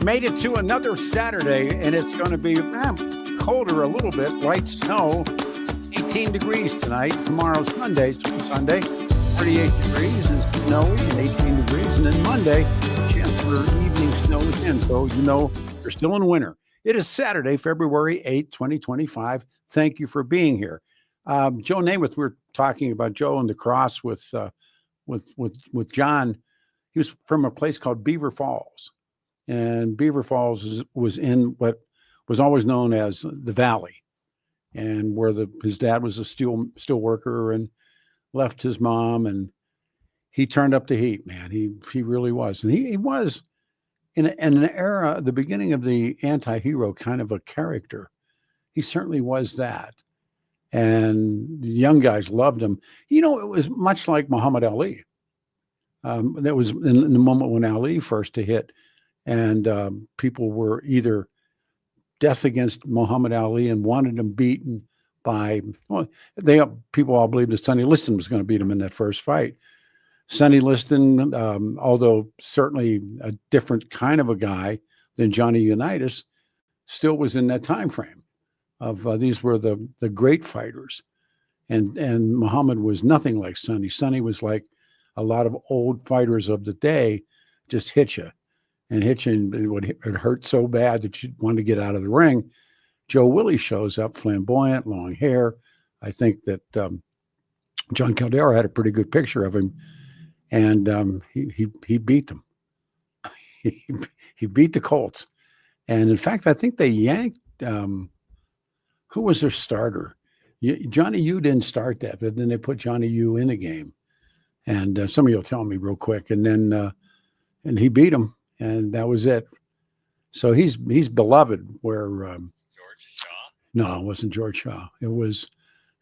Made it to another Saturday, and it's going to be colder a little bit. Light snow, 18 degrees tonight. Tomorrow's Sunday, 38 degrees and snowy and 18 degrees. And then Monday, chance for evening snow again. So you're still in winter. It is Saturday, February 8th, 2025. Thank you for being here. Joe Namath, we're talking about Joe and the cross with John. He was from a place called Beaver Falls. And Beaver Falls was in what was always known as the Valley, and where his dad was a steel worker and left his mom, and he turned up the heat, man. He really was, and he was in an era, the beginning of the anti-hero kind of a character. He certainly was that, and the young guys loved him. It was much like Muhammad Ali. That was in the moment when Ali first hit. And people were either death against Muhammad Ali and wanted him beaten by, people all believed that Sonny Liston was going to beat him in that first fight. Sonny Liston, although certainly a different kind of a guy than Johnny Unitas, still was in that time frame of these were the great fighters. And Muhammad was nothing like Sonny. Sonny was like a lot of old fighters of the day, just hit you. And it hurt so bad that you wanted to get out of the ring. Joe Willie shows up, flamboyant, long hair. I think that John Caldera had a pretty good picture of him, and he beat them. he beat the Colts, and in fact, I think they yanked. Who was their starter? Johnny U didn't start that, but then they put Johnny U in the game, and somebody will tell me real quick, and then and he beat him. And that was it. So he's beloved. Where George Shaw? No, it wasn't George Shaw. It was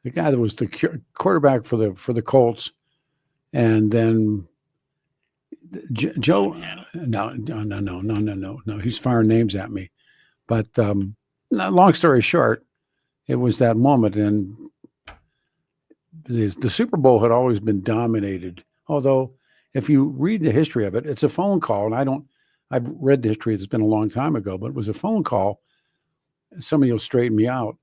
the guy that was the quarterback for the Colts. And then Joe. No. He's firing names at me. But long story short, it was that moment, and the Super Bowl had always been dominated. Although, if you read the history of it, it's a phone call, and I've read the history. It's been a long time ago, but it was a phone call. Somebody will straighten me out.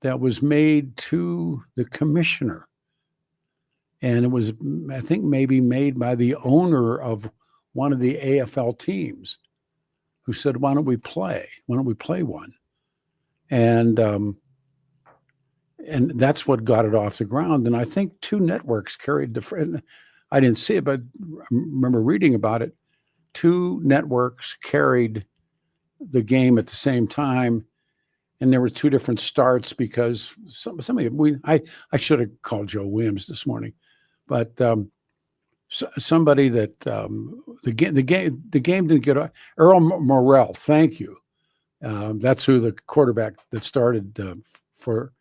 That was made to the commissioner. And it was, I think, maybe made by the owner of one of the AFL teams, who said, why don't we play? Why don't we play one? And that's what got it off the ground. And I think two networks carried I didn't see it, but I remember reading about it. Two networks carried the game at the same time, and there were two different starts because I should have called Joe Williams this morning, but somebody that the game didn't get Earl Morrell. Thank you. That's who the quarterback that started for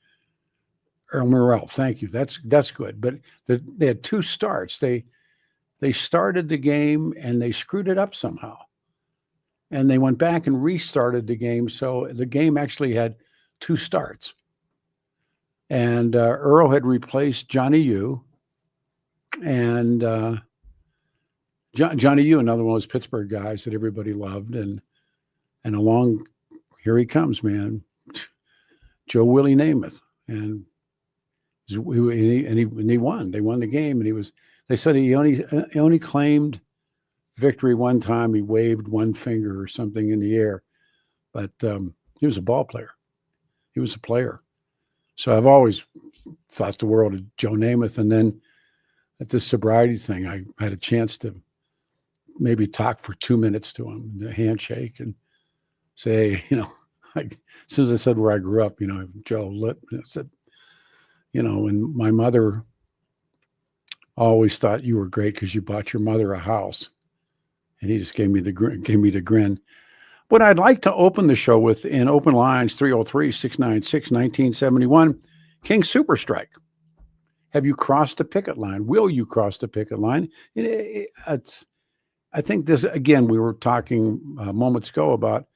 Earl Morrell. Thank you. That's good. But they had two starts. They started the game and they screwed it up somehow. And they went back and restarted the game. So the game actually had two starts. And Earl had replaced Johnny U. And Johnny U, another one of those Pittsburgh guys that everybody loved. And along, here he comes, man. Joe Willie Namath. And he won. They won the game, and they said he only claimed victory one time. He waved one finger or something in the air, but he was a ball player. He was a player. So I've always thought the world of Joe Namath. And then at this sobriety thing, I had a chance to maybe talk for 2 minutes to him, a handshake, and say, as soon as I said where I grew up, Joe Lit, I said, and my mother always thought you were great because you bought your mother a house. And he just gave me the grin. What I'd like to open the show with in open lines, 303-696-1971, King Soopers strike. Have you crossed the picket line? Will you cross the picket line? I think this, again, we were talking moments ago about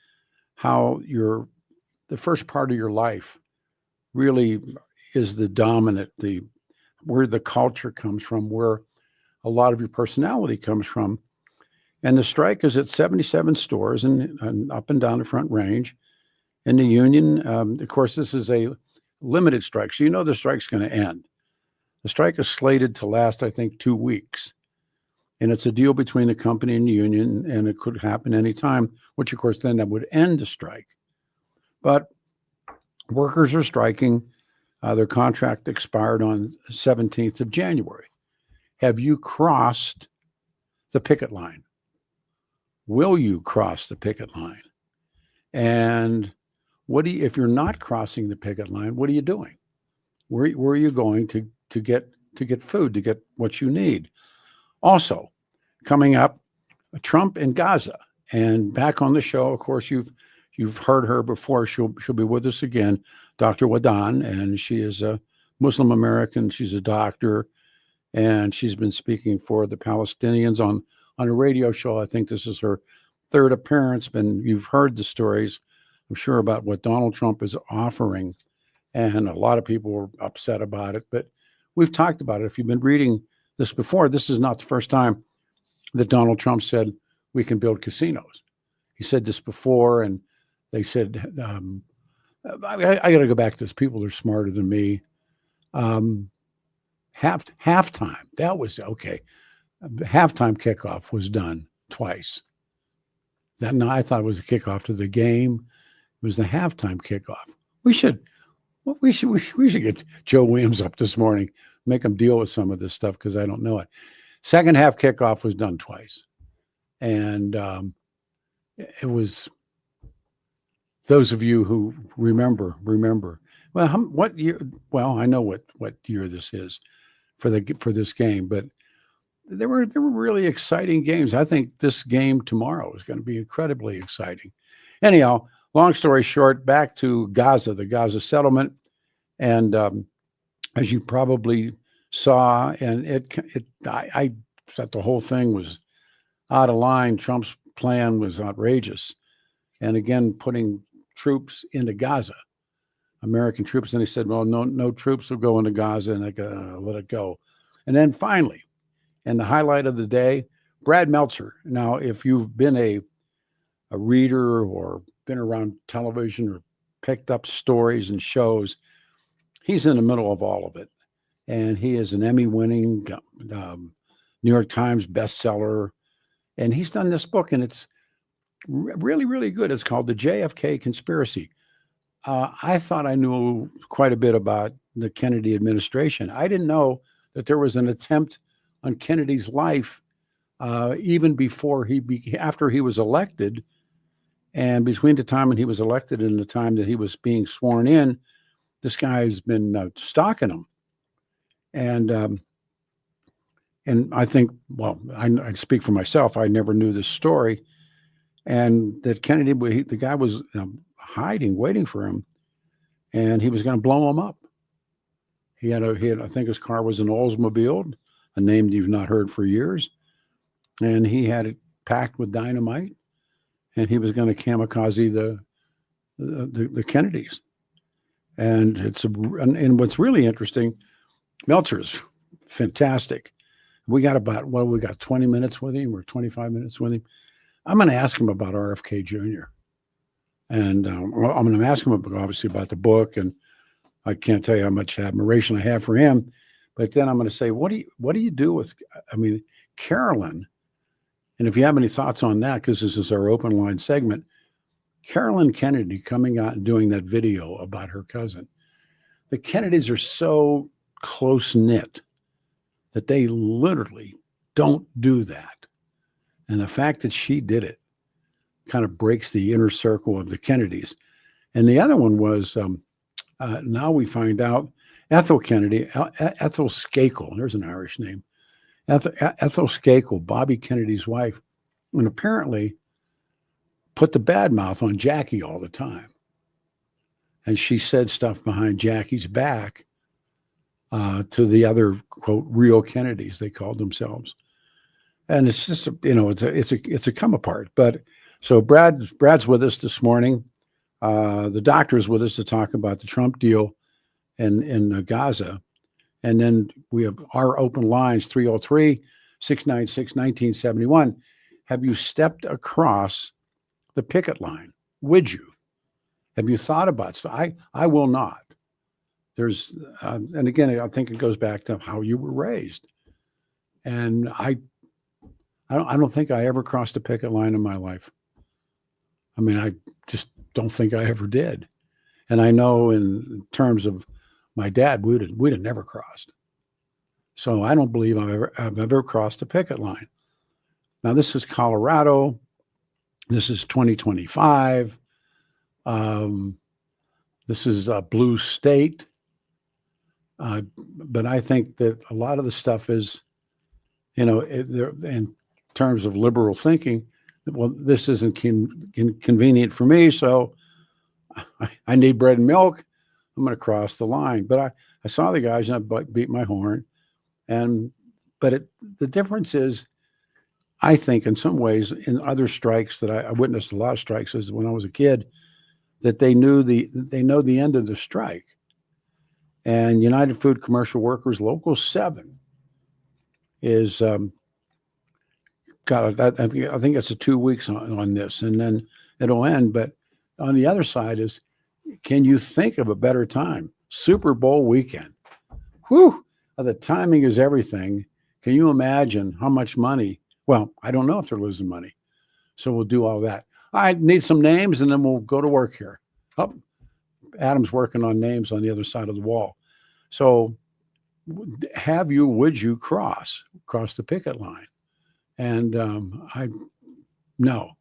how the first part of your life really is the dominant, where the culture comes from, where a lot of your personality comes from. And the strike is at 77 stores and up and down the Front Range. And the union, of course, this is a limited strike. So you know the strike's going to end. The strike is slated to last, I think, 2 weeks. And it's a deal between the company and the union, and it could happen anytime, which, of course, then that would end the strike. But workers are striking. Their contract expired on 17th of January. Have you crossed the picket line? Will you cross the picket line? And if you're not crossing the picket line, what are you doing? Where are you going to get food, to get what you need? Also, coming up, Trump in Gaza. And back on the show, of course, you've heard her before. She'll be with us again, Dr. Wahdan, and she is a Muslim American. She's a doctor, and she's been speaking for the Palestinians on a radio show. I think this is her third appearance, and you've heard the stories, I'm sure, about what Donald Trump is offering. And a lot of people were upset about it, but we've talked about it. If you've been reading this before, this is not the first time that Donald Trump said we can build casinos. He said this before, and they said, I got to go back to this. People are smarter than me. Halftime, that was okay. Halftime kickoff was done twice. I thought it was a kickoff to the game. It was the halftime kickoff. We should get Joe Williams up this morning, make him deal with some of this stuff, because I don't know it. Second half kickoff was done twice. And it was, those of you who remember. Well, what year? Well, I know what year this is for this game, but there were really exciting games. I think this game tomorrow is going to be incredibly exciting. Anyhow, long story short, back to Gaza, the Gaza settlement, and as you probably saw, and I thought the whole thing was out of line. Trump's plan was outrageous, and again, putting troops into Gaza, American troops, and they said, well, no troops will go into Gaza, and I gotta let it go. And then finally, and the highlight of the day, Brad Meltzer. Now, if you've been a reader or been around television or picked up stories and shows, he's in the middle of all of it. And he is an Emmy-winning New York Times bestseller. And he's done this book, and it's really, really good. It's called The JFK Conspiracy. I thought I knew quite a bit about the Kennedy administration. I didn't know that there was an attempt on Kennedy's life even before after he was elected, and between the time when he was elected and the time that he was being sworn in, this guy's been stalking him. And I think, well, I speak for myself. I never knew this story, and that Kennedy, the guy was hiding, waiting for him, and he was going to blow him up. He had, I think his car was an Oldsmobile, a name you've not heard for years. And he had it packed with dynamite, and he was going to kamikaze the Kennedys. And and what's really interesting, Meltzer's fantastic. We got 20 minutes with him or 25 minutes with him. I'm going to ask him about RFK Jr. And I'm going to ask him obviously about the book, and I can't tell you how much admiration I have for him. But then I'm going to say, what do you do with, Carolyn? And if you have any thoughts on that, because this is our open line segment, Carolyn Kennedy coming out and doing that video about her cousin. The Kennedys are so close-knit that they literally don't do that. And the fact that she did it kind of breaks the inner circle of the Kennedys. And the other one was, now we find out, Ethel Kennedy, Ethel Skakel, there's an Irish name, Ethel Skakel, Bobby Kennedy's wife, and apparently put the bad mouth on Jackie all the time. And she said stuff behind Jackie's back to the other, quote, real Kennedys, they called themselves. And it's just, it's a come apart. But so Brad's with us this morning. The doctor's with us to talk about the Trump deal in Gaza. And then we have our open lines, 303-696-1971. have you stepped across the picket line? Would you? Have you thought about stuff? I will not. There's, and again, I think it goes back to how you were raised. And I don't think I ever crossed a picket line in my life. I mean, I just don't think I ever did. And I know in terms of my dad, we'd have never crossed. So I don't believe I've ever crossed a picket line. Now, this is Colorado. This is 2025. This is a blue state. But I think that a lot of the stuff is, in terms of liberal thinking, well, this isn't convenient for me, so I need bread and milk. I'm going to cross the line. But I saw the guys and I beat my horn. But the difference is, I think in some ways, in other strikes that I witnessed a lot of strikes as when I was a kid, that they know the end of the strike. And United Food Commercial Workers Local 7 is I think it's a 2 weeks on this, and then it'll end. But on the other side is, can you think of a better time? Super Bowl weekend. Whew, the timing is everything. Can you imagine how much money? Well, I don't know if they're losing money. So we'll do all that. I need some names and then we'll go to work here. Oh, Adam's working on names on the other side of the wall. So would you cross the picket line? And no.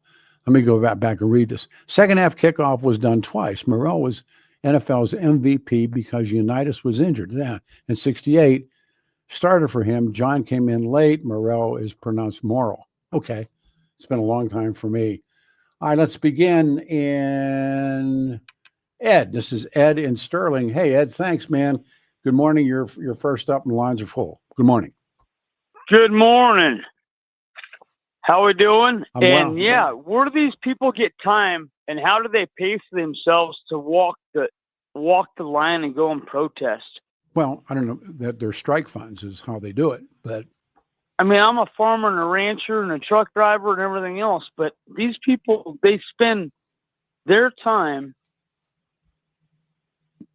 Let me go back and read this. Second half kickoff was done twice. Morrell was NFL's MVP because Unitas was injured. Yeah, in 68, started for him. John came in late. Morrell is pronounced Morrill. Okay. It's been a long time for me. All right, let's begin in Ed. This is Ed in Sterling. Hey, Ed, thanks, man. Good morning. You're first up and the lines are full. Good morning. Good morning. How we doing? Well. Yeah, where do these people get time and how do they pay for themselves to walk the line and go and protest? Well, I don't know that their strike funds is how they do it, but I mean, I'm a farmer and a rancher and a truck driver and everything else, but these people, they spend their time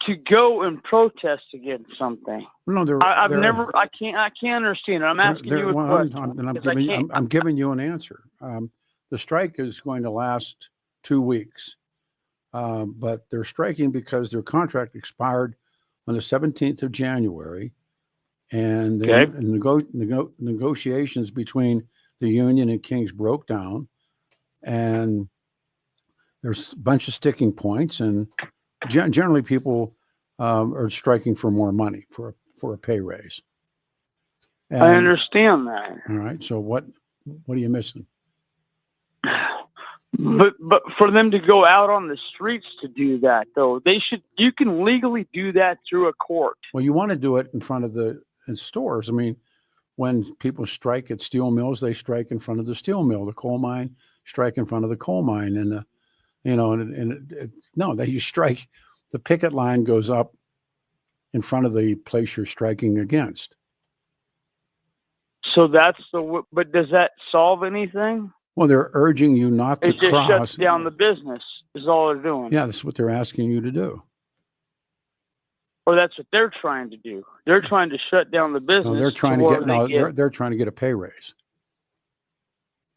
to go and protest against something. No, I can't understand it. I'm asking you a question. I'm giving you an answer. The strike is going to last 2 weeks, but they're striking because their contract expired on the 17th of January, and the negotiations between the union and Kings broke down, and there's a bunch of sticking points, and generally people are striking for more money, for a pay raise. And, I understand that. All right. So what are you missing? But for them to go out on the streets to do that, though, you can legally do that through a court. Well, you want to do it in front of the stores. I mean, when people strike at steel mills, they strike in front of the steel mill. The coal mine, strike in front of the coal mine, and you strike. The picket line goes up in front of the place you're striking against. So but does that solve anything? Well, they're urging you not to cross. It just shuts down the business is all they're doing. Yeah, that's what they're asking you to do. Or that's what they're trying to do. They're trying to shut down the business. No, they're trying they're trying to get a pay raise.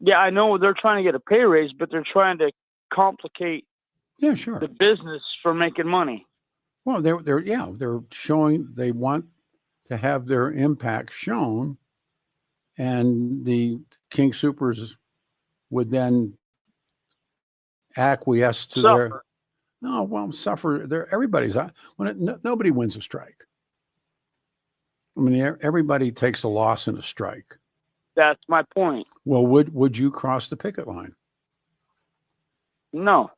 Yeah, I know they're trying to get a pay raise, but they're trying to complicate the business for making money. Well, they're showing they want to have their impact shown, and the King Soopers would then acquiesce to suffer. Everybody's nobody wins a strike. I mean, everybody takes a loss in a strike. That's my point. Well, would you cross the picket line? No.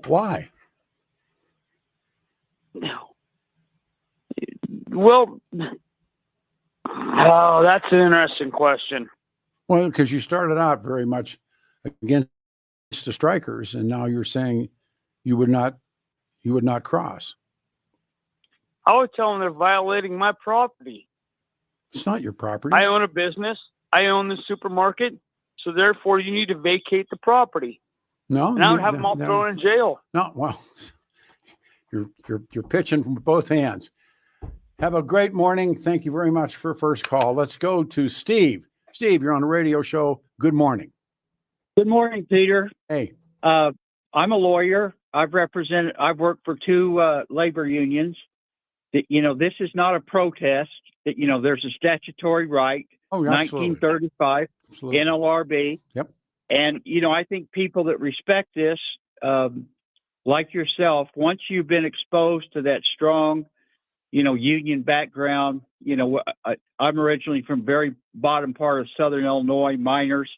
Why? Well, that's an interesting question. Well, because you started out very much against the strikers, and now you're saying you would not cross. I would tell them they're violating my property. It's not your property. I own a business. I own the supermarket. So therefore, you need to vacate the property. No, and I would have them all thrown in jail. No, well, you're pitching from both hands. Have a great morning. Thank you very much for first call. Let's go to Steve. Steve, you're on a radio show. Good morning. Good morning, Peter. Hey. I'm a lawyer. I've worked for two labor unions. This is not a protest. There's a statutory right, 1935, absolutely. NLRB. Yep. And, I think people that respect this, like yourself, once you've been exposed to that strong, union background, I'm originally from very bottom part of Southern Illinois, miners.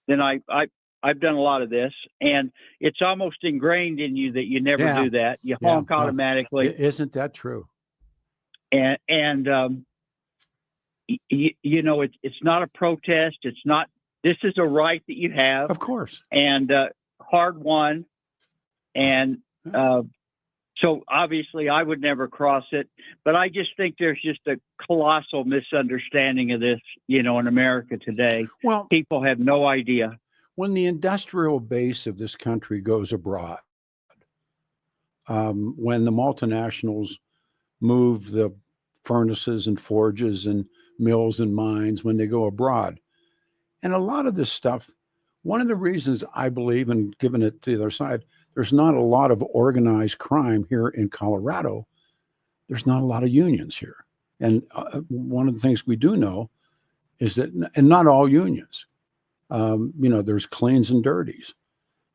Then I've done a lot of this, and it's almost ingrained in you that you never do that. You honk automatically. Isn't that true? And it's not a protest. It's not. This is a right that you have, of course, and hard won. And so obviously, I would never cross it. But I just think there's just a colossal misunderstanding of this, in America today. Well, people have no idea. When the industrial base of this country goes abroad, when the multinationals move the furnaces and forges and mills and mines, when they go abroad, and a lot of this stuff, one of the reasons I believe, and giving it to the other side, there's not a lot of organized crime here in Colorado. There's not a lot of unions here. And one of the things we do know is that, and not all unions, there's cleans and dirties,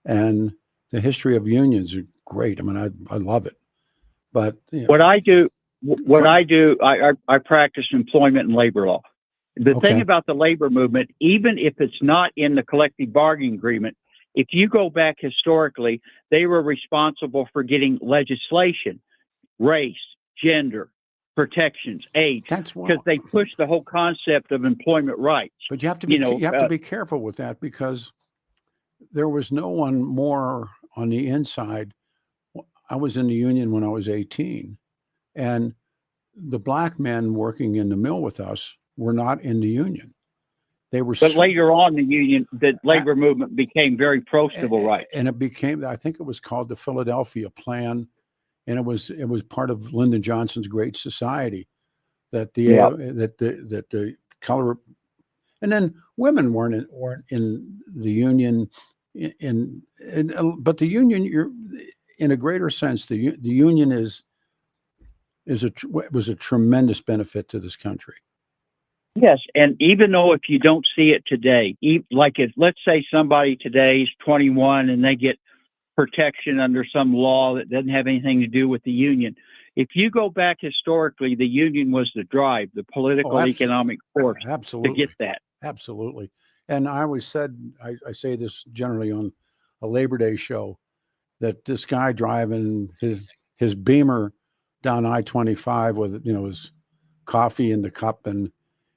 and the history of unions are great. I mean, I love it. But what I do, I practice employment and labor law. The thing about the labor movement, even if it's not in the collective bargaining agreement, if you go back historically, they were responsible for getting legislation, race, gender, protections, age, because they pushed the whole concept of employment rights. But you have to be to be careful with that, because there was no one more on the inside. I was in the union when I was 18, and the black men working in the mill with us were not in the union. They were. But later on, the labor movement became very pro civil rights, and it became. I think it was called the Philadelphia Plan. And it was part of Lyndon Johnson's Great Society, that the color, and then women weren't in the union, but the union, you're in a greater sense. The union was a tremendous benefit to this country. Yes, and even though if you don't see it today, let's say somebody today is 21 and they get protection under some law that doesn't have anything to do with the union. If you go back historically, the union was the drive, the political, economic force to get that. Absolutely. And I always said, I say this generally on a Labor Day show, that this guy driving his Beamer down I-25 with, his coffee in the cup, and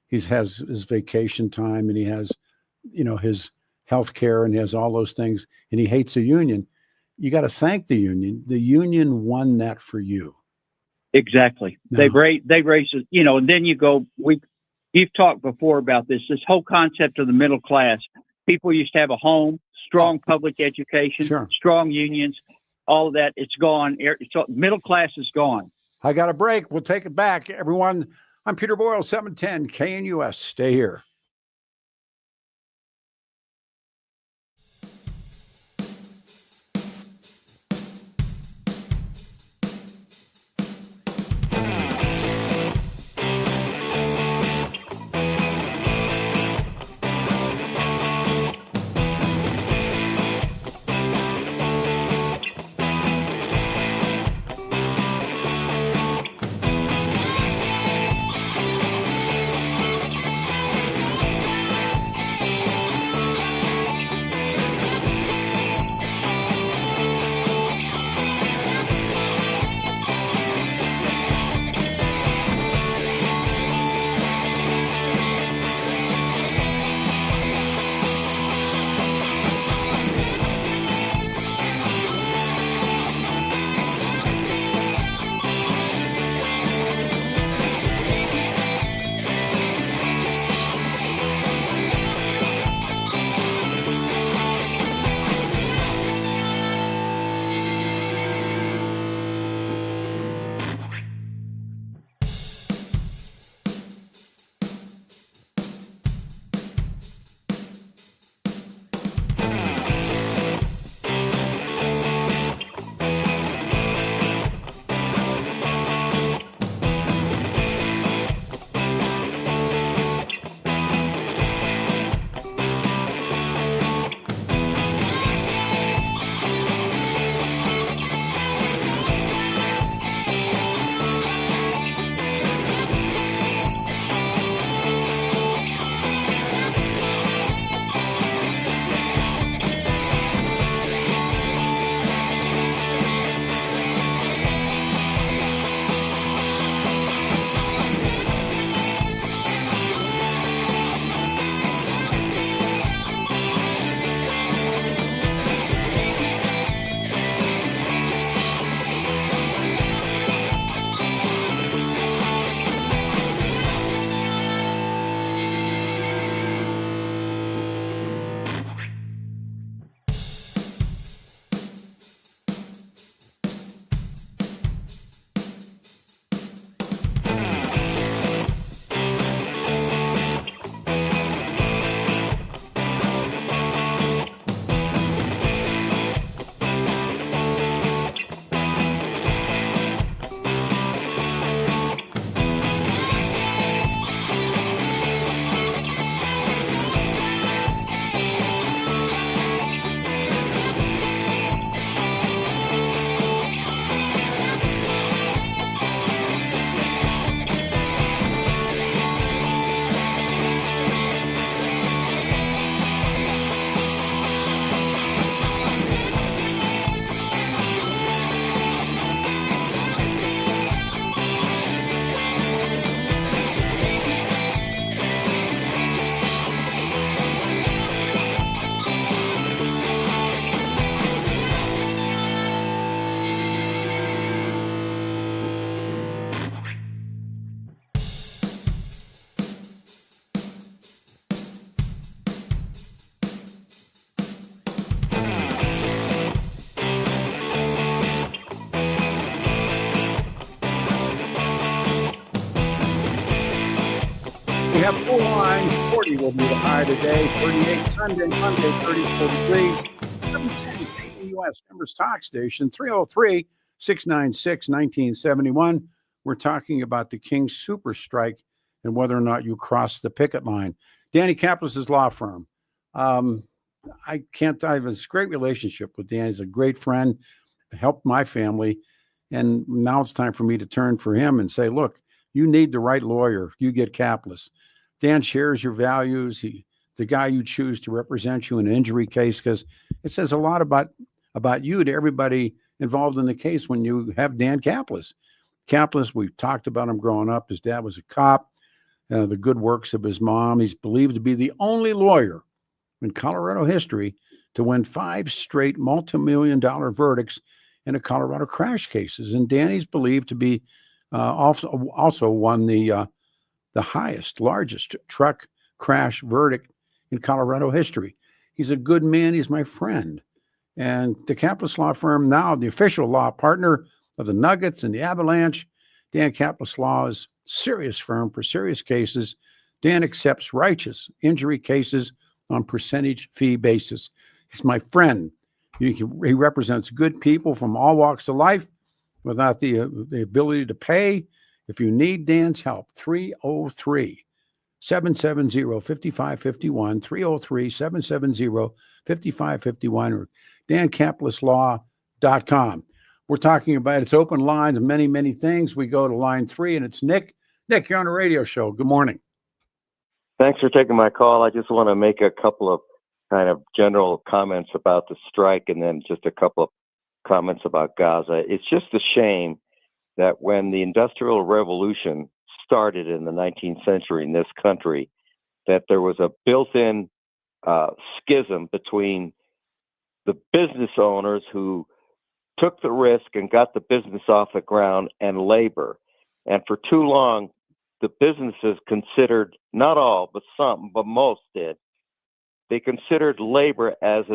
he has his vacation time, and he has, his health care, and he has all those things, and he hates a union. You got to thank the union. The union won that for you. Exactly. No. They raised it, and then you go, you've talked before about this whole concept of the middle class. People used to have a home, strong public education, strong unions, all of that. It's gone. So middle class is gone. I got a break. We'll take it back. Everyone, I'm Peter Boyles, 710 KNUS. Stay here. have full lines. 40 will be the high today. 38 Sunday, Monday, 34 degrees. 710 U.S. Members Talk Station, 303-696-1971. We're talking about the King Soopers strike and whether or not you cross the picket line. Danny Kaplis' law firm. I have a great relationship with Dan. He's a great friend, helped my family. And now it's time for me to turn for him and say, look, you need the right lawyer. You get Kaplis. Dan shares your values. He's the guy you choose to represent you in an injury case, because it says a lot about you to everybody involved in the case when you have Dan Kaplis. Kaplis, we've talked about him growing up. His dad was a cop. The good works of his mom. He's believed to be the only lawyer in Colorado history to win 5 straight multi-million-dollar verdicts in a Colorado crash cases. And Danny's believed to be also won the highest, largest truck crash verdict in Colorado history. He's a good man. He's my friend. And the Kaplis Law Firm, now the official law partner of the Nuggets and the Avalanche. Dan Kaplis Law is a serious firm for serious cases. Dan accepts righteous injury cases on percentage fee basis. He's my friend. He represents good people from all walks of life without the ability to pay. If you need Dan's help, 303-770-5551, 303-770-5551, or dankaplislaw.com. We're talking about its open lines and many, many things. We go to line 3, and it's Nick. Nick, you're on a radio show. Good morning. Thanks for taking my call. I just want to make a couple of kind of general comments about the strike and then just a couple of comments about Gaza. It's just a shame that when the Industrial Revolution started in the 19th century in this country, that there was a built-in schism between the business owners who took the risk and got the business off the ground and labor. And for too long, the businesses considered, not all, but some, but most did, they considered labor as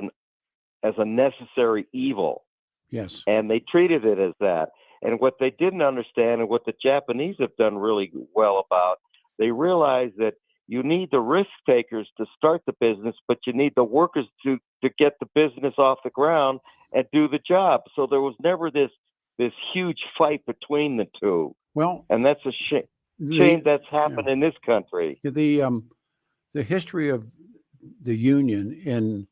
a necessary evil. Yes. And they treated it as that. And what they didn't understand, and what the Japanese have done really well about, they realized that you need the risk takers to start the business, but you need the workers to get the business off the ground and do the job. So there was never this huge fight between the two. Well, and that's a shame that's happened in this country. The history of the Union in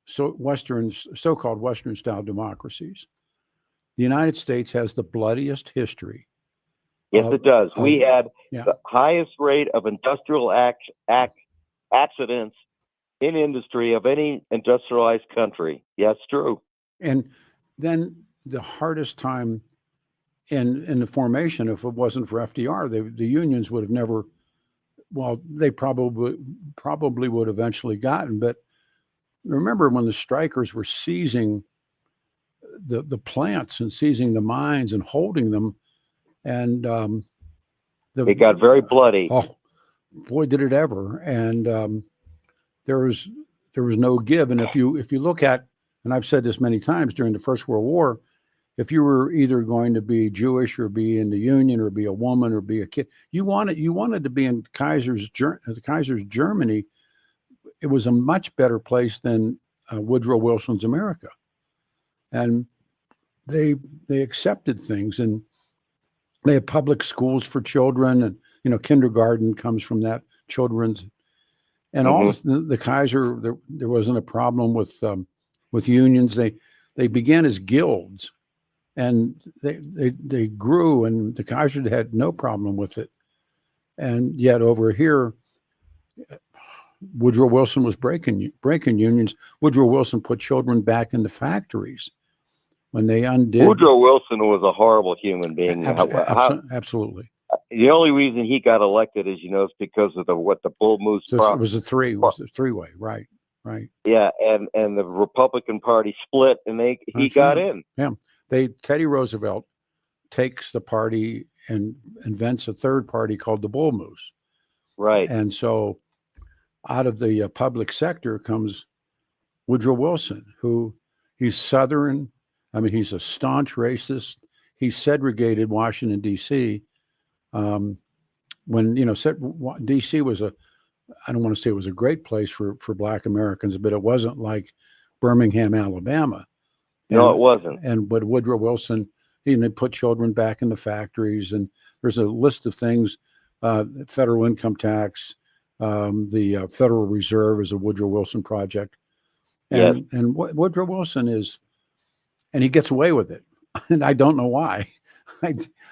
so-called Western style democracies, the United States has the bloodiest history. Yes, it does. We had the highest rate of industrial accidents in industry of any industrialized country. Yes, true. And then the hardest time in the formation, if it wasn't for FDR, the unions would have never, well, they probably would have eventually gotten. But remember when the strikers were seizing the plants and seizing the mines and holding them, and it got very bloody. Oh, boy, did it ever! And there was no give. And if you look at, and I've said this many times during the First World War, if you were either going to be Jewish or be in the Union or be a woman or be a kid, you wanted to be in Kaiser's Germany. It was a much better place than Woodrow Wilson's America, and they accepted things, and they had public schools for children, and kindergarten comes from that, children's, and all the Kaiser. There wasn't a problem with unions. They began as guilds, and they grew, and the Kaiser had no problem with it. And yet over here, Woodrow Wilson was breaking unions. Woodrow Wilson put children back in the factories when they undid. Woodrow Wilson was a horrible human being. Absolutely. The only reason he got elected, as you know, is because of the Bull Moose. It was a three-way, right? Yeah, and the Republican Party split, and he got in. Yeah, Teddy Roosevelt takes the party and invents a third party called the Bull Moose. Right. And so out of the public sector comes Woodrow Wilson, who he's Southern. I mean, he's a staunch racist. He segregated Washington, D.C. when, DC was I don't want to say it was a great place for Black Americans, but it wasn't like Birmingham, Alabama. No, it wasn't. But Woodrow Wilson, he put children back in the factories, and there's a list of things: federal income tax, the Federal Reserve is a Woodrow Wilson project, and Woodrow Wilson is, and he gets away with it, and I don't know why.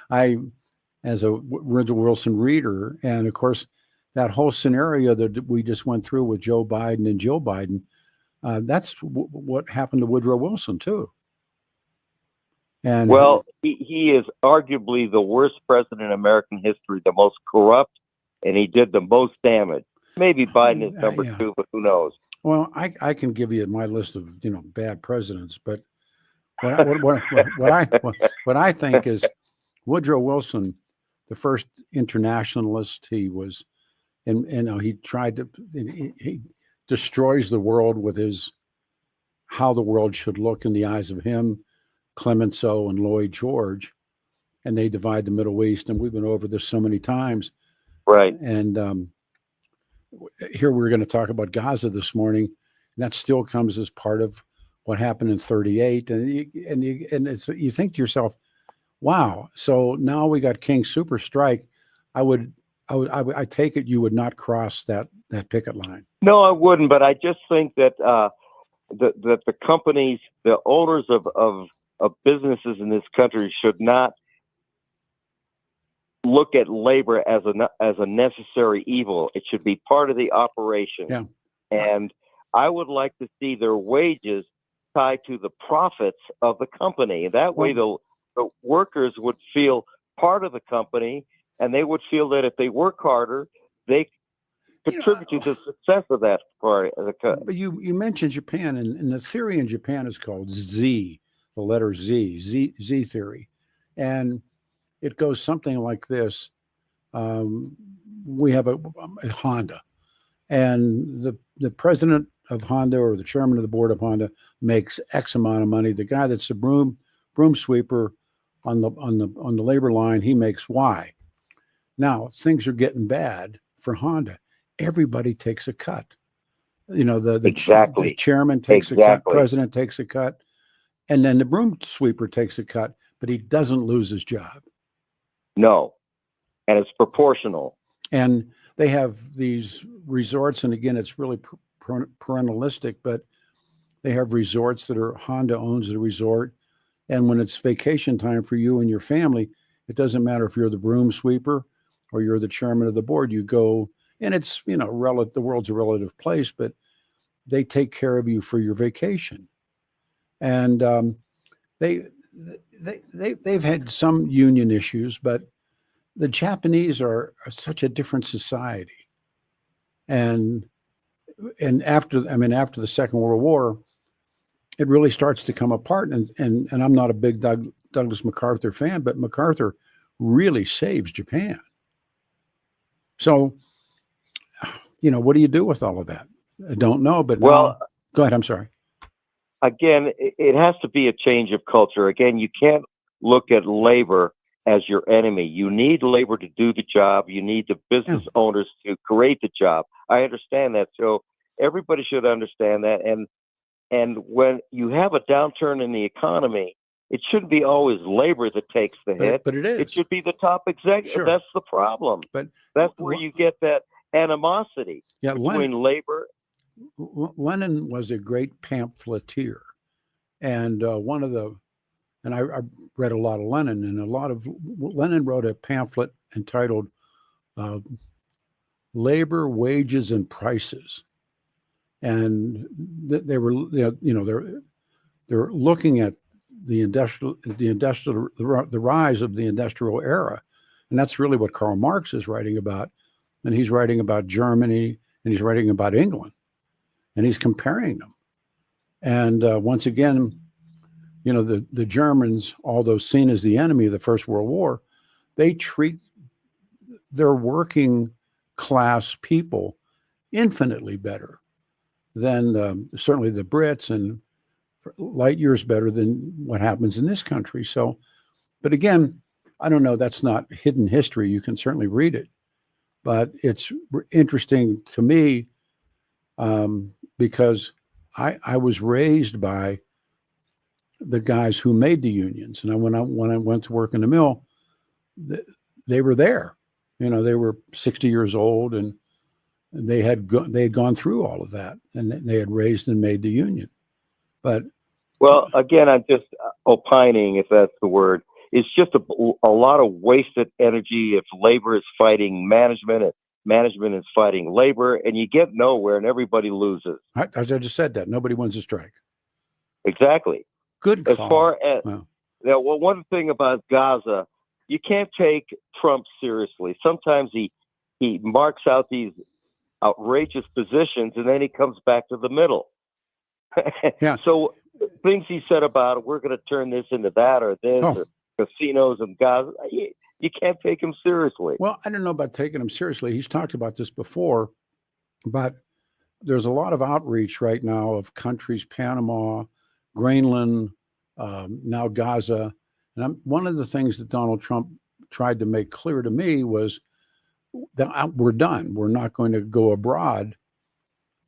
I as a Woodrow Wilson reader, and of course, that whole scenario that we just went through with Joe Biden and Jill Biden, that's what happened to Woodrow Wilson too. And well, he is arguably the worst president in American history, the most corrupt, and he did the most damage. Maybe Biden is number two, but who knows? Well, I can give you my list of bad presidents, but what I think is Woodrow Wilson, the first internationalist, he was, and he tried to, he destroys the world with his how the world should look in the eyes of him, Clemenceau and Lloyd George, and they divide the Middle East, and we've been over this so many times, right? And here we're going to talk about Gaza this morning, and that still comes as part of what happened in '38, and you think to yourself, wow, so now we got King Soopers strike. I take it you would not cross that picket line. No, I wouldn't, but I just think that the companies, the owners of businesses in this country should not look at labor as a necessary evil. It should be part of the operation. Yeah. And I would like to see their wages tied to the profits of the company. That way the workers would feel part of the company, and they would feel that if they work harder, they contribute to the success of that part of the company. But you mentioned Japan, and the theory in Japan is called Z, the letter Z theory. And it goes something like this. We have a Honda, and the president of Honda or the chairman of the board of Honda makes X amount of money. The guy that's a broom sweeper on the labor line, he makes Y. Now things are getting bad for Honda. Everybody takes a cut. The chairman takes a cut, president takes a cut, and then the broom sweeper takes a cut, but he doesn't lose his job. No, and it's proportional. And they have these resorts, and again, it's really parentalistic, but they have resorts that are Honda owns the resort, and when it's vacation time for you and your family, it doesn't matter if you're the broom sweeper or you're the chairman of the board. You go, and it's the world's a relative place, but they take care of you for your vacation, and they've had some union issues, but the Japanese are such a different society. And after the Second World War, it really starts to come apart. And I'm not a big Douglas MacArthur fan, but MacArthur really saves Japan. So, what do you do with all of that? I don't know, but well, go ahead. I'm sorry. Again, it has to be a change of culture. Again, you can't look at labor as your enemy. You need labor to do the job. You need the business owners to create the job. I understand that. So everybody should understand that. And when you have a downturn in the economy, it shouldn't be always labor that takes the hit. But it is. It should be the top executive. Sure. That's the problem. But that's where you get that animosity between labor. Lenin was a great pamphleteer, and I read a lot of Lenin, and Lenin wrote a pamphlet entitled "Labor, Wages, and Prices," and they were they're looking at the rise of the industrial era, and that's really what Karl Marx is writing about, and he's writing about Germany, and he's writing about England, and he's comparing them, and once again. The Germans, although seen as the enemy of the First World War, they treat their working class people infinitely better than certainly the Brits, and light years better than what happens in this country. So, but again, I don't know. That's not hidden history. You can certainly read it. But it's interesting to me because I was raised by the guys who made the unions, and when I went to work in the mill, they were there. They were 60 years old, and they had gone through all of that, and they had raised and made the union. But well, again, I'm just opining, if that's the word. It's just a lot of wasted energy if labor is fighting management and management is fighting labor, and you get nowhere, and everybody loses. I just said that nobody wins a strike. Exactly. Good call. As far as one thing about Gaza, you can't take Trump seriously. Sometimes he marks out these outrageous positions, and then he comes back to the middle. Yeah. So things he said about we're going to turn this into that or this or casinos in Gaza, you can't take him seriously. Well, I don't know about taking him seriously. He's talked about this before, but there's a lot of outreach right now of countries, Panama, Greenland, now Gaza. And one of the things that Donald Trump tried to make clear to me was that we're done. We're not going to go abroad.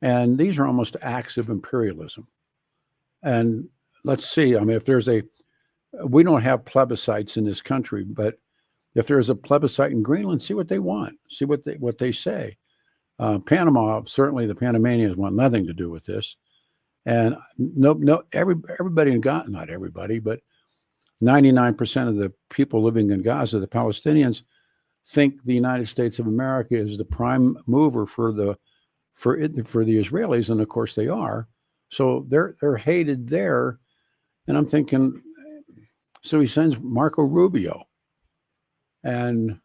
And these are almost acts of imperialism. And let's see, we don't have plebiscites in this country, but if there's a plebiscite in Greenland, see what they want, see what they say. Panama, certainly the Panamanians want nothing to do with this. And everybody in Gaza, not everybody, but 99% of the people living in Gaza, the Palestinians, think the United States of America is the prime mover for the Israelis, and of course they are. So they're hated there, and I'm thinking, so he sends Marco Rubio, and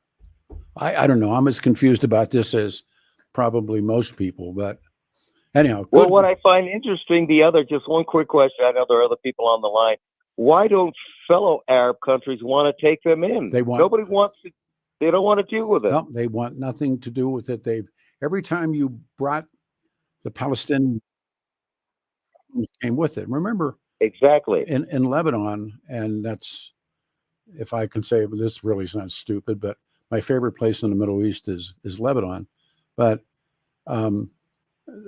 I don't know. I'm as confused about this as probably most people, but anyhow. Well, what I find interesting, just one quick question. I know there are other people on the line. Why don't fellow Arab countries want to take them in? Nobody wants to. They don't want to deal with it. No, they want nothing to do with it. Every time you brought the Palestinians came with it. Remember exactly in Lebanon, and that's, if I can say, this really sounds stupid, but my favorite place in the Middle East is Lebanon. But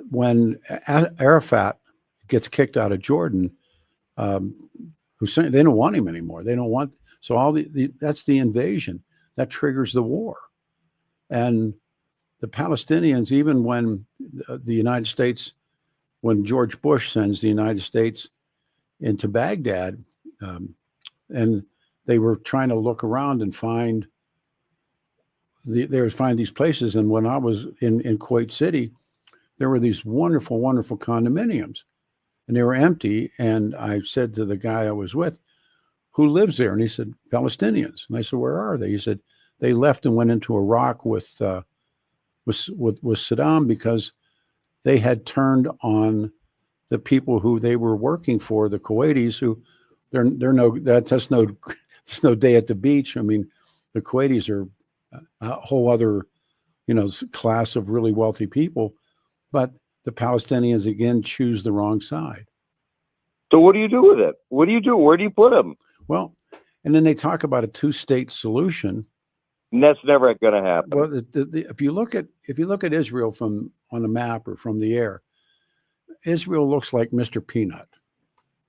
when Arafat gets kicked out of Jordan, Hussein, they don't want him anymore. They don't want, so that's the invasion that triggers the war. And the Palestinians, even when the United States, when George Bush sends the United States into Baghdad, and they were trying to look around and find these places. And when I was in Kuwait City, there were these wonderful, wonderful condominiums, and they were empty. And I said to the guy I was with, "Who lives there?" And he said, "Palestinians." And I said, "Where are they?" He said, "They left and went into Iraq with Saddam because they had turned on the people who they were working for, the Kuwaitis, who there's no day at the beach. I mean, the Kuwaitis are a whole other, class of really wealthy people, but the Palestinians again choose the wrong side." So what do you do with it? What do you do? Where do you put them? Well, and then they talk about a two-state solution. And that's never going to happen. Well, if you look at Israel from on the map or from the air, Israel looks like Mr. Peanut.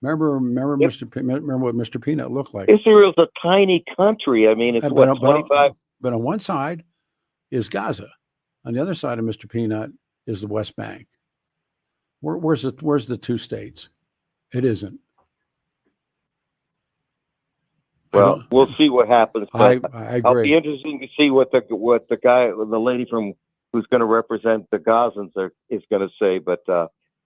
Remember what Mr. Peanut looked like? Israel's a tiny country. I mean, it's 25. But on one side is Gaza. On the other side of Mr. Peanut is the West Bank. Where's the two states? It isn't. Well, we'll see what happens. I agree. It'll be interesting to see what the lady who's going to represent the Gazans is going to say. But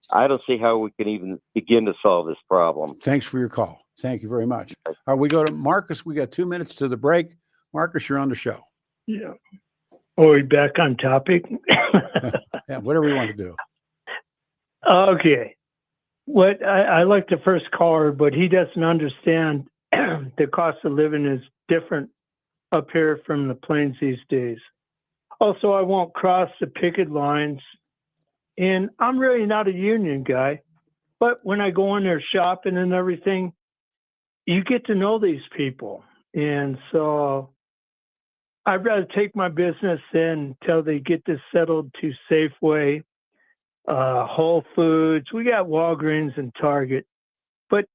I don't see how we can even begin to solve this problem. Thanks for your call. Thank you very much. We go to Marcus. We got 2 minutes to the break. Marcus, you're on the show. Yeah. Are we back on topic? Yeah, whatever you want to do. Okay. What I like the first caller, but he doesn't understand the cost of living is different up here from the plains these days. Also, I won't cross the picket lines, and I'm really not a union guy, but when I go in there shopping and everything, you get to know these people. And so I'd rather take my business in until they get this settled to Safeway, Whole Foods. We got Walgreens and Target, but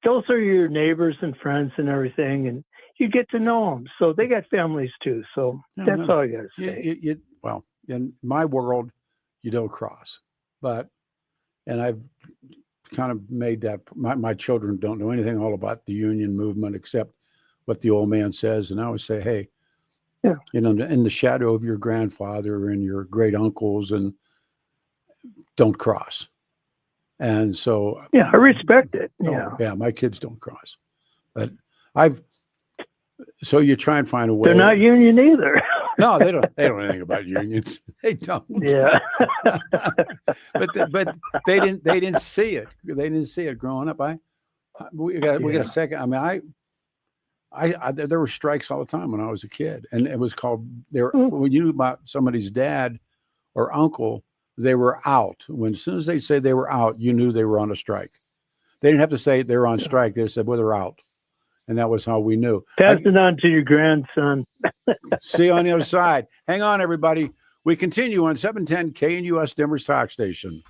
those are your neighbors and friends and everything, and you get to know them. So they got families too. So that's all I got to say. Well, in my world, you don't cross, and I've kind of made that, my children don't know anything all about the union movement except what the old man says. And I always say, hey, in the shadow of your grandfather and your great uncles, and don't cross. And so, I respect it. My kids don't cross, but so you try and find a way. They're not union either. No, they don't know anything about unions. They don't. Yeah. but they didn't see it. They didn't see it growing up. We got a second. I mean, there were strikes all the time when I was a kid, and it was called when you knew about somebody's dad or uncle, they were out. As soon as they said they were out, you knew they were on a strike. They didn't have to say they were on strike. They said, well, they're out. And that was how we knew. Pass it on to your grandson. See you on the other side. Hang on, everybody. We continue on 710 KNUS Denver's Talk Station.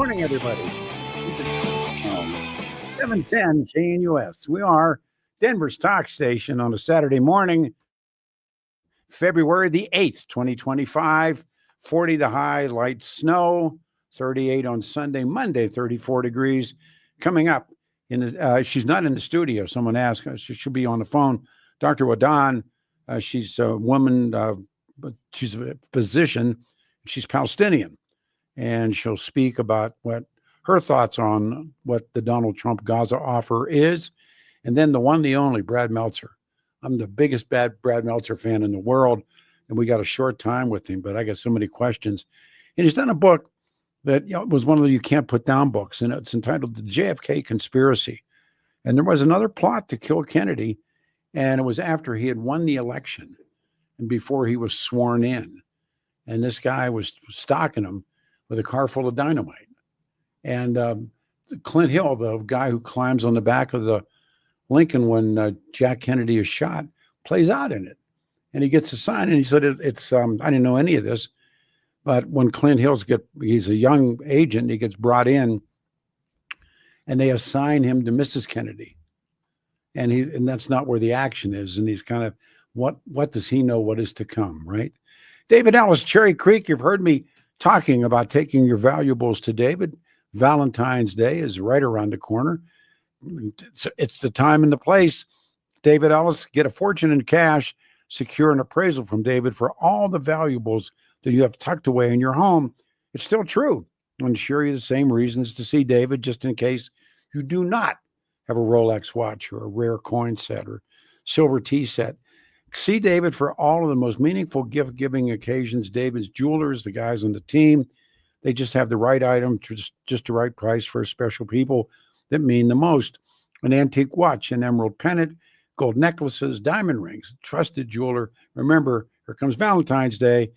Morning, everybody. This is 710 KNUS. We are Denver's talk station on a Saturday morning, February the 8th, 2025. 40 the high, light snow, 38 on Sunday, Monday, 34 degrees. Coming up, she's not in the studio. Someone asked, she should be on the phone. Dr. Wahdan, she's a woman, but she's a physician. She's Palestinian. And she'll speak about what her thoughts on what the Donald Trump Gaza offer is. And then the one, the only, Brad Meltzer. I'm the biggest Brad Meltzer fan in the world, and we got a short time with him, but I got so many questions. And he's done a book that was one of the You Can't Put Down books, and it's entitled The JFK Conspiracy. And there was another plot to kill Kennedy, and it was after he had won the election and before he was sworn in. And this guy was stalking him with a car full of dynamite. And Clint Hill, the guy who climbs on the back of the Lincoln when Jack Kennedy is shot, plays out in it. And he gets a sign, and he said, it's I didn't know any of this, but when Clint Hill's he's a young agent, he gets brought in, and they assign him to Mrs. Kennedy. And that's not where the action is. And he's kind of, what does he know what is to come, right? David Ellis, Cherry Creek, you've heard me talking about taking your valuables to David. Valentine's Day is right around the corner. It's the time and the place. David Ellis, get a fortune in cash, secure an appraisal from David for all the valuables that you have tucked away in your home. It's still true. I'll ensure you the same reasons to see David, just in case you do not have a Rolex watch or a rare coin set or silver tea set. See David for all of the most meaningful gift-giving occasions. David's jewelers, the guys on the team, they just have the right item, just the right price for special people that mean the most. An antique watch, an emerald pendant, gold necklaces, diamond rings, trusted jeweler. Remember, here comes Valentine's Day.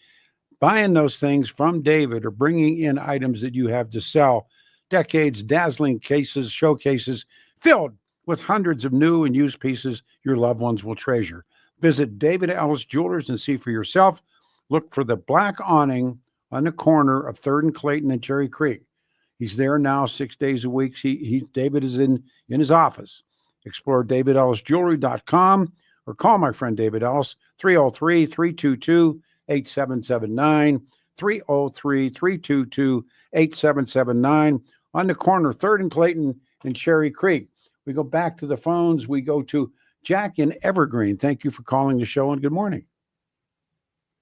Buying those things from David or bringing in items that you have to sell. Decades, dazzling cases, showcases filled with hundreds of new and used pieces your loved ones will treasure. Visit David Ellis Jewelers and see for yourself. Look for the black awning on the corner of 3rd and Clayton and Cherry Creek. He's there now 6 days a week. David is in his office. Explore DavidEllisJewelry.com or call my friend David Ellis, 303-322-8779, 303-322-8779, on the corner, 3rd and Clayton and Cherry Creek. We go back to the phones. We go to Jack in Evergreen. Thank you for calling the show, and good morning.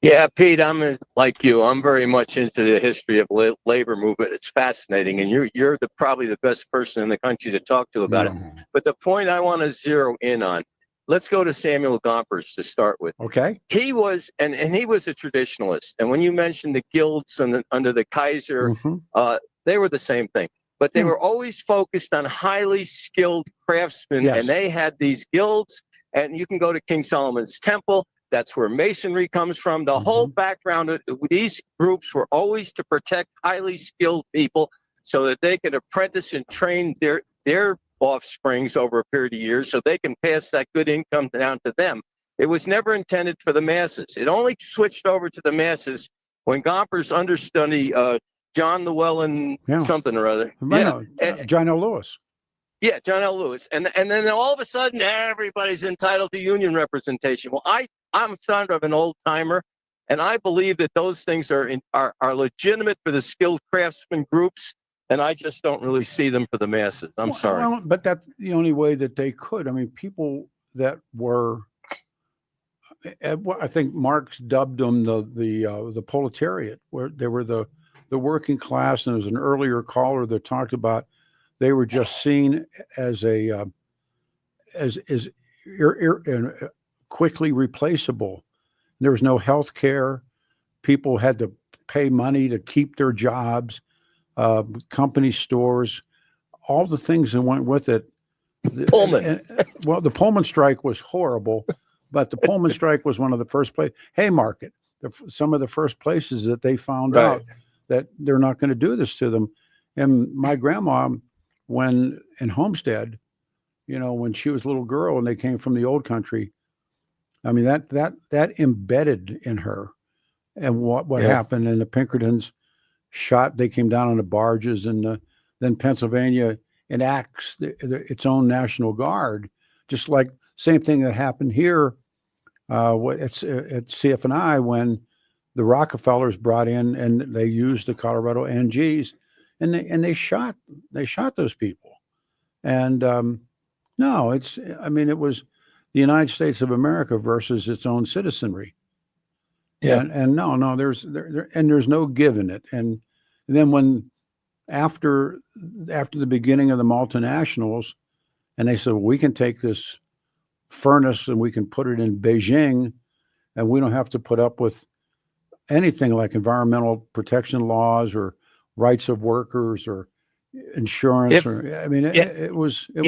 Yeah, Pete, I'm like you. I'm very much into the history of labor movement. It's fascinating, and you're probably the best person in the country to talk to about it. But the point I want to zero in on, let's go to Samuel Gompers to start with. Okay. He was, and he was a traditionalist. And when you mentioned the guilds under the Kaiser, they were the same thing. But they were always focused on highly skilled craftsmen, and they had these guilds. And you can go to King Solomon's Temple. That's where masonry comes from. The whole background of these groups were always to protect highly skilled people so that they could apprentice and train their offsprings over a period of years so they can pass that good income down to them. It was never intended for the masses. It only switched over to the masses when Gompers understudy John Llewellyn something or other. John L. Lewis. Yeah, John L. Lewis. And then all of a sudden, everybody's entitled to union representation. Well, I'm son of an old timer, and I believe that those things are legitimate for the skilled craftsman groups, and I just don't really see them for the masses. I'm sorry. Well, but that's the only way that they could. I mean, people that were, I think Marx dubbed them the proletariat, where they were the working class, and there was an earlier caller that talked about they were just seen as quickly replaceable. There was no health care. People had to pay money to keep their jobs, company stores, all the things that went with it. Pullman. Well, the Pullman strike was horrible, but the Pullman strike was one of the first places. Haymarket, some of the first places that they found out that they're not going to do this to them. And my grandma, when in Homestead, when she was a little girl and they came from the old country, I mean, that embedded in her and what happened in the Pinkertons shot. They came down on the barges, and then Pennsylvania enacts its own National Guard, just like same thing that happened here at CFNI when the Rockefellers brought in and they used the Colorado NGs, and they shot those people. And no, it was the United States of America versus its own citizenry. Yeah. And no, there's no give in it. And then when after the beginning of the multinationals, and they said, well, we can take this furnace and we can put it in Beijing, and we don't have to put up with anything like environmental protection laws or rights of workers or insurance. You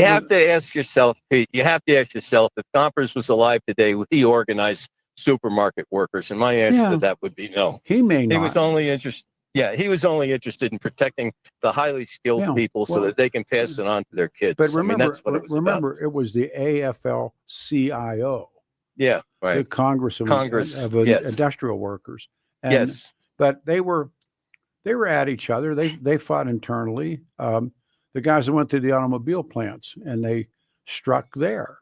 have to ask yourself, Pete, if Gompers was alive today, would he organize supermarket workers? And my answer to that would be no. He may not. He was only interested in protecting the highly skilled people so that they can pass it on to their kids. But remember, that's what it was about. It was the AFL-CIO. Yeah, right. The Congress of Industrial Workers. And, yes. But they were at each other. They fought internally. The guys that went to the automobile plants and they struck there.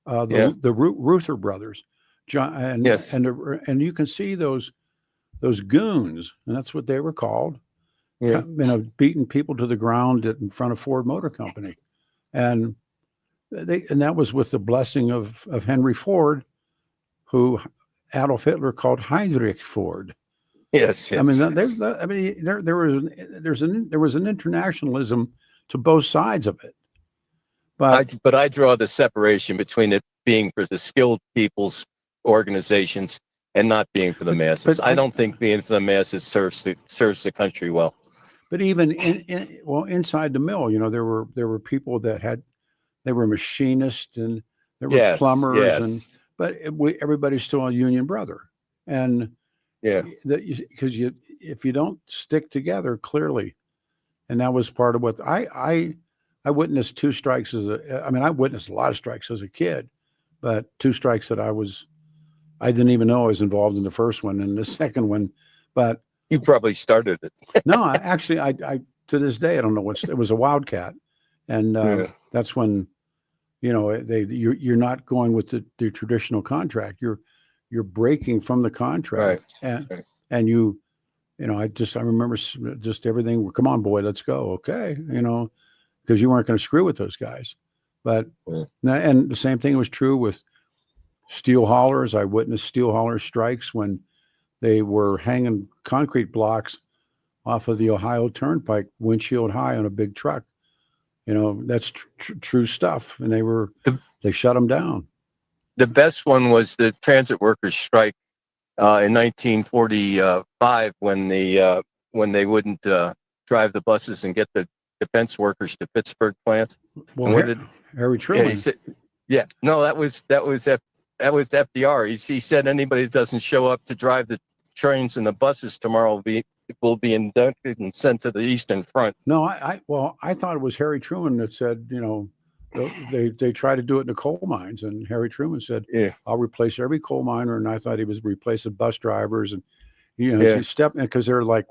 The Ruther brothers, John, and you can see those goons, and that's what they were called. Yeah. Beating people to the ground in front of Ford Motor Company, and that was with the blessing of Henry Ford, who Adolf Hitler called Heinrich Ford. Yes. There was an internationalism to both sides of it. But I draw the separation between it being for the skilled people's organizations and not being for the masses. I don't think being for the masses serves the country well. But even inside the mill, there were people that they were machinists and there were plumbers, but everybody's still a union brother. And because if you don't stick together clearly, and that was part of what I witnessed two strikes I witnessed a lot of strikes as a kid, but two strikes that I didn't even know I was involved in the first one and the second one, but you probably started it. No, I to this day I don't know it was a wildcat, and that's when you're not going with the traditional contract. You're breaking from the contract, right. and I remember just everything. Well, come on, boy, let's go. Okay, because you weren't going to screw with those guys. But and the same thing was true with steel haulers. I witnessed steel hauler strikes when they were hanging concrete blocks off of the Ohio Turnpike, windshield high on a big truck. That's true stuff, and they shut them down. The best one was the transit workers strike in 1945 when they wouldn't drive the buses and get the defense workers to Pittsburgh plants. Well, Harry Truman. That was FDR. He said anybody that doesn't show up to drive the trains and the buses tomorrow will be inducted and sent to the Eastern Front. No, I thought it was Harry Truman that said, they tried to do it in the coal mines, and Harry Truman said, I'll replace every coal miner. And I thought he was replacing bus drivers, and he stepped in because they're like,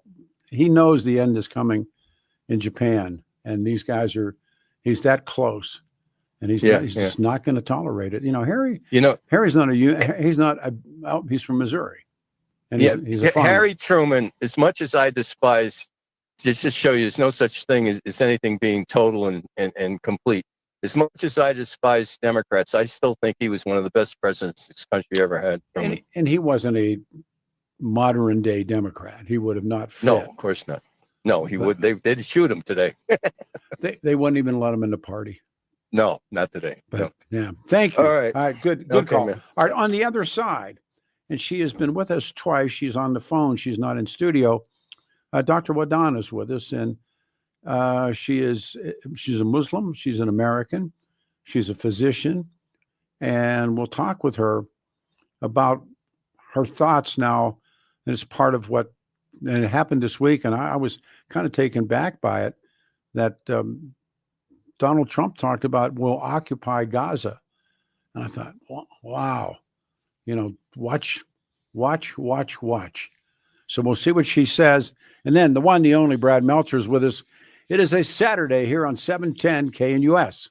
he knows the end is coming in Japan, and these guys he's that close, and he's just not going to tolerate it. Harry's not he's from Missouri, and he's a farmer. Harry Truman, as much as I despise, just to show you there's no such thing as anything being total and complete. As much as I despise Democrats, I still think he was one of the best presidents this country ever had. And he wasn't a modern day Democrat. He would have not fit. No, of course not. No, he would. They'd shoot him today. they wouldn't even let him in the party. No, not today. But, no. Yeah. Thank you. All right. Good call. Man. All right. On the other side, and she has been with us twice. She's on the phone. She's not in studio. Dr. Wahdan is with us, and she's a Muslim. She's an American. She's a physician, and we'll talk with her about her thoughts now. And it's part of what and it happened this week, and I was kind of taken back by it that Donald Trump talked about we'll occupy Gaza, and I thought, wow, watch. So we'll see what she says. And then the one, the only Brad Meltzer is with us. It is a Saturday here on 710 KNUS.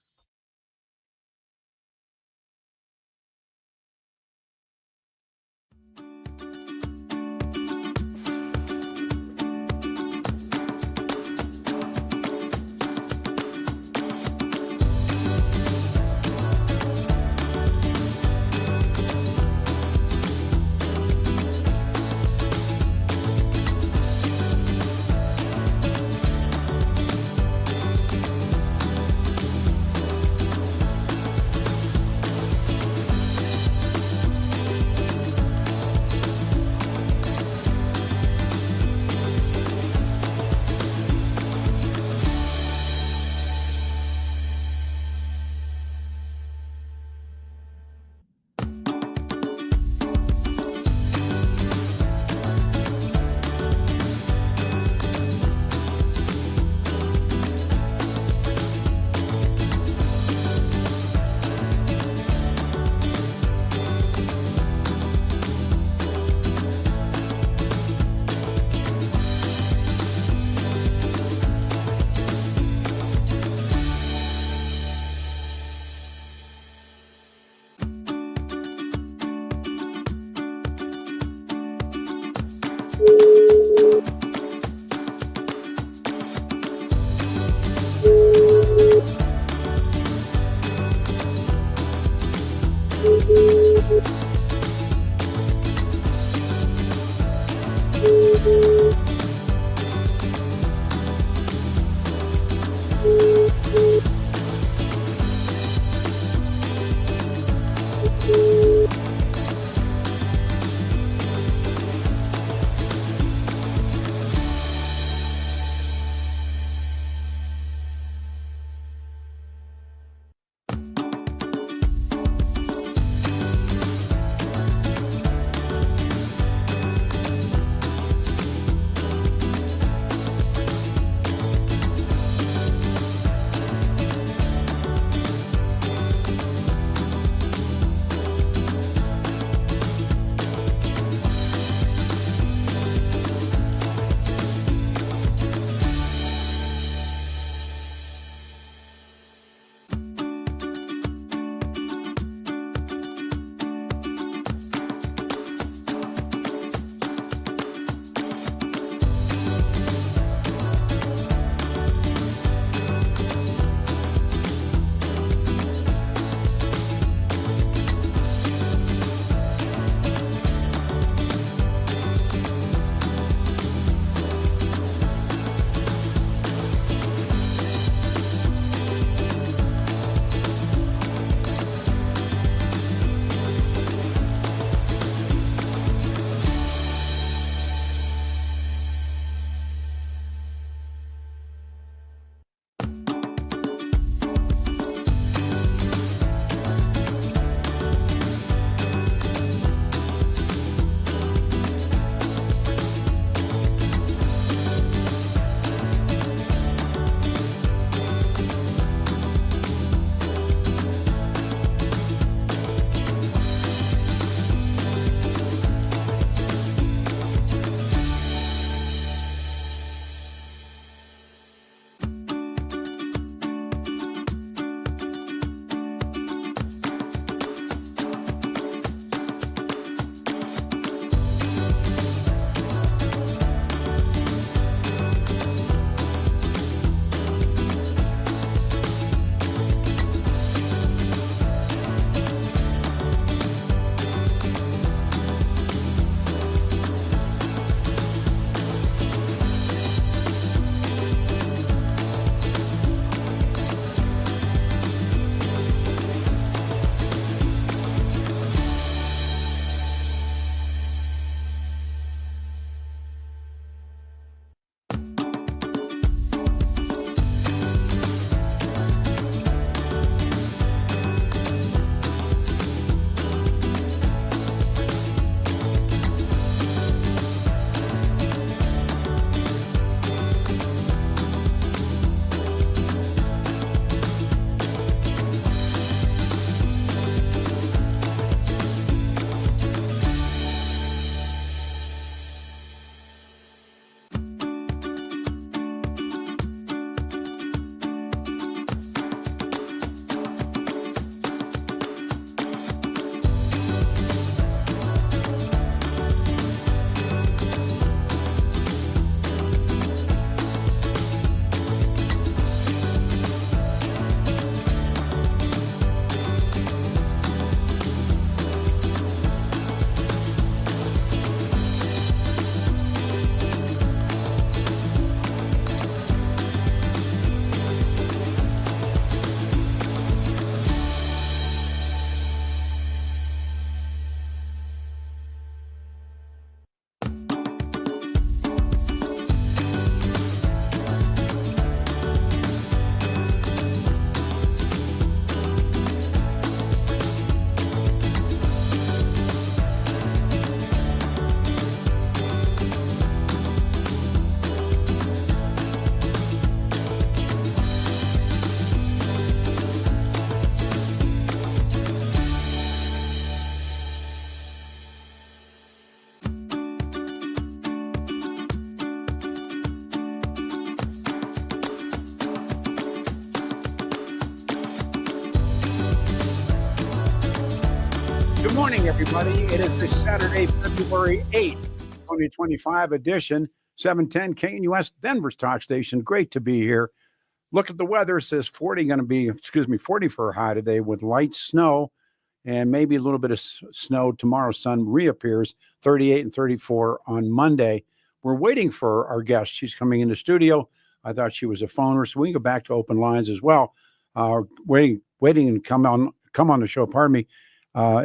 morning, everybody. It is the Saturday, February 8th, 2025 edition, 710 KNUS, Denver's talk station. Great to be here. Look at the weather. It says 40 for a high today with light snow and maybe a little bit of snow tomorrow. Sun reappears, 38 and 34 on Monday. We're waiting for our guest. She's coming in the studio. I thought she was a phoner, so we can go back to open lines as well. Waiting and come on the show, pardon me,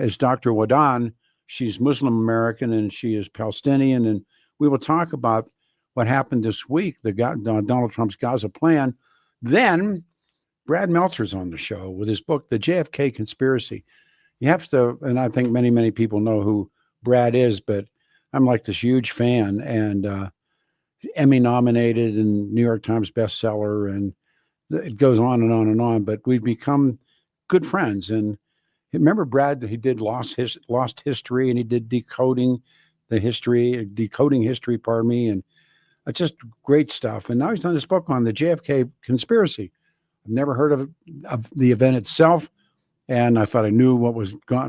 is Dr. Wahdan. She's Muslim American and she is Palestinian. And we will talk about what happened this week, Donald Trump's Gaza plan. Then Brad Meltzer's on the show with his book, The JFK Conspiracy. You have to, and I think many, many people know who Brad is, but I'm like this huge fan, and Emmy nominated and New York Times bestseller, and it goes on and on and on, but we've become good friends. And remember Brad, he did Lost History, and he did Decoding History, pardon me, and just great stuff. And now he's done this book on the JFK Conspiracy. I've never heard of the event itself, and I thought I knew what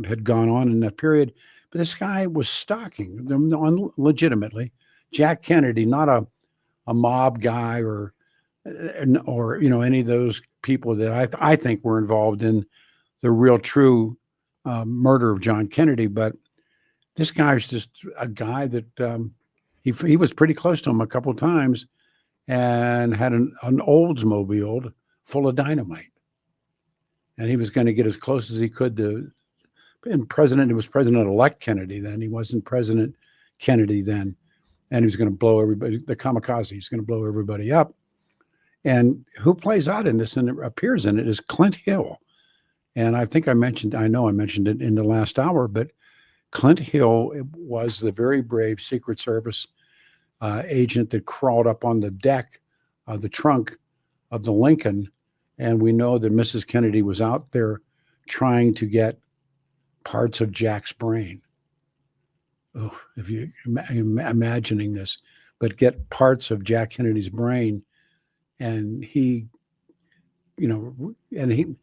had gone on in that period. But this guy was stalking them legitimately. Jack Kennedy, not a mob guy or any of those people that I think were involved in the real true murder of John Kennedy. But this guy's just a guy that he was pretty close to him a couple of times and had an Oldsmobile full of dynamite. And he was going to get as close as he could to, and it was President-elect Kennedy then. He wasn't President Kennedy then. And he was going to blow everybody, the kamikaze, he's going to blow everybody up. And who plays out in this and appears in it is Clint Hill. And I think I mentioned it in the last hour, but Clint Hill was the very brave Secret Service agent that crawled up on the deck of the trunk of the Lincoln. And we know that Mrs. Kennedy was out there trying to get parts of Jack's brain. Oh, if you imagining this, but get parts of Jack Kennedy's brain. And he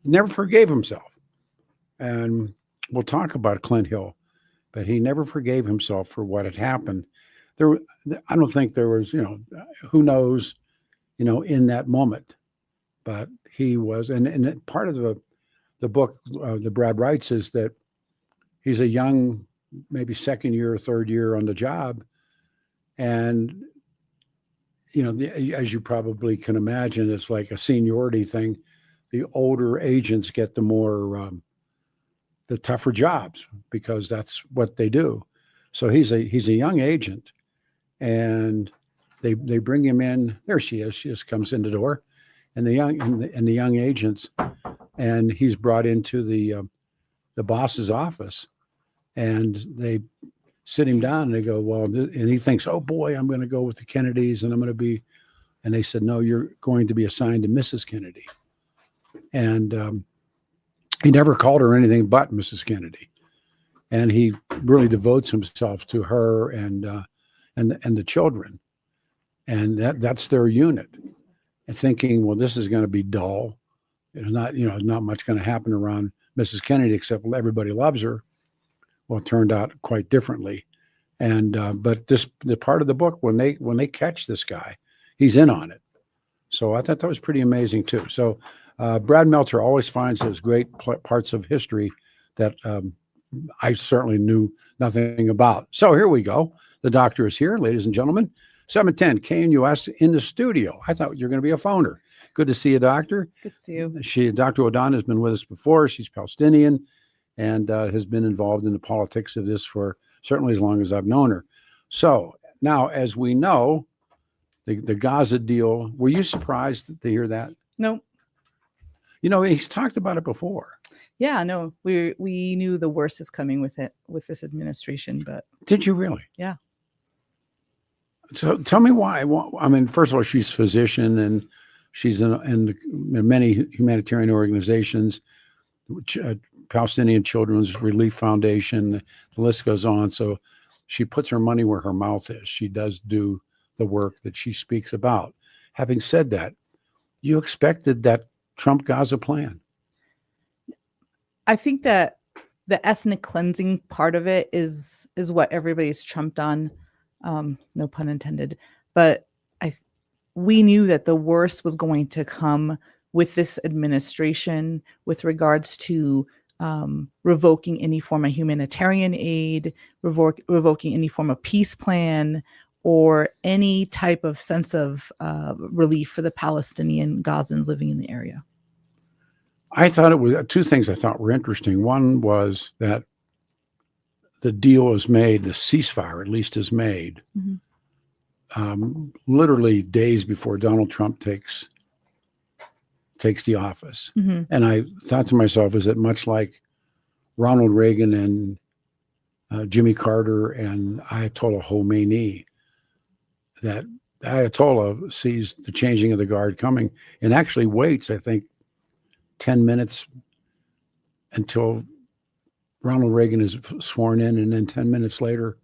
never forgave himself. And we'll talk about Clint Hill, but he never forgave himself for what had happened. I don't think there was, who knows, in that moment, but he was, and part of the book that Brad writes is that he's a young, maybe second year or third year on the job. And, as you probably can imagine, it's like a seniority thing. The older agents get the tougher jobs because that's what they do. So he's a young agent, and they bring him in. There she is. She just comes in the door, and the young agents, and he's brought into the boss's office, and they sit him down and they go, well, and he thinks, oh boy, I'm going to go with the Kennedys and I'm going to be, and they said, no, you're going to be assigned to Mrs. Kennedy. And he never called her anything but Mrs. Kennedy. And he really devotes himself to her and the children. And that's their unit. And thinking, well, this is going to be dull. There's not much going to happen around Mrs. Kennedy except everybody loves her. Well, it turned out quite differently. And but the part of the book when they catch this guy, he's in on it. So I thought that was pretty amazing too. So Brad Meltzer always finds those great parts of history that I certainly knew nothing about. So here we go. The doctor is here, ladies and gentlemen. 710 KNUS in the studio. I thought you were going to be a phoner. Good to see you, doctor. Good to see you. Dr. Wahdan has been with us before. She's Palestinian and has been involved in the politics of this for certainly as long as I've known her. So now, as we know, the Gaza deal, were you surprised to hear that? No. He's talked about it before. Yeah, no, we knew the worst is coming with this administration, but. Did you really? Yeah. So tell me why. I mean, first of all, she's a physician and she's in many humanitarian organizations, Palestinian Children's Relief Foundation, the list goes on. So she puts her money where her mouth is. She does do the work that she speaks about. Having said that, you expected that Trump Gaza plan? I think that the ethnic cleansing part of it is what everybody's trumped on. No pun intended. But we knew that the worst was going to come with this administration with regards to revoking any form of humanitarian aid, revoking any form of peace plan, or any type of sense of relief for the Palestinian Gazans living in the area. I thought it was two things I thought were interesting. One was that the deal is made, the ceasefire at least is made, literally days before Donald Trump takes the office. And I thought to myself, is it much like Ronald Reagan and Jimmy Carter and Ayatollah Khomeini, that Ayatollah sees the changing of the guard coming and actually waits, I think, 10 minutes until Ronald Reagan is sworn in, and then 10 minutes later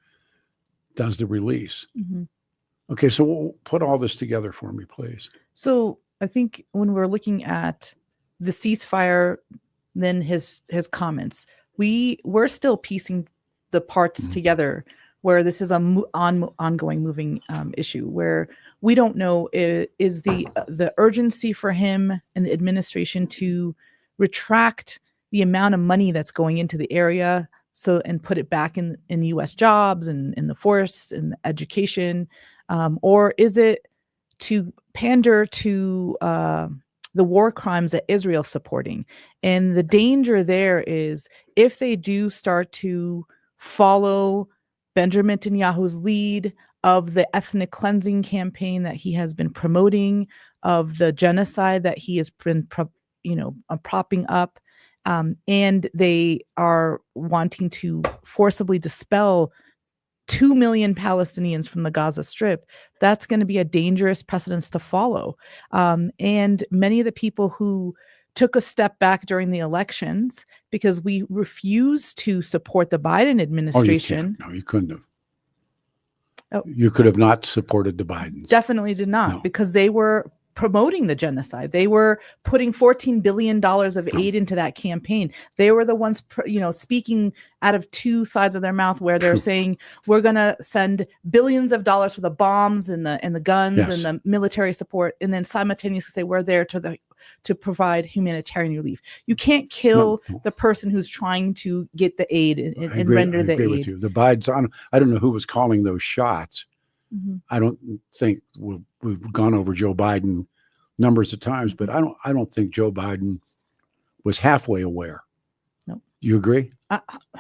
does the release. Okay, so we'll put all this together for me, please. So I think when we're looking at the ceasefire, then his comments, we're still piecing the parts together, where this is an ongoing moving issue, where we don't know is the urgency for him and the administration to retract the amount of money that's going into the area, and put it back in U.S. jobs and in the force and education, or is it to pander to the war crimes that Israel's supporting? And the danger there is, if they do start to follow Benjamin Netanyahu's lead of the ethnic cleansing campaign that he has been promoting, of the genocide that he has been propping up, and they are wanting to forcibly dispel 2 million Palestinians from the Gaza Strip, that's going to be a dangerous precedence to follow. And many of the people who took a step back during the elections because we refused to support the Biden administration. No, you couldn't have. Oh. You could have not supported the Bidens. Definitely did not, because they were promoting the genocide. They were putting $14 billion of aid into that campaign. They were the ones, speaking out of two sides of their mouth, where they're saying, we're going to send billions of dollars for the bombs and the guns and the military support, and then simultaneously say we're there to provide humanitarian relief. You can't kill the person who's trying to get the aid and render the aid. I agree with you. The Bidens, I don't know who was calling those shots. I don't think we've gone over Joe Biden numbers of times, but I don't think Joe Biden was halfway aware. No, you agree?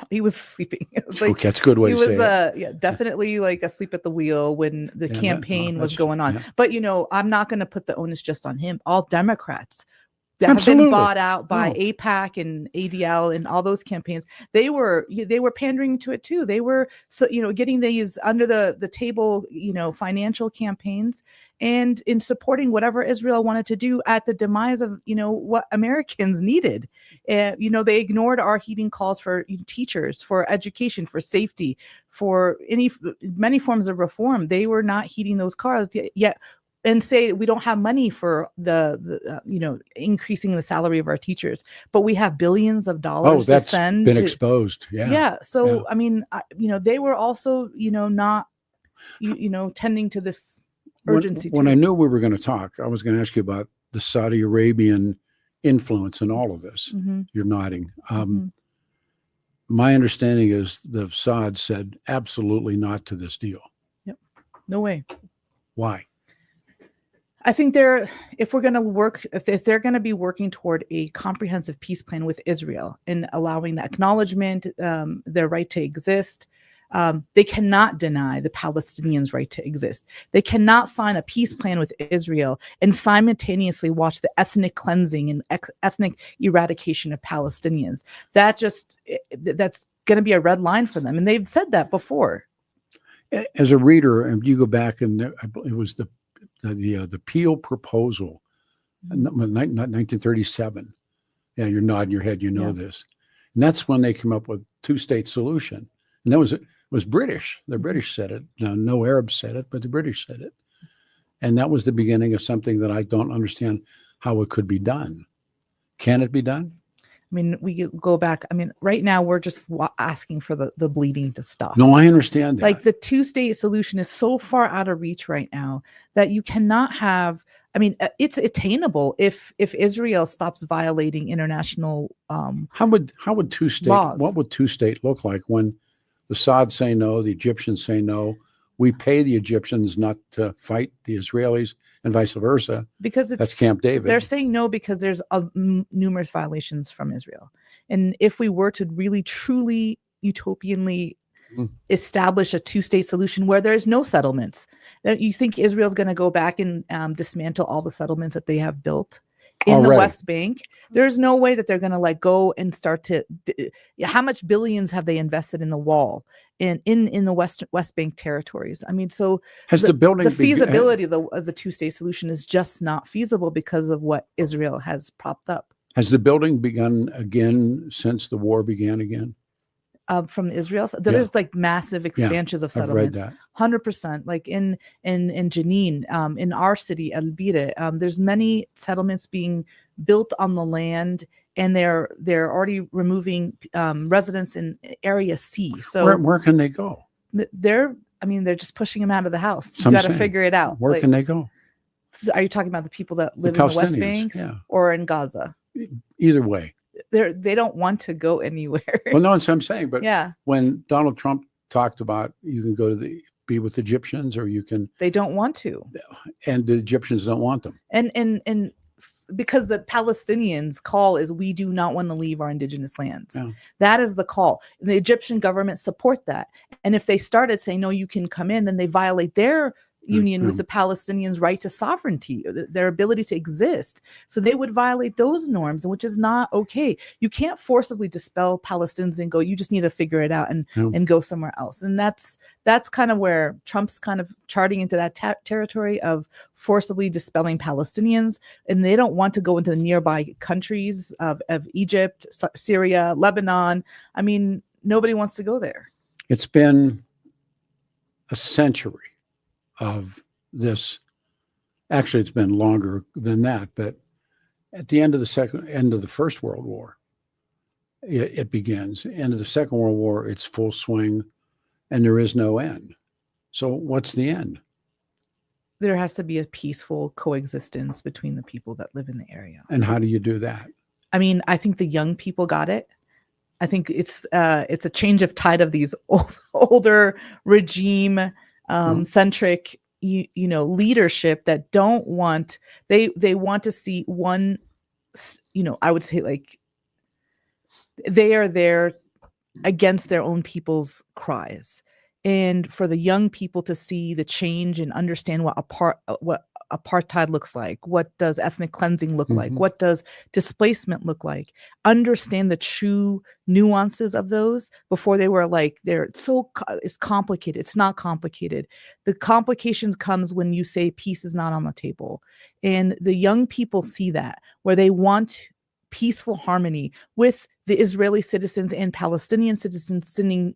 He was sleeping. It was okay, that's a good way to say it. He was definitely like asleep at the wheel when the campaign was going on. Yeah. But I'm not going to put the onus just on him. All Democrats that have been bought out by AIPAC and ADL and all those campaigns, they were pandering to it too. They were getting these under the table financial campaigns and in supporting whatever Israel wanted to do at the demise of what Americans needed. They ignored our heeding calls for teachers, for education, for safety, for many forms of reform. They were not heeding those calls yet. And say we don't have money for the increasing the salary of our teachers, but we have billions of dollars to send. Been exposed. Yeah. So I mean, they were also not tending to this urgency. When I knew we were going to talk, I was going to ask you about the Saudi Arabian influence in all of this. You're nodding. My understanding is the Saud said absolutely not to this deal. Yep. No way. Why? I think if they're going to be working toward a comprehensive peace plan with Israel and allowing the acknowledgement, their right to exist, they cannot deny the Palestinians' right to exist. They cannot sign a peace plan with Israel and simultaneously watch the ethnic cleansing and ethnic eradication of Palestinians. that's going to be a red line for them, and they've said that before. As a reader, and you go back, and it was the Peel proposal, 1937. Yeah, you're nodding your head. This, and that's when they came up with two-state solution, and that was British. The British said it. No Arabs said it, but the British said it, and that was the beginning of something that I don't understand how it could be done. Can it be done? I mean, we go back. I mean, right now we're just asking for the bleeding to stop. No, I understand that. Like the two-state solution is so far out of reach right now that you cannot have. I mean, it's attainable if Israel stops violating international. How would two-state laws. What would two-state look like when the Saud say no, the Egyptians say no? We pay the Egyptians not to fight the Israelis, and vice versa. Because that's Camp David. They're saying no because there's numerous violations from Israel. And if we were to really, truly, utopianly establish a two-state solution where there's no settlements, that you think Israel's going to go back and dismantle all the settlements that they have built in the West Bank? There's no way that they're going to like go and start to. How much billions have they invested in the wall in the West Bank territories? I mean, so has the feasibility of the two-state solution is just not feasible because of what Israel has propped up. Has the building begun again since the war began again? From Israel, there's like massive expansions of settlements. 100%. Like in Jenin, in our city, El Bire, there's many settlements being built on the land, and they're already removing residents in Area C. So where can they go? They're just pushing them out of the house. You got to figure it out. Where can they go? Are you talking about the people that live in the West Banks or in Gaza? Either way. They don't want to go anywhere. Well, no, that's what I'm saying. But yeah, when Donald Trump talked about you can go to be with Egyptians, or you can, they don't want to, and the Egyptians don't want them. And because the Palestinians' call is we do not want to leave our indigenous lands. Yeah. That is the call. And the Egyptian government support that. And if they started saying no, you can come in, then they violate their union with the Palestinians' right to sovereignty, their ability to exist. So they would violate those norms, which is not okay. You can't forcibly dispel Palestinians and go, you just need to figure it out and go somewhere else. And that's kind of where Trump's kind of charting into that territory of forcibly dispelling Palestinians. And they don't want to go into the nearby countries of Egypt, Syria, Lebanon. I mean, nobody wants to go there. It's been a century of this. Actually, it's been longer than that, but at the end of the First World War, it begins. End of the Second World War, it's full swing, and there is no end. So what's the end? There has to be a peaceful coexistence between the people that live in the area. And how do you do that? I mean, I think the young people got it. I think it's a change of tide of these older regime centric, leadership that don't want, they want to see one, I would say like they are there against their own people's cries. And for the young people to see the change and understand what apartheid looks like, what does ethnic cleansing look like, what does displacement look like, understand the true nuances of those before they were like, it's complicated. It's not complicated. The complications comes when you say peace is not on the table. And the young people see that, where they want peaceful harmony with the Israeli citizens and Palestinian citizens sitting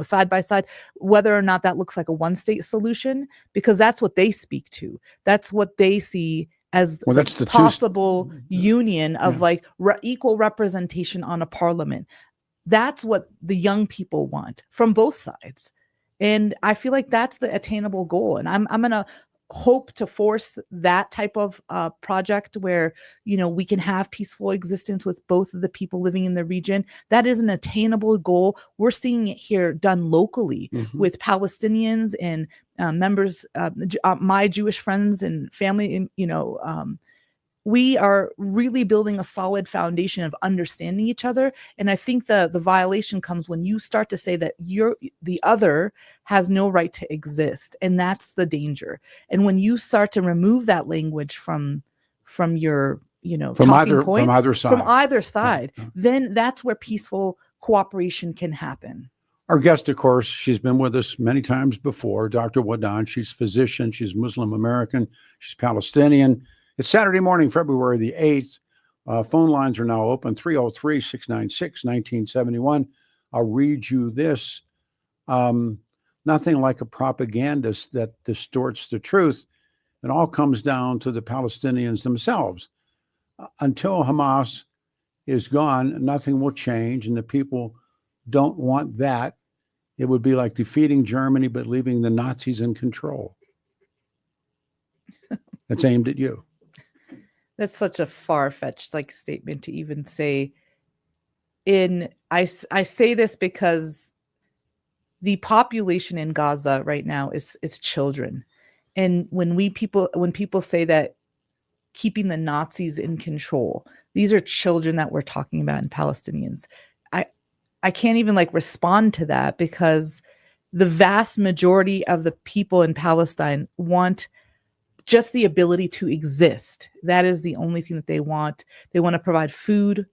side by side, whether or not that looks like a one-state solution, because that's what they speak to. That's what they see as that's the possible union of equal representation on a parliament. That's what the young people want from both sides. And I feel like that's the attainable goal. And I'm going to hope to force that type of project where, we can have peaceful existence with both of the people living in the region. That is an attainable goal. We're seeing it here done locally with Palestinians and members, my Jewish friends and family, we are really building a solid foundation of understanding each other. And I think the violation comes when you start to say that the other has no right to exist. And that's the danger. And when you start to remove that language from your, from either side, then that's where peaceful cooperation can happen. Our guest, of course, she's been with us many times before, Dr. Wahdan. She's physician. She's Muslim American. She's Palestinian. It's Saturday morning, February the 8th. Phone lines are now open, 303-696-1971. I'll read you this. Nothing like a propagandist that distorts the truth. It all comes down to the Palestinians themselves. Until Hamas is gone, nothing will change, and the people don't want that. It would be like defeating Germany, but leaving the Nazis in control. That's aimed at you. That's such a far-fetched statement to even say. I say this because the population in Gaza right now is children, and when people say that keeping the Nazis in control, these are children that we're talking about, and Palestinians. I can't even respond to that, because the vast majority of the people in Palestine want just the ability to exist. That is the only thing that they want. They want to provide food,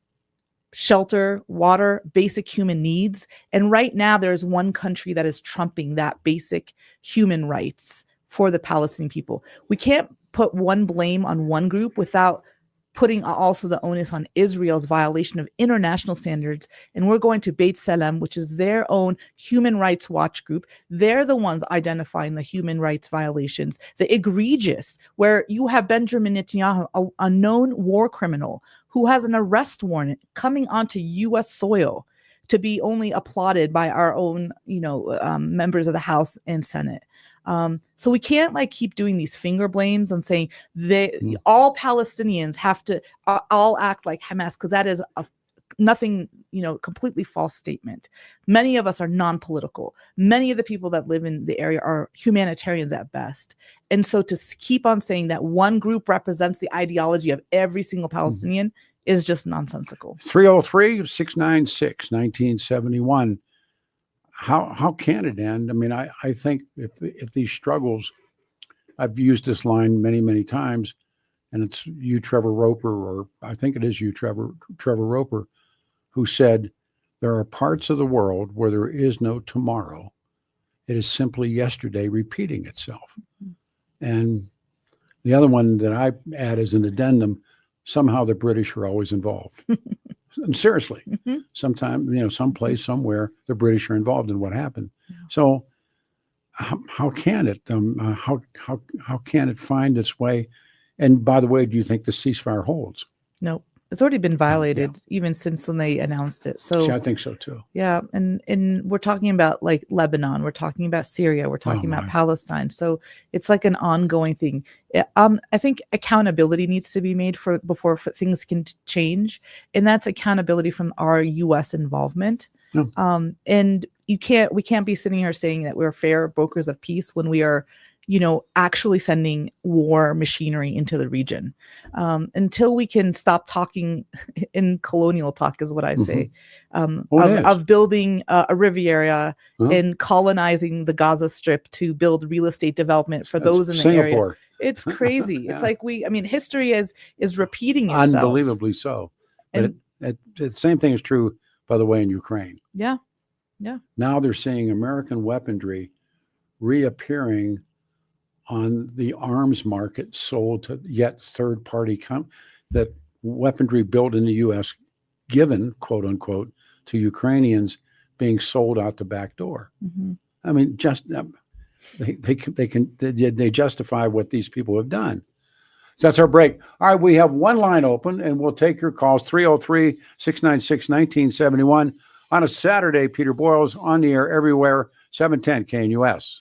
shelter, water, basic human needs. And right now there's one country that is trumping that basic human rights for the Palestinian people. We can't put one blame on one group without putting also the onus on Israel's violation of international standards. And we're going to Beit Salem, which is their own human rights watch group. They're the ones identifying the human rights violations, the egregious, where you have Benjamin Netanyahu, a known war criminal who has an arrest warrant coming onto U.S. soil to be only applauded by our own, members of the House and Senate. So we can't keep doing these finger blames and saying all Palestinians have to all act like Hamas, because that is nothing, completely false statement. Many of us are non-political. Many of the people that live in the area are humanitarians at best. And so to keep on saying that one group represents the ideology of every single Palestinian is just nonsensical. 303-696-1971. How can it end? I mean, I think if these struggles, I've used this line many, many times, and it's you, Trevor Roper, or I think it is you, Trevor Roper, who said, there are parts of the world where there is no tomorrow. It is simply yesterday repeating itself. And the other one that I add as an addendum, somehow the British are always involved. And seriously, sometime, someplace, somewhere, the British are involved in what happened. So how can it, how can it find its way? And by the way, do you think the ceasefire holds? Nope. It's already been violated even since when they announced it. So I think so too. Yeah. And we're talking about Lebanon, we're talking about Syria, we're talking about Palestine. So it's an ongoing thing. I think accountability needs to be made before things can change. And that's accountability from our U.S. involvement. And we can't be sitting here saying that we're fair brokers of peace when we are, actually sending war machinery into the region. Until we can stop talking in colonial talk, is what I say, of building a Riviera and colonizing the Gaza Strip to build real estate development for those in the Singapore area. It's crazy. It's history is repeating itself. Unbelievably so. But the same thing is true, by the way, in Ukraine. Yeah. Now they're seeing American weaponry reappearing on the arms market, sold to yet third-party that weaponry built in the U.S., given, quote unquote, to Ukrainians, being sold out the back door. I mean, just they justify what these people have done. So that's our break. All right, we have one line open, and we'll take your calls, 303-696-1971. On a Saturday, Peter Boyles on the air everywhere, 710 KNUS.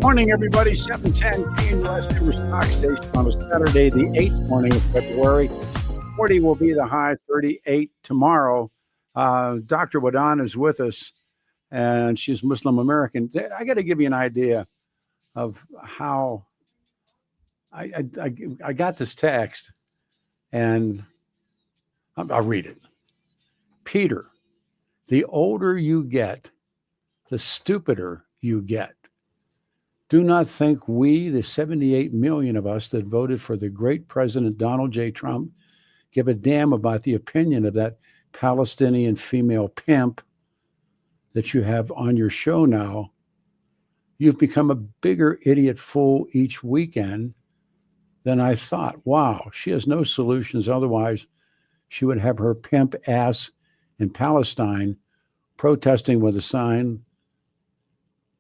Morning, everybody. 7:10 KNUS News Stock Station on a Saturday, the 8th morning of February. 40 will be the high, 38 tomorrow. Dr. Wahdan is with us, and she's Muslim American. I got to give you an idea of how I got this text, and I'll read it. Peter, the older you get, the stupider you get. Do not think we, the 78 million of us that voted for the great President Donald J. Trump, give a damn about the opinion of that Palestinian female pimp that you have on your show now. You've become a bigger idiot fool each weekend than I thought. Wow, she has no solutions. Otherwise, she would have her pimp ass in Palestine protesting with a sign,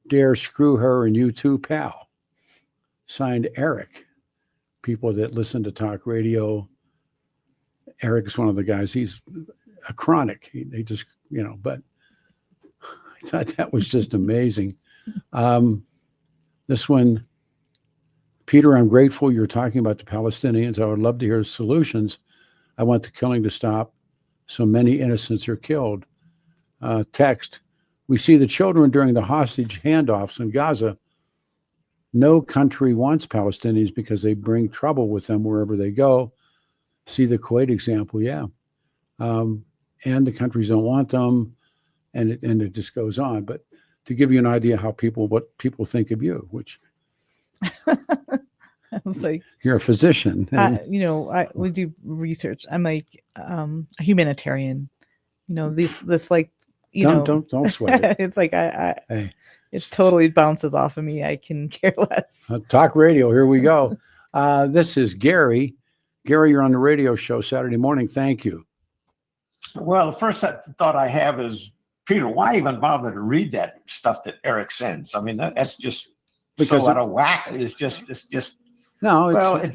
"Dare screw her and you too, pal." Signed, Eric. People that listen to talk radio, Eric's one of the guys. He's a chronic. They just, but I thought that was just amazing. This one, Peter, I'm grateful you're talking about the Palestinians. I would love to hear solutions. I want the killing to stop. So many innocents are killed. Text, we see the children during the hostage handoffs in Gaza. No country wants Palestinians because they bring trouble with them wherever they go. See the Kuwait example, yeah. And the countries don't want them, and it just goes on. But to give you an idea what people think of you, which like, you're a physician. We do research. I'm like a humanitarian. This like don't sweat it. It's like it totally bounces off of me. I can care less. Talk radio. Here we go. This is Gary. Gary, you're on the radio show Saturday morning. Thank you. Well, the first thought I have is, Peter, why even bother to read that stuff that Eric sends? I mean, that's just because so out of whack. It's just no. It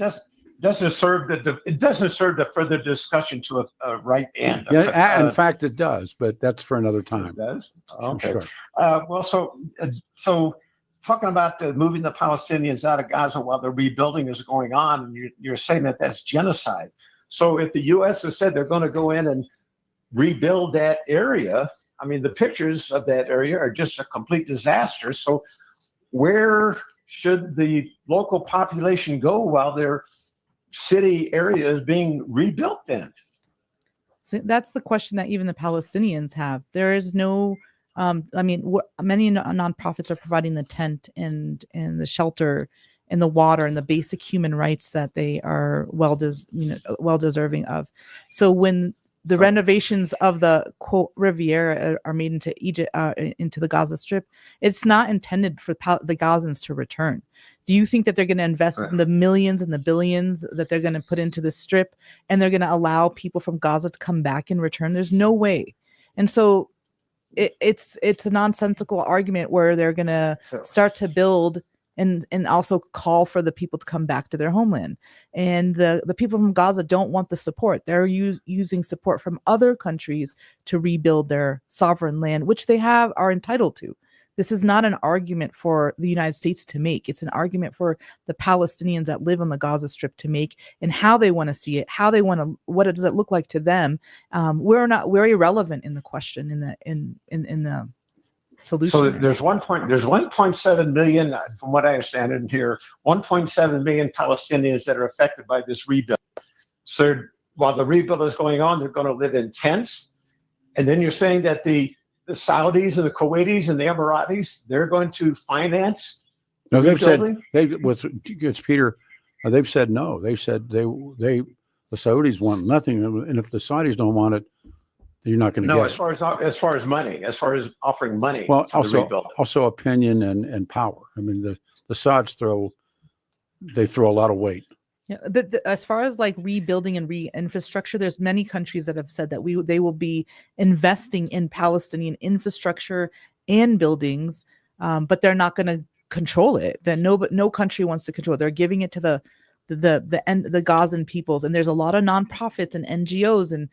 doesn't serve the further discussion to a right end. Yeah, in fact, it does, but that's for another time. It does. Okay. Sure. So talking about moving the Palestinians out of Gaza while the rebuilding is going on, and you're saying that that's genocide. So if the U.S. has said they're going to go in and rebuild that area, I mean, the pictures of that area are just a complete disaster. So where should the local population go while their city area is being rebuilt then? So that's the question that even the Palestinians have. There is no, many nonprofits are providing the tent and the shelter and the water and the basic human rights that they are well deserving of. So when the renovations of the quote Riviera are made into Egypt, into the Gaza Strip, it's not intended for the Gazans to return. Do you think that they're going to invest in the millions and the billions that they're going to put into this strip, and they're going to allow people from Gaza to come back and return? There's no way. And so it's a nonsensical argument where they're going to start to build and also call for the people to come back to their homeland. And the people from Gaza don't want the support. They're using support from other countries to rebuild their sovereign land, which they are entitled to. This is not an argument for the United States to make. It's an argument for the Palestinians that live on the Gaza Strip to make, and how they want to see it, what does it look like to them. We're irrelevant in the question, in the solution. So there's 1.7 million, from what I understand in here, 1.7 million Palestinians that are affected by this rebuild. So while the rebuild is going on, they're going to live in tents. And then you're saying that the Saudis and the Kuwaitis and the Emiratis, they're going to finance. No, they've said it's Peter. They've said no. They've said the Saudis want nothing, and if the Saudis don't want it, you're not going to get it. As far as money, as far as offering money. Well, also opinion and power. I mean, the Sauds throw a lot of weight. Yeah, but as far as like rebuilding and infrastructure, there's many countries that have said that they will be investing in Palestinian infrastructure and buildings, but they're not going to control it. That no country wants to control it. They're giving it to the Gazan peoples, and there's a lot of nonprofits and NGOs and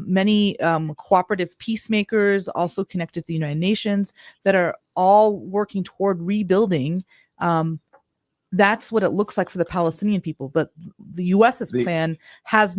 many cooperative peacemakers also connected to the United Nations that are all working toward rebuilding That's what it looks like for the Palestinian people. But the U.S.'s plan has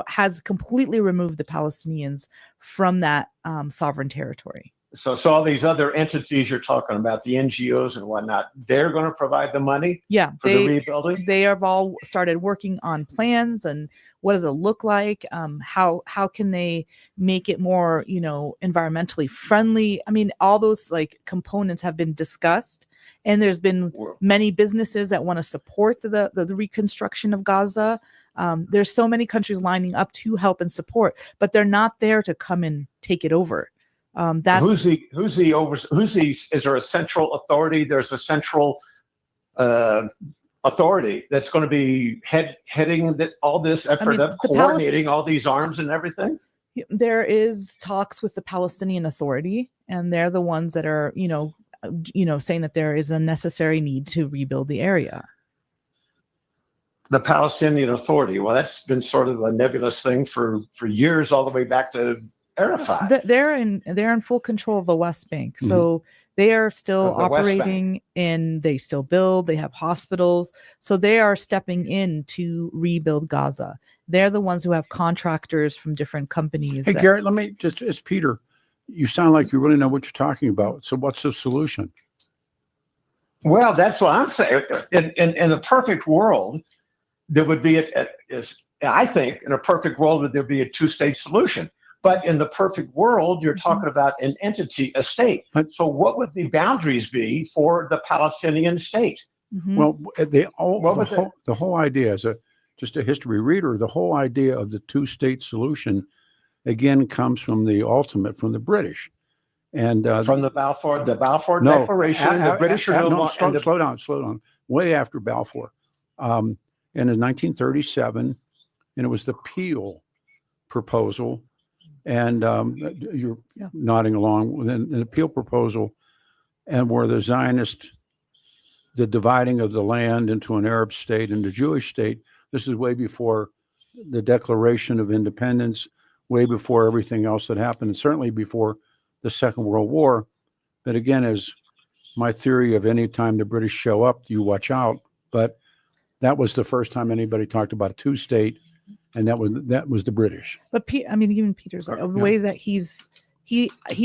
has completely removed the Palestinians from that sovereign territory. So all these other entities you're talking about, the NGOs and whatnot, they're going to provide the money for the rebuilding? They have all started working on plans and what does it look like? How can they make it more, environmentally friendly? I mean, all those like components have been discussed, and there's been many businesses that want to support the reconstruction of Gaza. There's so many countries lining up to help and support, but they're not there to come and take it over. Is there a central authority? There's a central authority that's going to be heading all this effort of coordinating all these arms and everything? There is talks with the Palestinian Authority, and they're the ones that are, saying that there is a necessary need to rebuild the area. The Palestinian Authority. Well, that's been sort of a nebulous thing for years, all the way back to Arafat. They're in full control of the West Bank, so they are still operating, and they still build. They have hospitals, so they are stepping in to rebuild Gaza. They're the ones who have contractors from different companies. Hey, Garrett, let me just, as Peter, you sound like you really know what you're talking about. So what's the solution? Well, that's what I'm saying. In a perfect world, there would be, I think, in a perfect world, would there be a two-state solution? But in the perfect world, you're talking about an entity, a state. So what would the boundaries be for the Palestinian state? Well, the whole idea, as just a history reader, the whole idea of the two-state solution, again, comes from the British. And from the Balfour Declaration, the British are slow down. Way after Balfour. And in 1937, and it was the Peel proposal. And you're nodding along with an appeal proposal, and where the dividing of the land into an Arab state and a Jewish state. This is way before the Declaration of Independence, way before everything else that happened, and certainly before the Second World War. But again, as my theory of any time the British show up, you watch out. But that was the first time anybody talked about a two-state. And that was the British. But even Peter's like, the way that he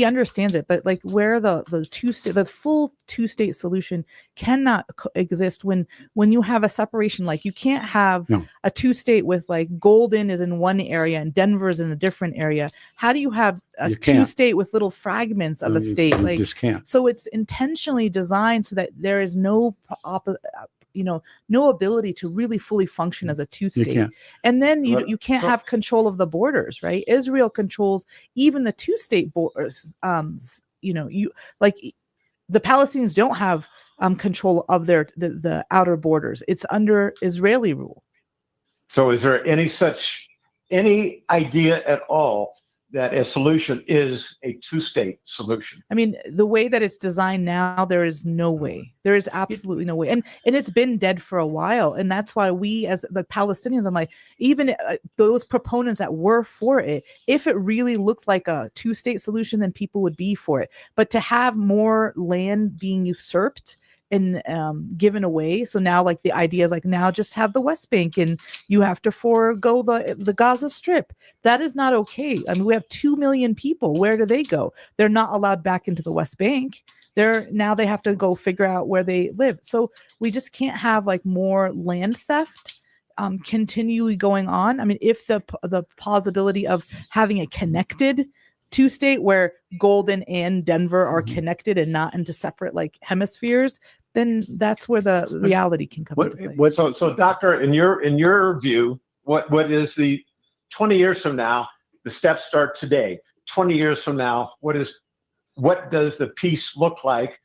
understands it, but like where the full two-state solution cannot exist when you have a separation. Like you can't have a two-state with like Golden is in one area and Denver is in a different area. How do you have a two-state with little fragments of a state? You just can't. So it's intentionally designed so that there is no no ability to really fully function as a two-state. And then you can't have control of the borders, right? Israel controls even the two-state borders. The Palestinians don't have control of the outer borders. It's under Israeli rule. So is there any idea at all that a solution is a two-state solution? I mean, the way that it's designed now, there is no way. There is absolutely no way. And it's been dead for a while. And that's why we, as the Palestinians, I'm like, even those proponents that were for it, if it really looked like a two-state solution, then people would be for it. But to have more land being usurped and given away. So now like the idea is like now just have the West Bank and you have to forego the Gaza Strip. That is not okay. I mean, we have 2 million people. Where do they go? They're not allowed back into the West Bank. Now they have to go figure out where they live. So we just can't have like more land theft continually going on. I mean, if the possibility of having a connected two-state where Golden and Denver are connected and not into separate like hemispheres, then that's where the reality can come into play. So doctor, in your view, what is the 20 years from now, the steps start today. 20 years from now, what does the peace look like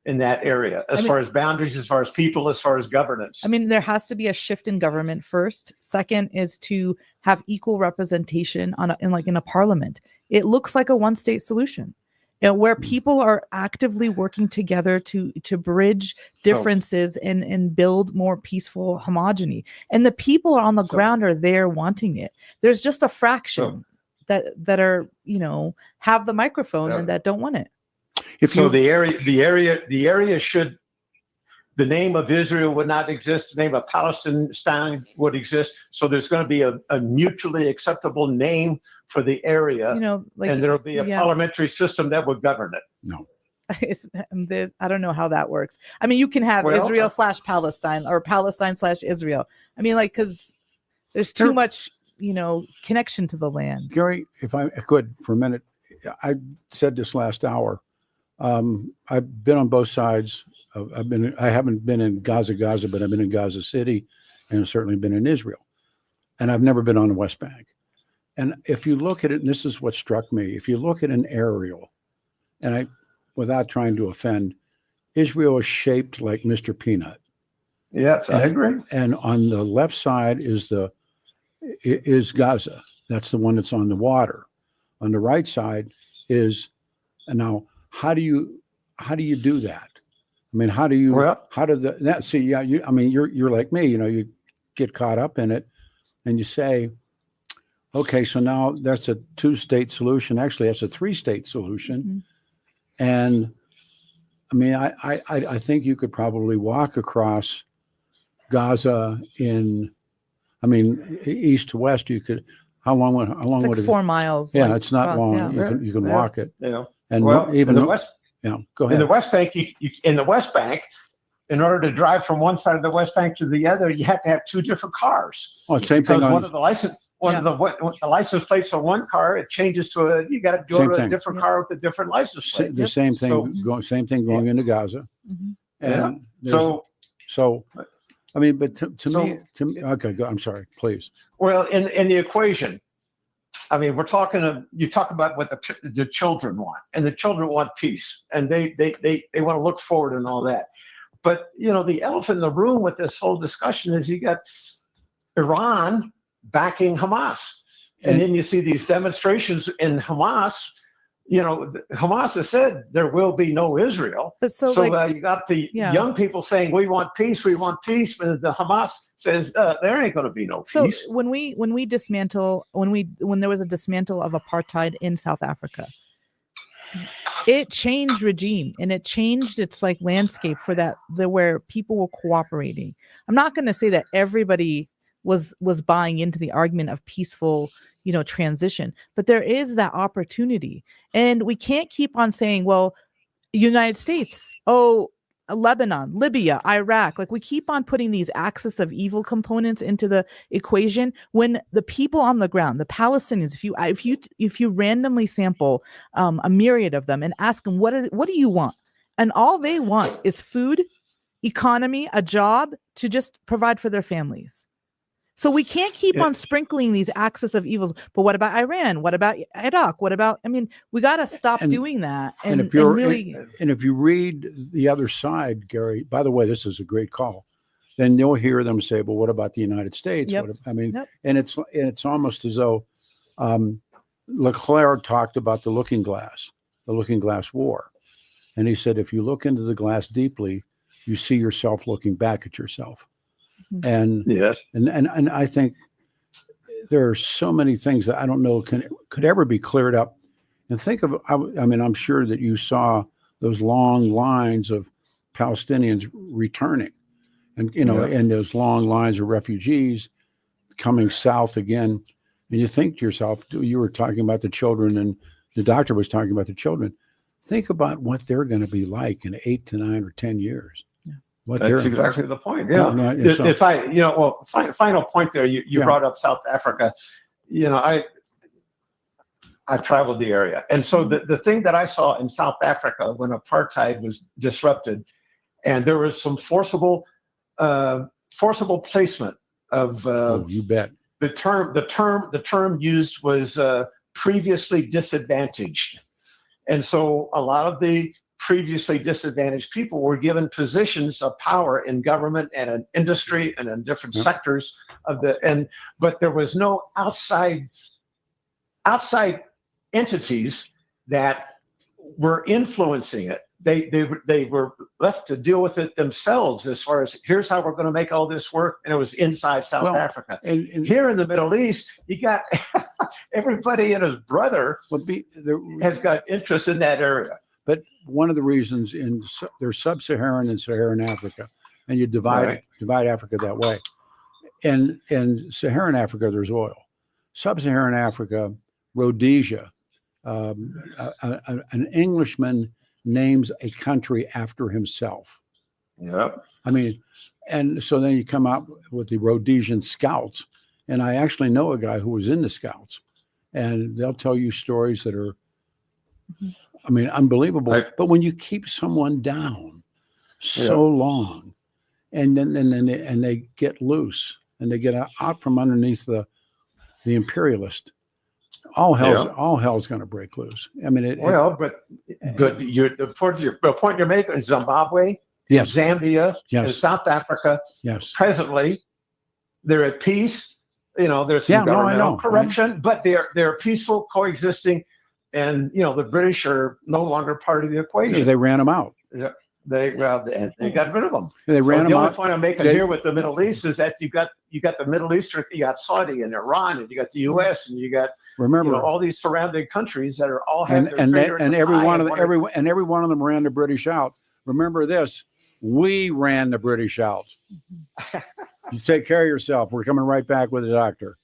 in that area as far as boundaries, as far as people, as far as governance? I mean, there has to be a shift in government first. Second is to have equal representation in a parliament. It looks like a one-state solution, where people are actively working together to bridge differences and build more peaceful homogeny. And the people on the ground are there wanting it. There's just a fraction that are have the microphone and that don't want it. The area should the name of Israel would not exist. The name of Palestine would exist. So there's going to be a mutually acceptable name for the area, and there'll be a parliamentary system that would govern it. No. I don't know how that works. I mean, you can have Israel/Palestine or Palestine/Israel. I mean, because there's too much, connection to the land. Gary, if I could for a minute, I said this last hour. I've been on both sides. I haven't been in Gaza, but I've been in Gaza City, and I've certainly been in Israel, and I've never been on the West Bank. And if you look at it, and this is what struck me, if you look at an aerial, and without trying to offend, Israel is shaped like Mr. Peanut. Yes, I agree. And on the left side is Gaza. That's the one that's on the water. On the right side is, and now how do you do that? I mean, you're like me, you get caught up in it and you say, okay, so now that's a 2-state solution. Actually, that's a 3-state solution. Mm-hmm. And I mean, I think you could probably walk across Gaza east to west. You could, how long would it be? 4 miles. Yeah, it's not across, long. Yeah. You can walk it. Yeah. And even in the West, go ahead. In the West Bank, in order to drive from one side of the West Bank to the other, you have to have 2 different cars. Oh, same thing. One of the license plates on one car, it changes to you got to go to a different car with a different license plate. The same thing. Same thing going into Gaza. Mm-hmm. And so. I mean, but to me, okay, go, I'm sorry, please. Well, in the equation, I mean, you talk about what the children want, and the children want peace, and they want to look forward and all that. But, the elephant in the room with this whole discussion is you got Iran backing Hamas. And then you see these demonstrations in Hamas. Hamas has said there will be no Israel. But you got the young people saying we want peace, but the Hamas says there ain't going to be no peace. So when there was a dismantle of apartheid in South Africa, it changed regime and it changed its landscape for where people were cooperating. I'm not going to say that everybody was buying into the argument of peaceful transition, but there is that opportunity, and we can't keep on saying, well, United States, Lebanon, Libya, Iraq, we keep on putting these axis of evil components into the equation when the people on the ground, the Palestinians, if you randomly sample a myriad of them and ask them what do you want, and all they want is food, economy, a job to just provide for their families. So we can't keep on sprinkling these axis of evils. But what about Iran? What about Iraq? We got to stop doing that. And if you read the other side, Gary, by the way, this is a great call, then you'll hear them say, well, what about the United States? Yep. And it's almost as though Leclerc talked about the looking glass war. And he said, if you look into the glass deeply, you see yourself looking back at yourself. And yes, and I think there are so many things that I don't know could ever be cleared up. And think of, I'm sure that you saw those long lines of Palestinians returning, and and those long lines of refugees coming south again. And you think to yourself, you were talking about the children, and the doctor was talking about the children. Think about what they're going to be like in 8 to 9 or 10 years. That's exactly the point. Yeah. Final point there. You brought up South Africa. I've traveled the area, and so the thing that I saw in South Africa when apartheid was disrupted, and there was some forcible placement of. You bet. The term used was previously disadvantaged, and so a lot of the previously disadvantaged people were given positions of power in government and in industry and in different sectors but there was no outside entities that were influencing it. They were left to deal with it themselves, as far as here's how we're going to make all this work, and it was inside South Africa. And here in the Middle East, you got everybody and his brother has got interest in that area. But one of the reasons there's sub-Saharan and Saharan Africa, and you divide Africa that way. And in Saharan Africa, there's oil. Sub-Saharan Africa, Rhodesia, an Englishman names a country after himself. Yep. I mean, and so then you come out with the Rhodesian Scouts, and I actually know a guy who was in the Scouts, and they'll tell you stories that are, I mean, unbelievable. But when you keep someone down so long, and then they get loose and they get out from underneath the imperialist, all hell's going to break loose. I mean, but the point you're making in Zimbabwe, yes, Zambia, yes, and South Africa, yes, presently they're at peace. You know, there's some governmental corruption, right? But they're peaceful, coexisting, and you know the British are no longer part of the equation. They ran them out. They got rid of them. They ran them out. The only point I'm making here with the Middle East is that you got the Middle Eastern, you got Saudi and Iran, and you got the U.S. and you got all these surrounding countries that are all having every one of them ran the British out. Remember this: we ran the British out. You take care of yourself. We're coming right back with the doctor.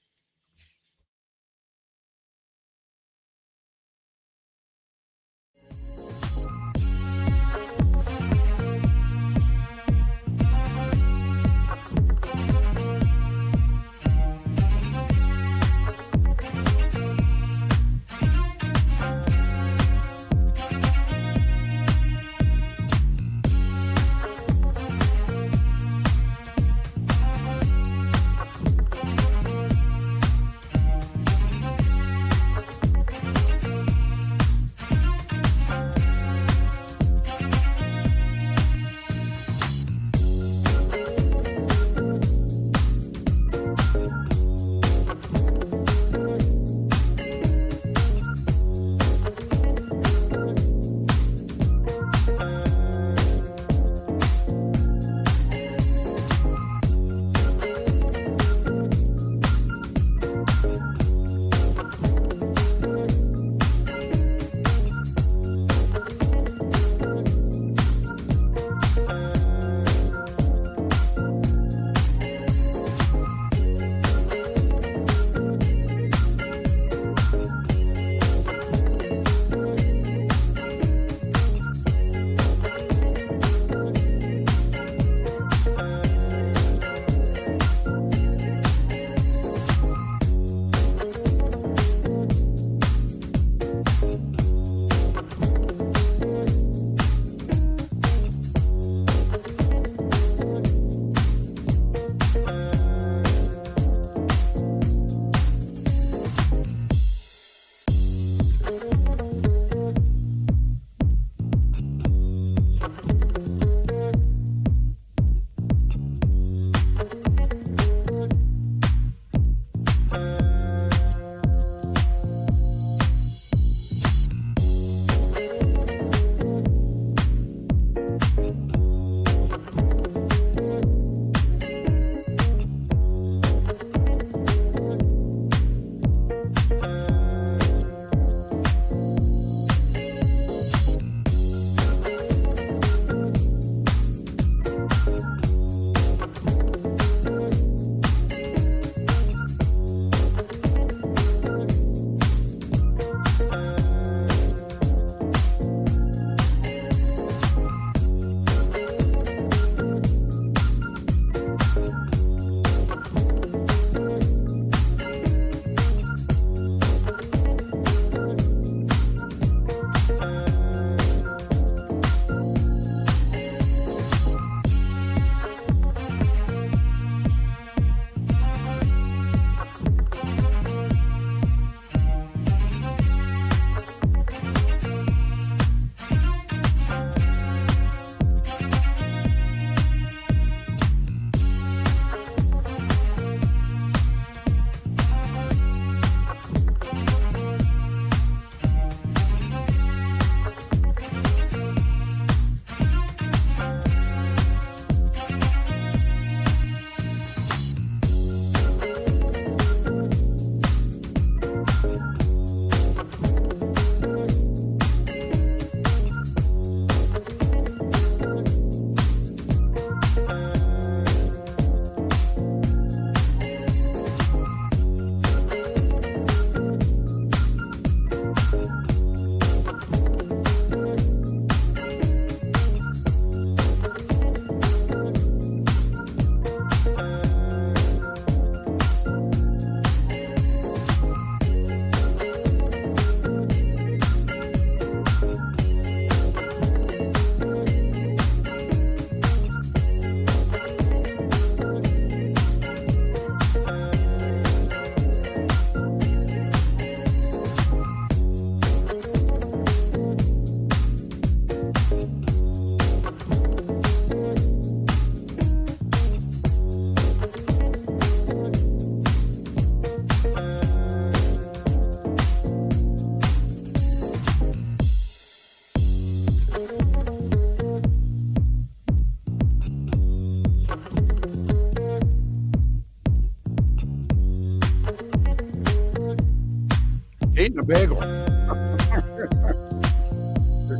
bagel. They're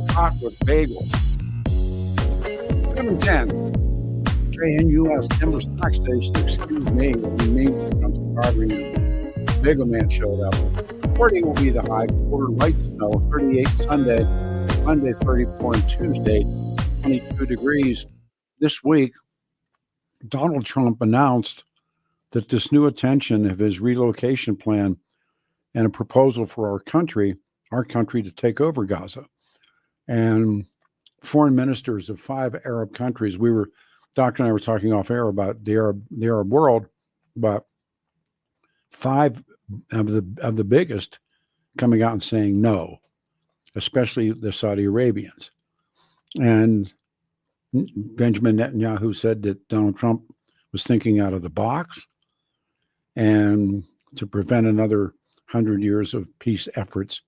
caught with bagels. 7:10. KNUS Denver Stock Station. Excuse me. I'm starving. Bagel Man showed up. 40 will be the high. Quarter light snow. 38 Sunday. Monday 34 and Tuesday 22 degrees. This week, Donald Trump announced that this new attention of his relocation plan and a proposal for our country to take over Gaza. And foreign ministers of 5 Arab countries, Doctor and I were talking off air about the Arab world, but 5 of the biggest coming out and saying no, especially the Saudi Arabians. And Benjamin Netanyahu said that Donald Trump was thinking out of the box and to prevent another 100 years of peace efforts,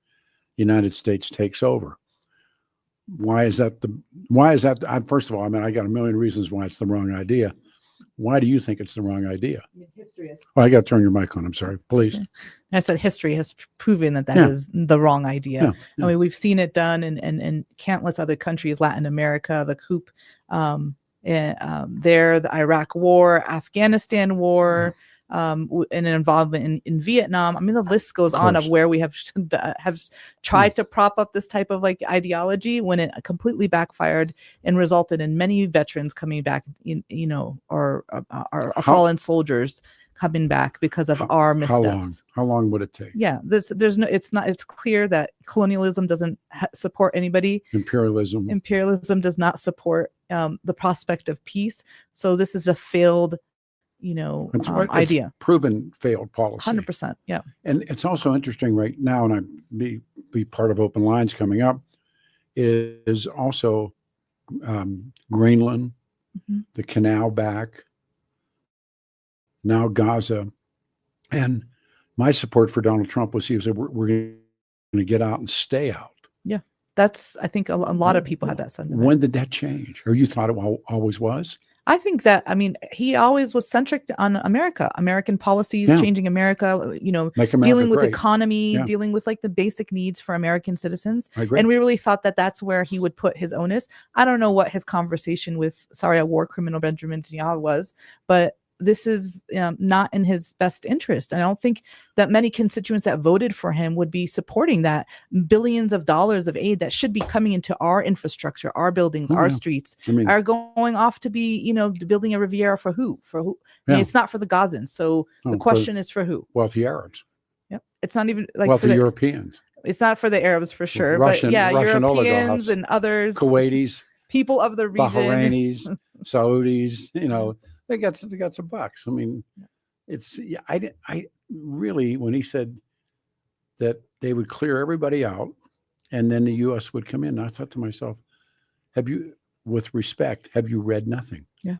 the United States takes over. Why is that? First of all, I got a million reasons why it's the wrong idea. Why do you think it's the wrong idea? History is. Oh, I got to turn your mic on. I'm sorry. Please. Okay. I said history has proven that is the wrong idea. Yeah. I mean, we've seen it done in countless other countries, Latin America, the coup there, the Iraq War, Afghanistan War, and an involvement in Vietnam. I mean, the list goes on of where we have tried to prop up this type of like ideology when it completely backfired and resulted in many veterans coming back, or fallen soldiers coming back because of our missteps. How long would it take? Yeah, it's clear that colonialism doesn't support anybody. Imperialism does not support the prospect of peace. So this is a failed idea. Proven failed policy. 100%. Yeah. And it's also interesting right now, and I be part of Open Lines coming up, is also Greenland, the canal back, now Gaza. And my support for Donald Trump was he said, we're going to get out and stay out. Yeah. I think a lot of people had that sentiment. When did that change? Or you thought it always was? I think that, he always was centric on American policies, changing America, dealing with economy, dealing with like the basic needs for American citizens. I agree. And we really thought that that's where he would put his onus. I don't know what his conversation with, a war criminal Benjamin Netanyahu was, but this is not in his best interest. And I don't think that many constituents that voted for him would be supporting that. Billions of dollars of aid that should be coming into our infrastructure, our buildings, our streets are going off to be, building a Riviera for who? It's not for the Gazans. So the question is for who? Wealthy Arabs. Yep. It's not even like wealthy Europeans. It's not for the Arabs for sure. Russian Europeans oligarchs, and others. Kuwaitis. People of the region. Bahrainis, Saudis, they got some bucks. I mean, I really, when he said that they would clear everybody out and then the U.S. would come in, I thought to myself, with respect, have you read nothing? Yeah.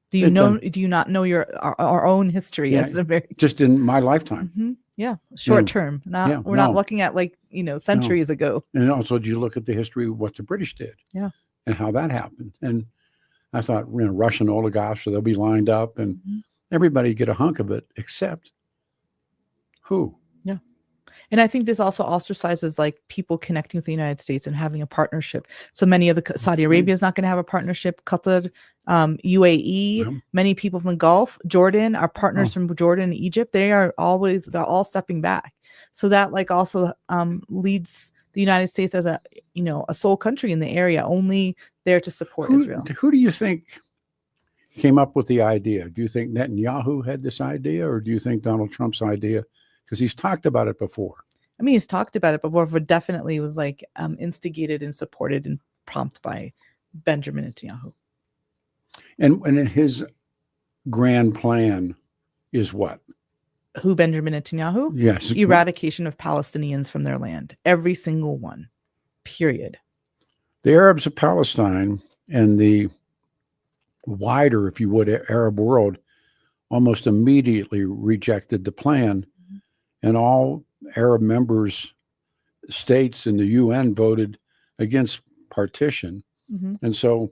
Do you not know our own history as just in my lifetime? Mm-hmm. Yeah. Short term. We're not looking at centuries ago. And also, did you look at the history of what the British did? Yeah. And how that happened. And I thought, Russian oligarchs, so they'll be lined up and everybody get a hunk of it, except who? Yeah. And I think this also ostracizes people connecting with the United States and having a partnership. So many of the Saudi Arabia is not going to have a partnership. Qatar, UAE, many people from the Gulf, Jordan, our partners from Jordan and Egypt, they're all stepping back. So that also leads the United States as a sole country in the area, only there to support Israel. Who do you think came up with the idea? Do you think Netanyahu had this idea, or do you think Donald Trump's idea? Because he's talked about it before. He's talked about it before, but definitely was instigated and supported and prompted by Benjamin Netanyahu. And his grand plan is what? Who, Benjamin Netanyahu? Yes. Eradication of Palestinians from their land. Every single one. Period. The Arabs of Palestine and the wider, if you would, Arab world almost immediately rejected the plan. And all Arab states in the UN voted against partition. And so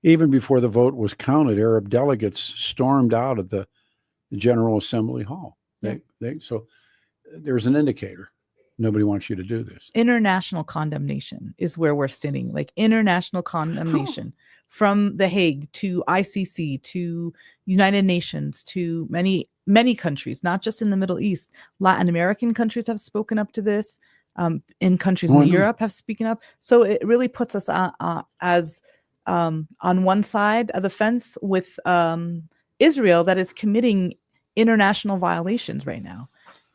even before the vote was counted, Arab delegates stormed out of the General Assembly Hall. So there's an indicator. nobody wants you to do this. International condemnation is where we're sitting, like international condemnation from The Hague to ICC to United Nations to many countries, not just in the Middle East. Latin American countries have spoken up to this. In countries in Europe have spoken up. So it really puts us as on one side of the fence with Israel that is committing international violations right now.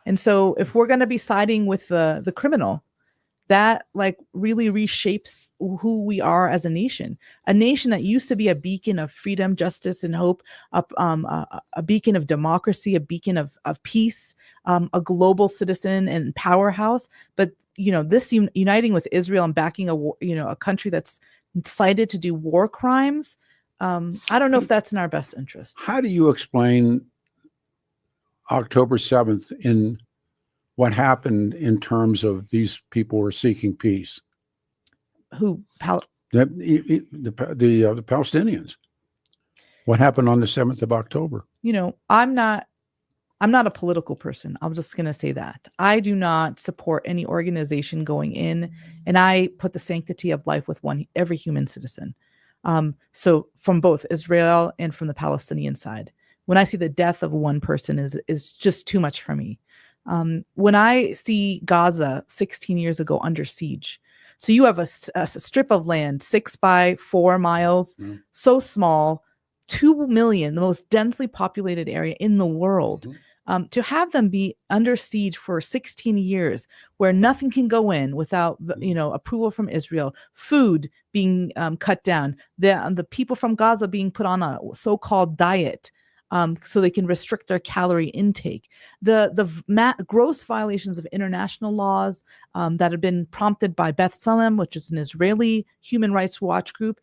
And so if we're going to be siding with the criminal, that like really reshapes who we are as a nation that used to be a beacon of freedom, justice, and hope, a beacon of democracy, a beacon of peace, a global citizen and powerhouse. But, this uniting with Israel and backing a country that's cited to do war crimes. I don't know if that's in our best interest. How do you explain October 7th in what happened in terms of these people who are seeking peace? The Palestinians. What happened on the 7th of October? I'm not a political person. I'm just going to say that. I do not support any organization going in, and I put the sanctity of life with every human citizen. So from both Israel and from the Palestinian side, when I see the death of one person is just too much for me. When I see Gaza 16 years ago under siege, so you have a strip of land 6 by 4 miles, so small, 2 million, the most densely populated area in the world. To have them be under siege for 16 years, where nothing can go in without approval from Israel, food being cut down, the people from Gaza being put on a so-called diet. So they can restrict their calorie intake. The gross violations of international laws that have been prompted by B'Tselem, which is an Israeli human rights watch group.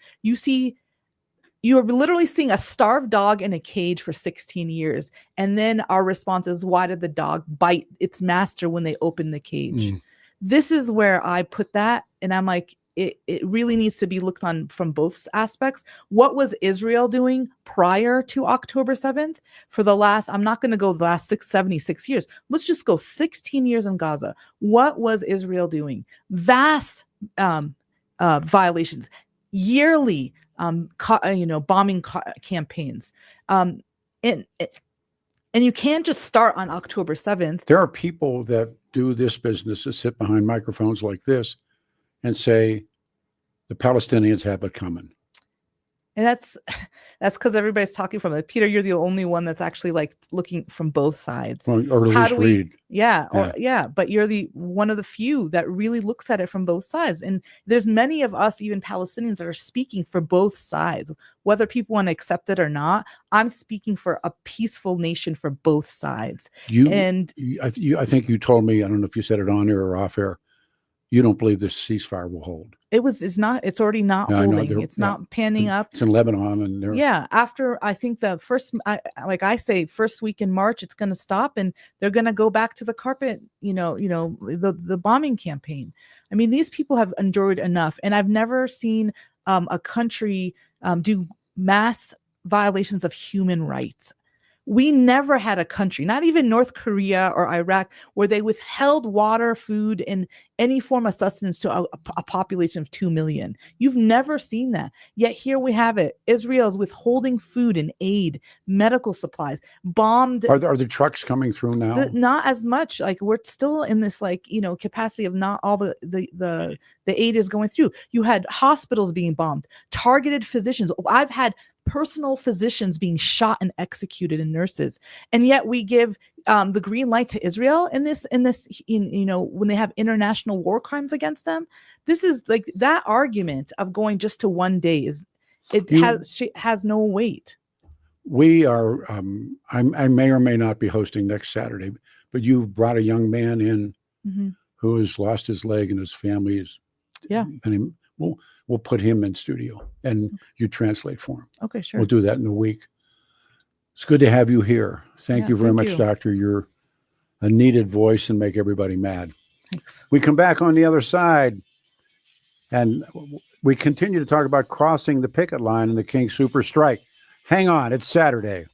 You're literally seeing a starved dog in a cage for 16 years. And then our response is, why did the dog bite its master when they opened the cage? This is where I put that. And I'm like, it really needs to be looked on from both aspects. What was Israel doing prior to October 7th? I'm not going to go the last 76 years. Let's just go 16 years in Gaza. What was Israel doing? Vast violations, yearly bombing campaigns. And you can't just start on October 7th. There are people that do this business that sit behind microphones like this and say, the Palestinians have it coming. And that's because everybody's talking from it. Peter, you're the only one that's actually like looking from both sides. Or at least read. But you're one of the few that really looks at it from both sides. And there's many of us, even Palestinians, that are speaking for both sides, whether people want to accept it or not. I'm speaking for a peaceful nation for both sides. I think you told me, I don't know if you said it on air or off air, you don't believe this ceasefire will hold. It's already not holding. It's not panning up. It's in Lebanon. And after I think the first, first week in March, it's going to stop and they're going to go back to the carpet, the bombing campaign. I mean, these people have endured enough. And I've never seen a country do mass violations of human rights. We never had a country, not even North Korea or Iraq, where they withheld water, food, and any form of sustenance to a population of 2 million. You've never seen that. Yet here we have it. Israel is withholding food and aid, medical supplies, bombed. Are the trucks coming through now? Not as much. Like we're still in this capacity of not all the aid is going through. You had hospitals being bombed, targeted physicians. I've had personal physicians being shot and executed, and nurses, and yet we give the green light to Israel in this when they have international war crimes against them. This is like that argument of going just to 1 day has no weight. We are. I may or may not be hosting next Saturday, but you brought a young man in who has lost his leg, and his family is. And we'll put him in studio and you translate for him. Okay, sure. We'll do that in a week. It's good to have you here. Thank you very much, Doctor. You're a needed voice and make everybody mad. Thanks. We come back on the other side and we continue to talk about crossing the picket line in the King Soopers strike. Hang on, it's Saturday.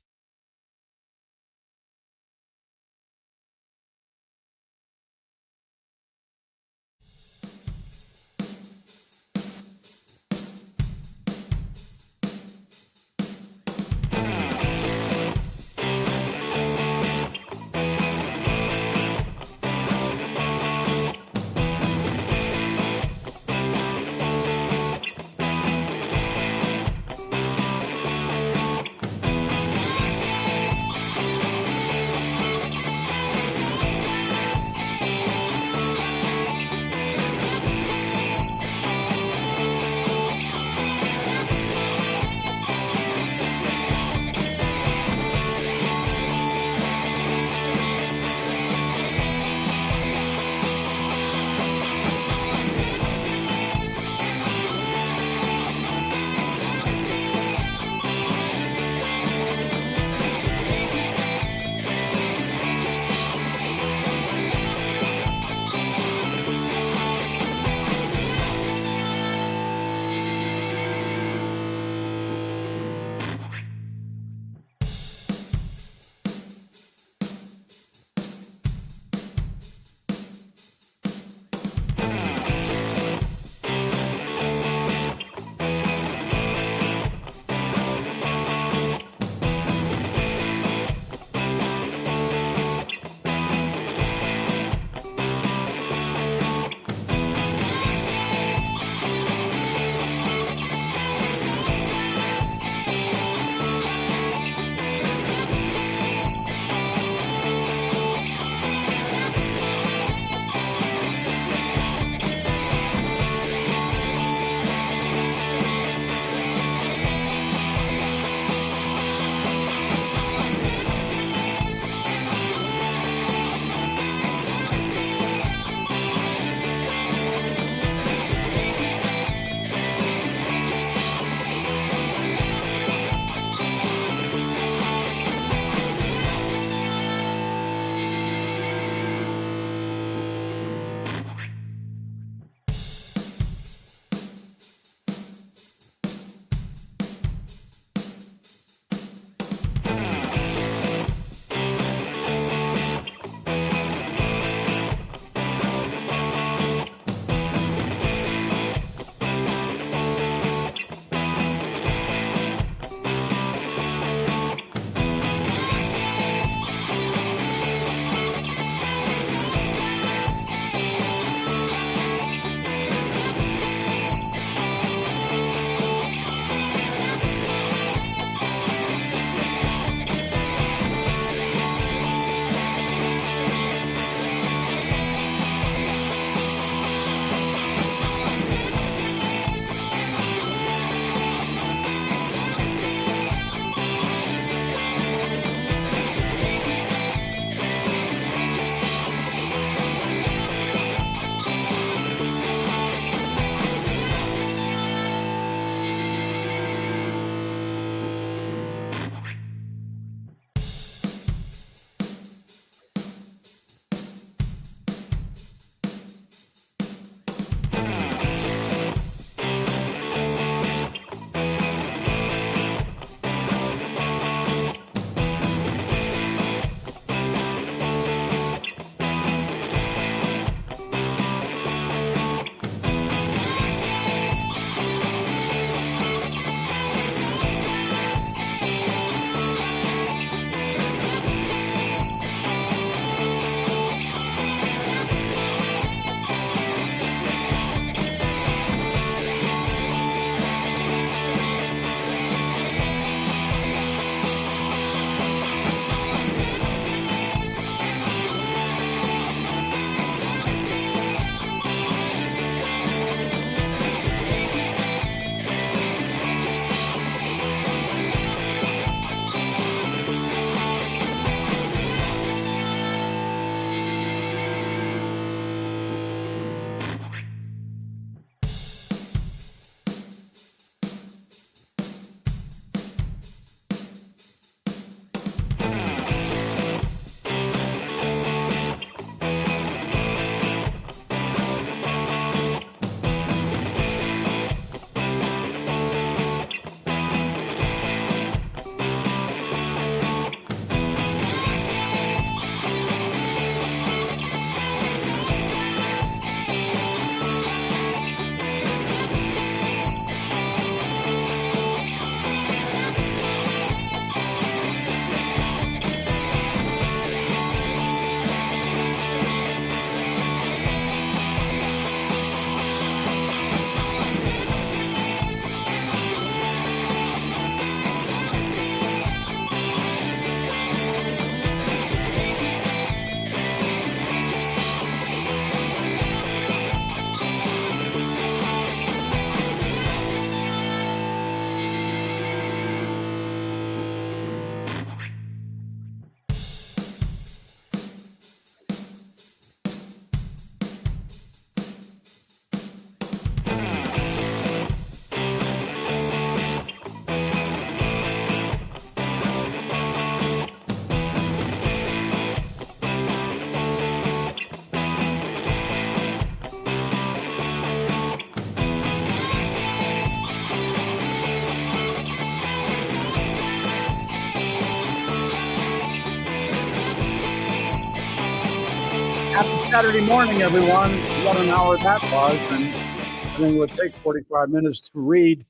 Happy Saturday morning, everyone. What an hour that was. And I think it would take 45 minutes to read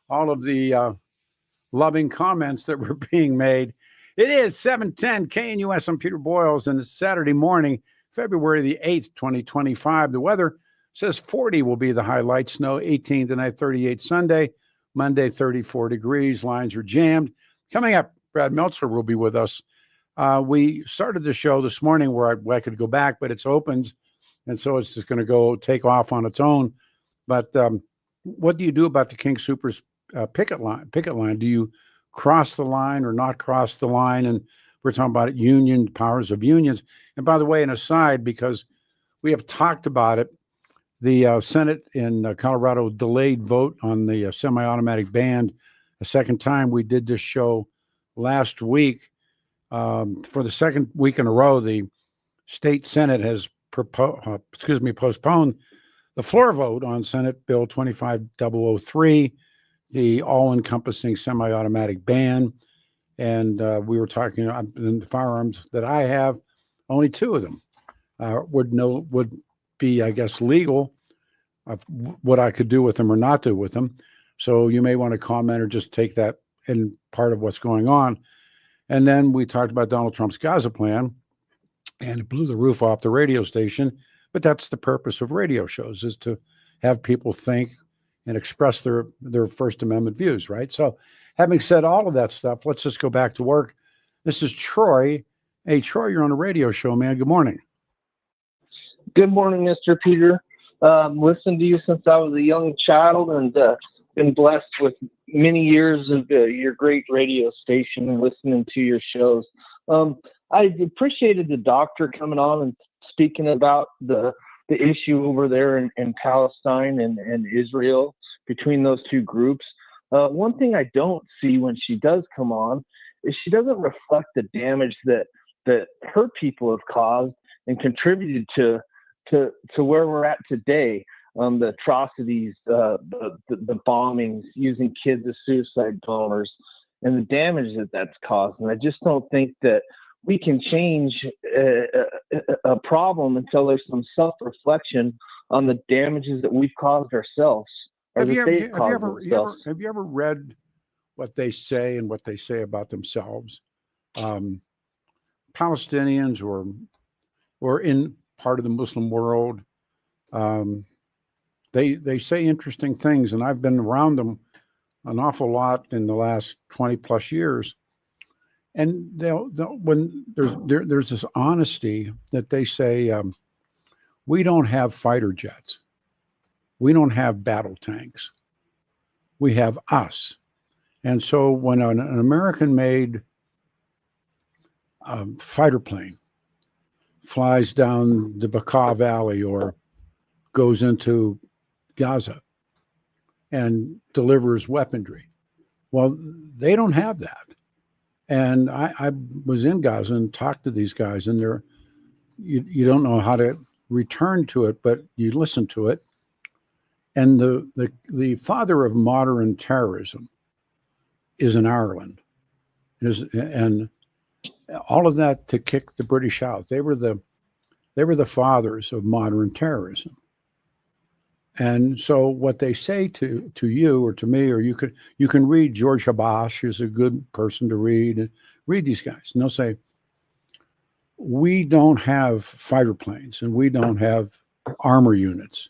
all of the loving comments that were being made. It is 7:10 KNUS. I'm Peter Boyles, and it's Saturday morning, February the 8th, 2025. The weather says 40 will be the high, light snow, 18 tonight, 38 Sunday, Monday, 34 degrees. Lines are jammed. Coming up, Brad Meltzer will be with us. We started the show this morning where I could go back, but it's opens, and so it's just going to go take off on its own. But what do you do about the King Soopers picket line? Do you cross the line or not cross the line? And we're talking about union powers of unions. And by the way, an aside, because we have talked about it, the Senate in Colorado delayed vote on the semi-automatic ban a second time. We did this show last week. For the second week in a row, the state Senate has postponed the floor vote on Senate Bill 25003, the all-encompassing semi-automatic ban. And we were talking in the firearms that I have, only two of them would be, I guess, legal, what I could do with them or not do with them. So you may want to comment or just take that in part of what's going on. And then we talked about Donald Trump's Gaza plan, and it blew the roof off the radio station. But that's the purpose of radio shows, is to have people think and express their First Amendment views, right? So having said all of that stuff, let's just go back to work. This is Troy. Hey, Troy, you're on a radio show, man. Good morning. Good morning, Mr. Peter. Listened to you since I was a young child, and been blessed with many years of your great radio station and listening to your shows. I appreciated the doctor coming on and speaking about the issue over there in Palestine and Israel, between those two groups. One thing I don't see when she does come on is she doesn't reflect the damage that her people have caused and contributed to where we're at today. The atrocities, the bombings, using kids as suicide bombers, and the damage that's caused. And I just don't think that we can change a problem until there's some self-reflection on the damages that we've caused ourselves. Have you ever read what they say and what they say about themselves? Palestinians or in part of the Muslim world, they say interesting things, and I've been around them an awful lot in the last 20 plus years. And they'll when there's this honesty that they say, we don't have fighter jets, we don't have battle tanks, we have us. And so when an American-made fighter plane flies down the Bekaa Valley or goes into Gaza and delivers weaponry, well, they don't have that. And I was in Gaza and talked to these guys, and you don't know how to return to it, but you listen to it. And the father of modern terrorism is in Ireland, and all of that to kick the British out. They were the fathers of modern terrorism. And so what they say to you or to me, or you can read George Habash, is a good person to read these guys. And they'll say, we don't have fighter planes and we don't have armor units.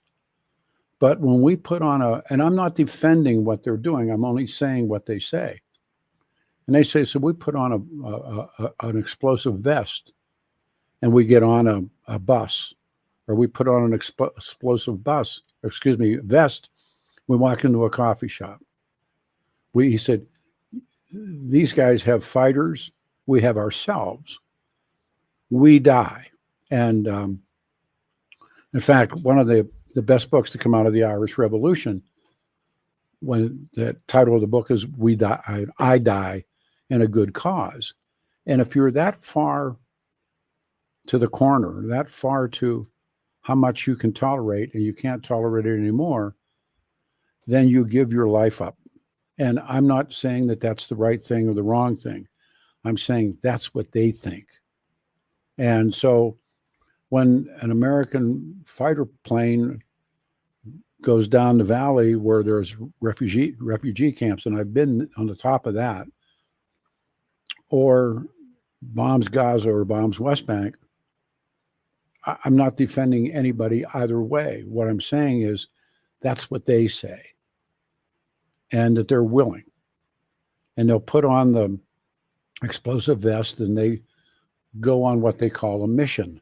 But when we put on and I'm not defending what they're doing, I'm only saying what they say. And they say, so we put on an explosive vest and we get on a bus, or we put on an explosive vest, we walk into a coffee shop. He said, these guys have fighters, we have ourselves, we die. And in fact, one of the best books to come out of the Irish Revolution, when the title of the book is "We Die, I Die in a Good Cause." And if you're that far to the corner, that far to how much you can tolerate, and you can't tolerate it anymore, then you give your life up. And I'm not saying that that's the right thing or the wrong thing. I'm saying that's what they think. And so when an American fighter plane goes down the valley where there's refugee camps, and I've been on the top of that, or bombs Gaza or bombs West Bank, I'm not defending anybody either way. What I'm saying is that's what they say, and that they're willing, and they'll put on the explosive vest and they go on what they call a mission,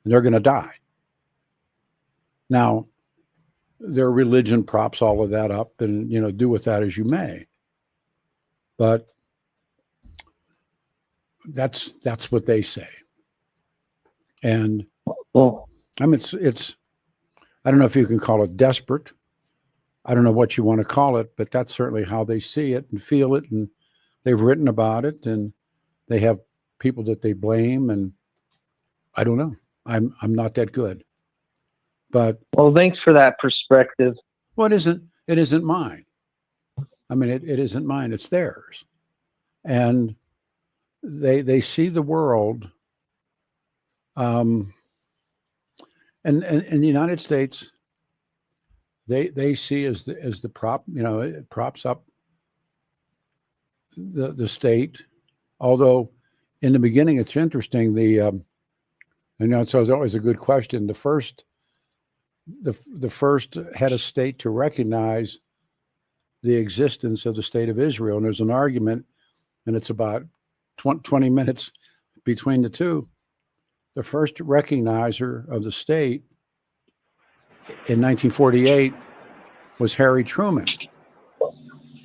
and they're going to die. Now, their religion props all of that up, and do with that as you may, but that's what they say. And I mean, it's I don't know if you can call it desperate. I don't know what you want to call it, but that's certainly how they see it and feel it, and they've written about it, and they have people that they blame, and I don't know. I'm not that good. But well, thanks for that perspective. Well, it isn't mine. I mean, it isn't mine, it's theirs. And they see the world, and in the United States, they see as the prop, it props up the state. Although in the beginning, it's interesting, it's always a good question. The first head of state to recognize the existence of the state of Israel, and there's an argument, and it's about 20 minutes between the two. The first recognizer of the state in 1948 was Harry Truman.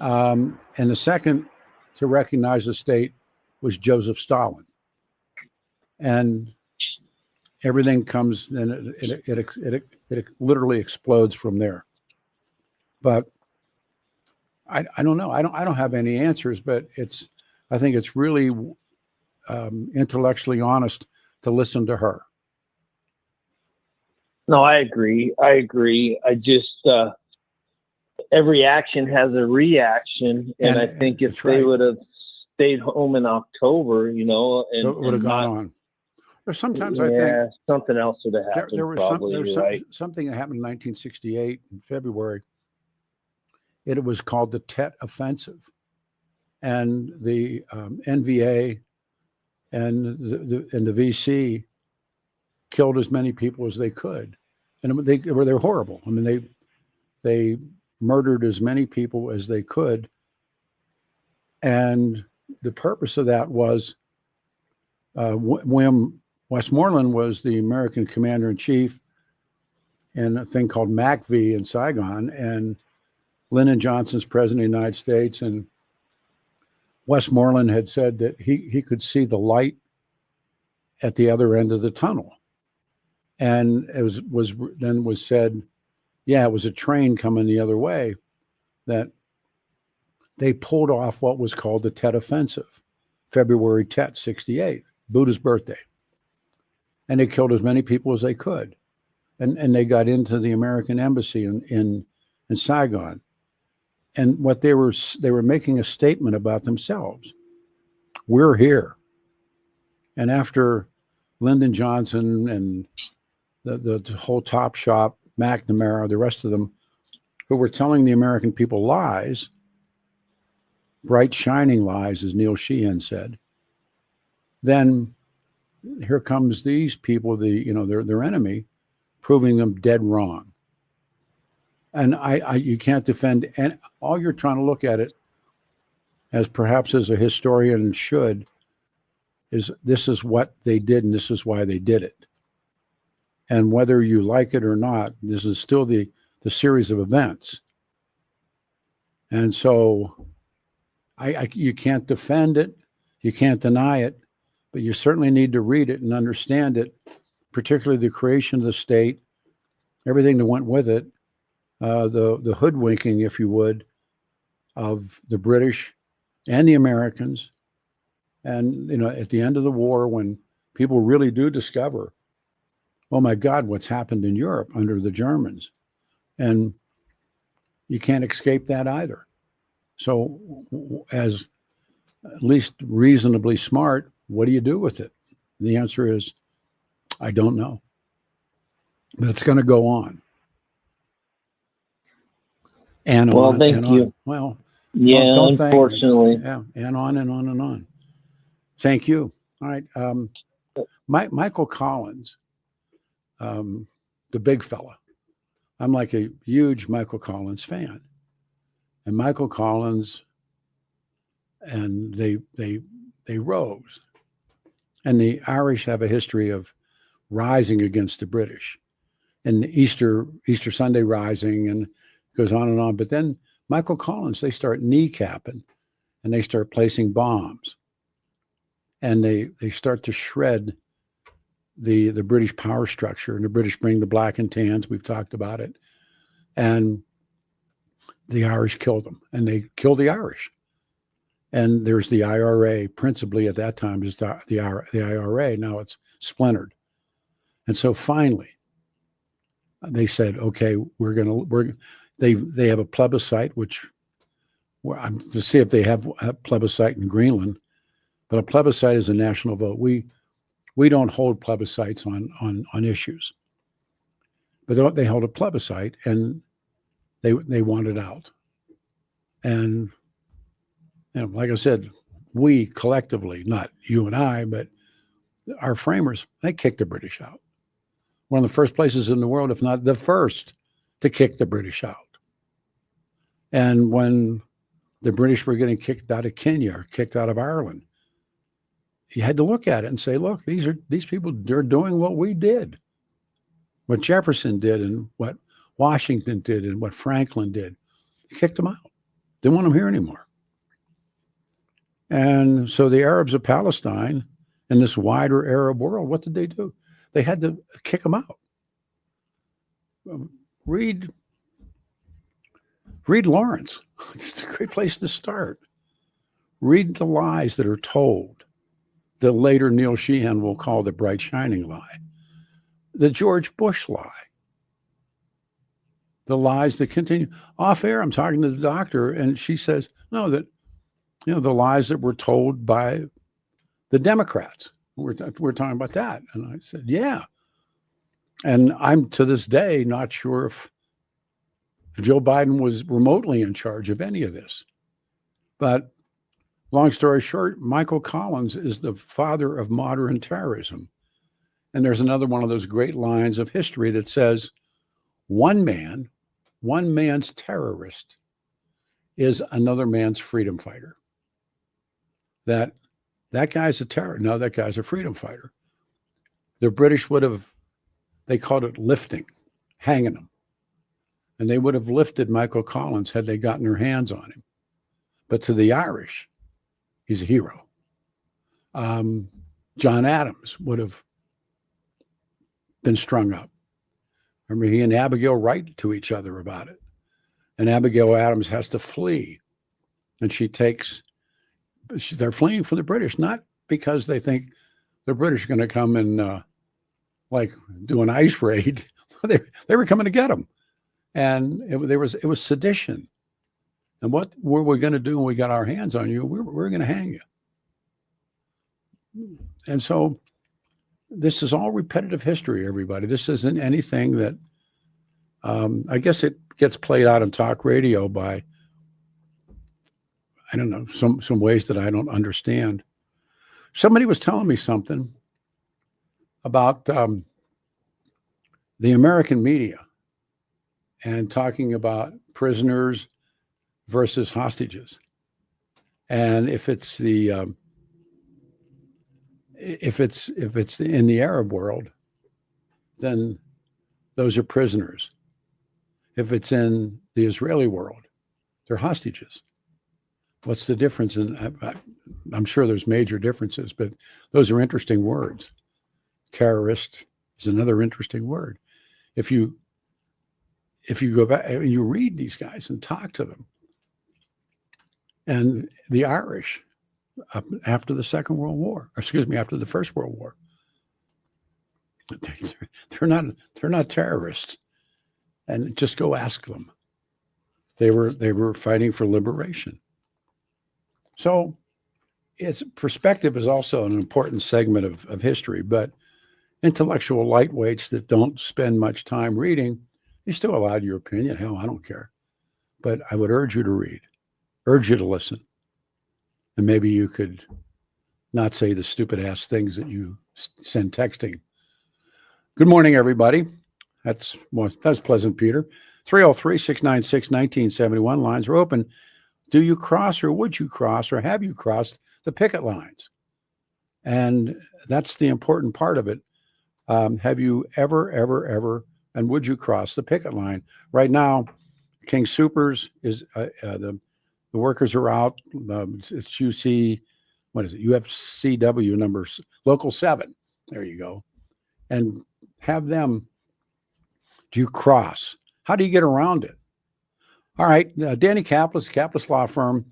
And the second to recognize the state was Joseph Stalin. And everything comes, and it literally explodes from there. But I don't know. I don't have any answers, but I think it's really intellectually honest to listen to her. No, I agree. I just every action has a reaction, and I think if they would have stayed home in October, and would have gone on. Or sometimes I think something else would have happened. There was something that happened in 1968 in February. It was called the Tet Offensive, and the NVA and the VC killed as many people as they could, and they're horrible. I mean, they murdered as many people as they could, and the purpose of that was William Westmoreland was the American commander-in-chief in a thing called MACV in Saigon, and Lyndon Johnson's president of the United States, and Westmoreland had said that he could see the light at the other end of the tunnel. And it was said, it was a train coming the other way, that they pulled off what was called the Tet Offensive, February Tet, 68, Buddha's birthday. And they killed as many people as they could. And they got into the American embassy in Saigon. And what they were making a statement about themselves. We're here. And after Lyndon Johnson and the whole top shop, McNamara, the rest of them, who were telling the American people lies, bright, shining lies, as Neil Sheehan said, then here comes these people, their enemy, proving them dead wrong. And you can't defend, and all you're trying to look at it as perhaps as a historian should, is this is what they did and this is why they did it. And whether you like it or not, this is still the series of events. And so you can't defend it, you can't deny it, but you certainly need to read it and understand it, particularly the creation of the state, everything that went with it, the hoodwinking, if you would, of the British and the Americans. And, at the end of the war, when people really do discover, oh my God, what's happened in Europe under the Germans. And you can't escape that either. So as at least reasonably smart, what do you do with it? The answer is, I don't know. But it's going to go on. And well, on thank and you. on. Well, Yeah, don't unfortunately. thank me. Yeah, and on and on and on. Thank you. All right. Michael Collins, the big fella. I'm like a huge Michael Collins fan. And Michael Collins, and they rose. And the Irish have a history of rising against the British. And Easter Sunday rising, and goes on and on. But then Michael Collins, they start kneecapping, and they start placing bombs. And they start to shred the British power structure, and the British bring the black and tans. We've talked about it. And the Irish kill them, and they kill the Irish. And there's the IRA, principally at that time, just the IRA. Now it's splintered. And so finally, they said, okay, they have a plebiscite, which to see if they have a plebiscite in Greenland, but a plebiscite is a national vote. We don't hold plebiscites on issues, but they held a plebiscite, and they wanted out. And like I said, we collectively, not you and I, but our framers, they kicked the British out. One of the first places in the world, if not the first, to kick the British out. And when the British were getting kicked out of Kenya or kicked out of Ireland, you had to look at it and say, look, these people, they're doing what we did, what Jefferson did, and what Washington did, and what Franklin did. Kicked them out. Didn't want them here anymore. And so the Arabs of Palestine in this wider Arab world, what did they do? They had to kick them out. Read Lawrence. It's a great place to start. Read the lies that are told, that later Neil Sheehan will call the bright shining lie, the George Bush lie, the lies that continue. Off air, I'm talking to the doctor, and she says, no, that the lies that were told by the Democrats. We're talking about that. And I said, yeah. And I'm to this day not sure if Joe Biden was remotely in charge of any of this. But long story short, Michael Collins is the father of modern terrorism. And there's another one of those great lines of history that says, one man's terrorist is another man's freedom fighter. That guy's a terrorist. No, that guy's a freedom fighter. The British they called it lifting, hanging him. And they would have lifted Michael Collins had they gotten their hands on him. But to the Irish, he's a hero. John Adams would have been strung up. Remember, he and Abigail write to each other about it. And Abigail Adams has to flee. And they're fleeing from the British, not because they think the British are going to come and do an ice raid. They were coming to get them. And it was sedition. And what were we going to do when we got our hands on you? We're going to hang you. And so this is all repetitive history, everybody. This isn't anything that, I guess it gets played out in talk radio by, I don't know, some ways that I don't understand. Somebody was telling me something about the American media and talking about prisoners versus hostages. And if it's in the Arab world, then those are prisoners. If it's in the Israeli world, they're hostages. What's the difference? I'm sure there's major differences, but those are interesting words. Terrorist is another interesting word. If you go back and you read these guys and talk to them, and the Irish, after the Second World War, after the First World War, they're not terrorists. And just go ask them. They were fighting for liberation. So perspective is also an important segment of history. But intellectual lightweights that don't spend much time reading, you're still allowed your opinion. Hell, I don't care. But I would urge you to read, urge you to listen. And maybe you could not say the stupid ass things that you send texting. Good morning, everybody. That's pleasant, Peter. 303-696-1971. Lines are open. Do you cross, or would you cross, or have you crossed the picket lines? And that's the important part of it. Have you ever, and would you cross the picket line? Right now, King Soopers is the workers are out. It's UC, what is it? UFCW numbers, local 7. There you go. And have them. Do you cross? How do you get around it? All right, Danny Kaplis Law Firm.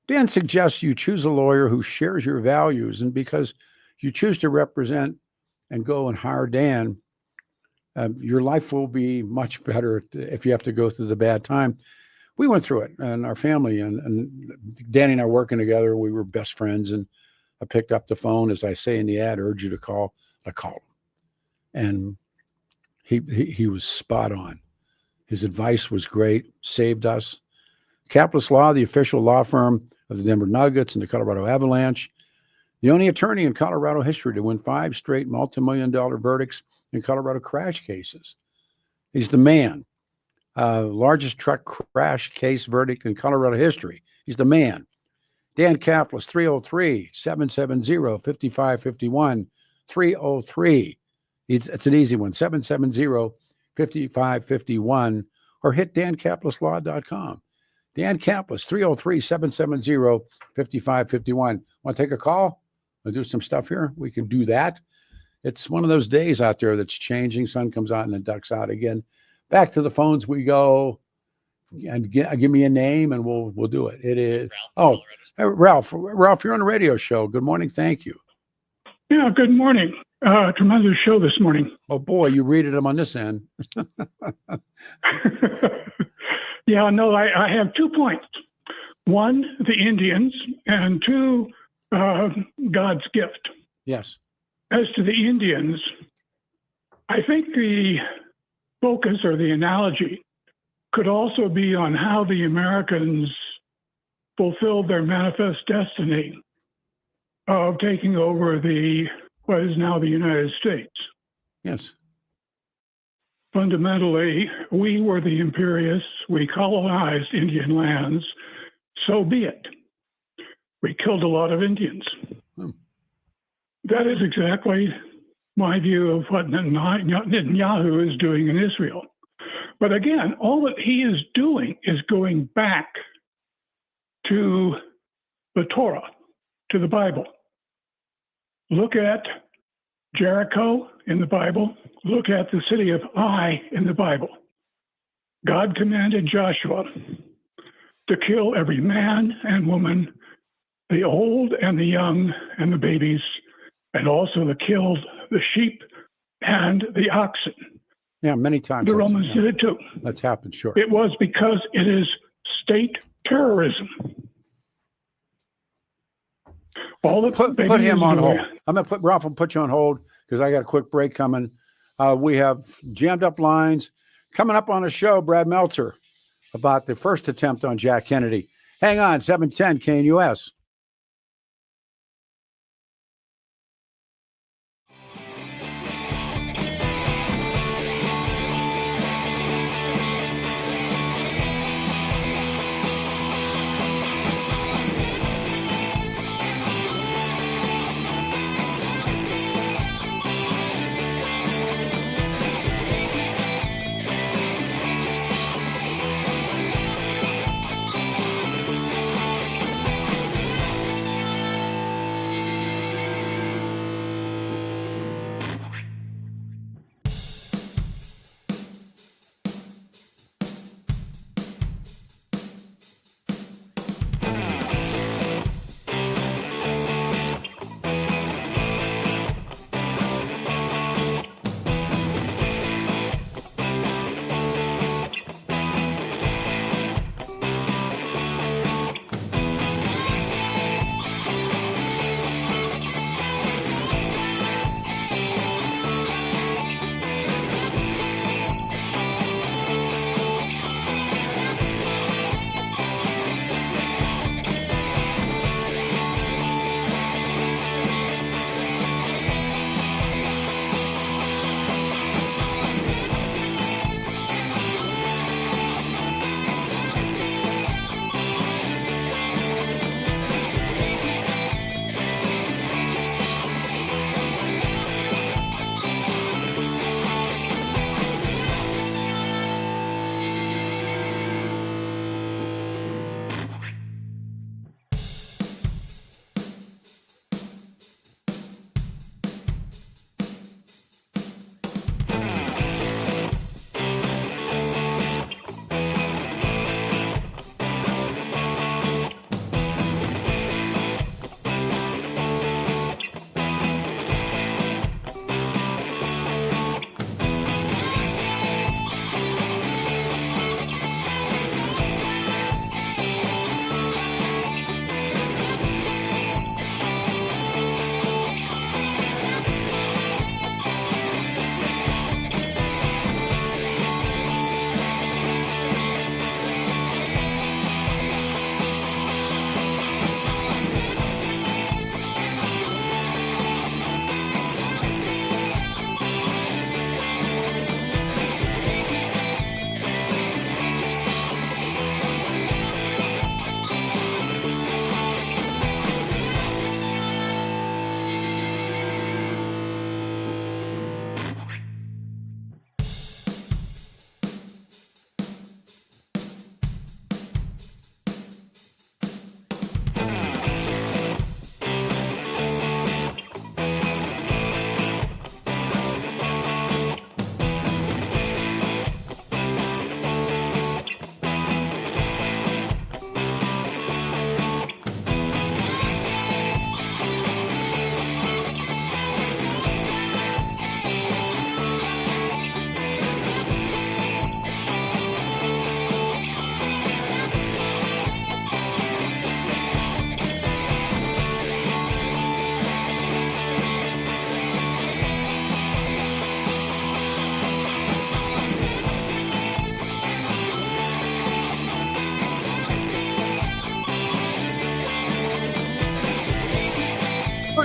Dan suggests you choose a lawyer who shares your values, and because you choose to represent and go and hire Dan, your life will be much better if you have to go through the bad time. We went through it, and our family, and Danny and I working together, we were best friends, and I picked up the phone, as I say in the ad, urge you to call. I called him, and he was spot on. His advice was great, saved us. Kaplis Law, the official law firm of the Denver Nuggets and the Colorado Avalanche, the only attorney in Colorado history to win 5 straight multi-million-dollar verdicts in Colorado crash cases. He's the man. Largest truck crash case verdict in Colorado history. He's the man. Dan Kaplis, 303-770-5551. 303. It's an easy one. 770-5551. Or hit dankaplislaw.com. Dan Kaplis, 303-770-5551. Want to take a call? We'll do some stuff here. We can do that. It's one of those days out there that's changing. Sun comes out and then ducks out again. Back to the phones we go. And give me a name and we'll do it. It is Ralph, you're on a radio show. Good morning. Thank you. Yeah, good morning. Tremendous show this morning. Oh boy, you read them on this end. Yeah, no, I have 2 points. 1, the Indians, and 2, God's gift. Yes. As to the Indians, I think the focus or the analogy could also be on how the Americans fulfilled their manifest destiny of taking over what is now the United States. Yes. Fundamentally, we were the imperialists. We colonized Indian lands. So be it. We killed a lot of Indians. That is exactly my view of what Netanyahu is doing in Israel. But again, all that he is doing is going back to the Torah, to the Bible. Look at Jericho in the Bible. Look at the city of Ai in the Bible. God commanded Joshua to kill every man and woman, the old and the young and the babies, and also to kill the sheep and the oxen. Yeah, many times. The Romans did it too. That's happened, sure. It was because it is state terrorism. Put him on hold. I'm going to put Ralph and put you on hold because I got a quick break coming. We have jammed up lines. Coming up on the show, Brad Meltzer about the first attempt on Jack Kennedy. Hang on, 710 KNUS.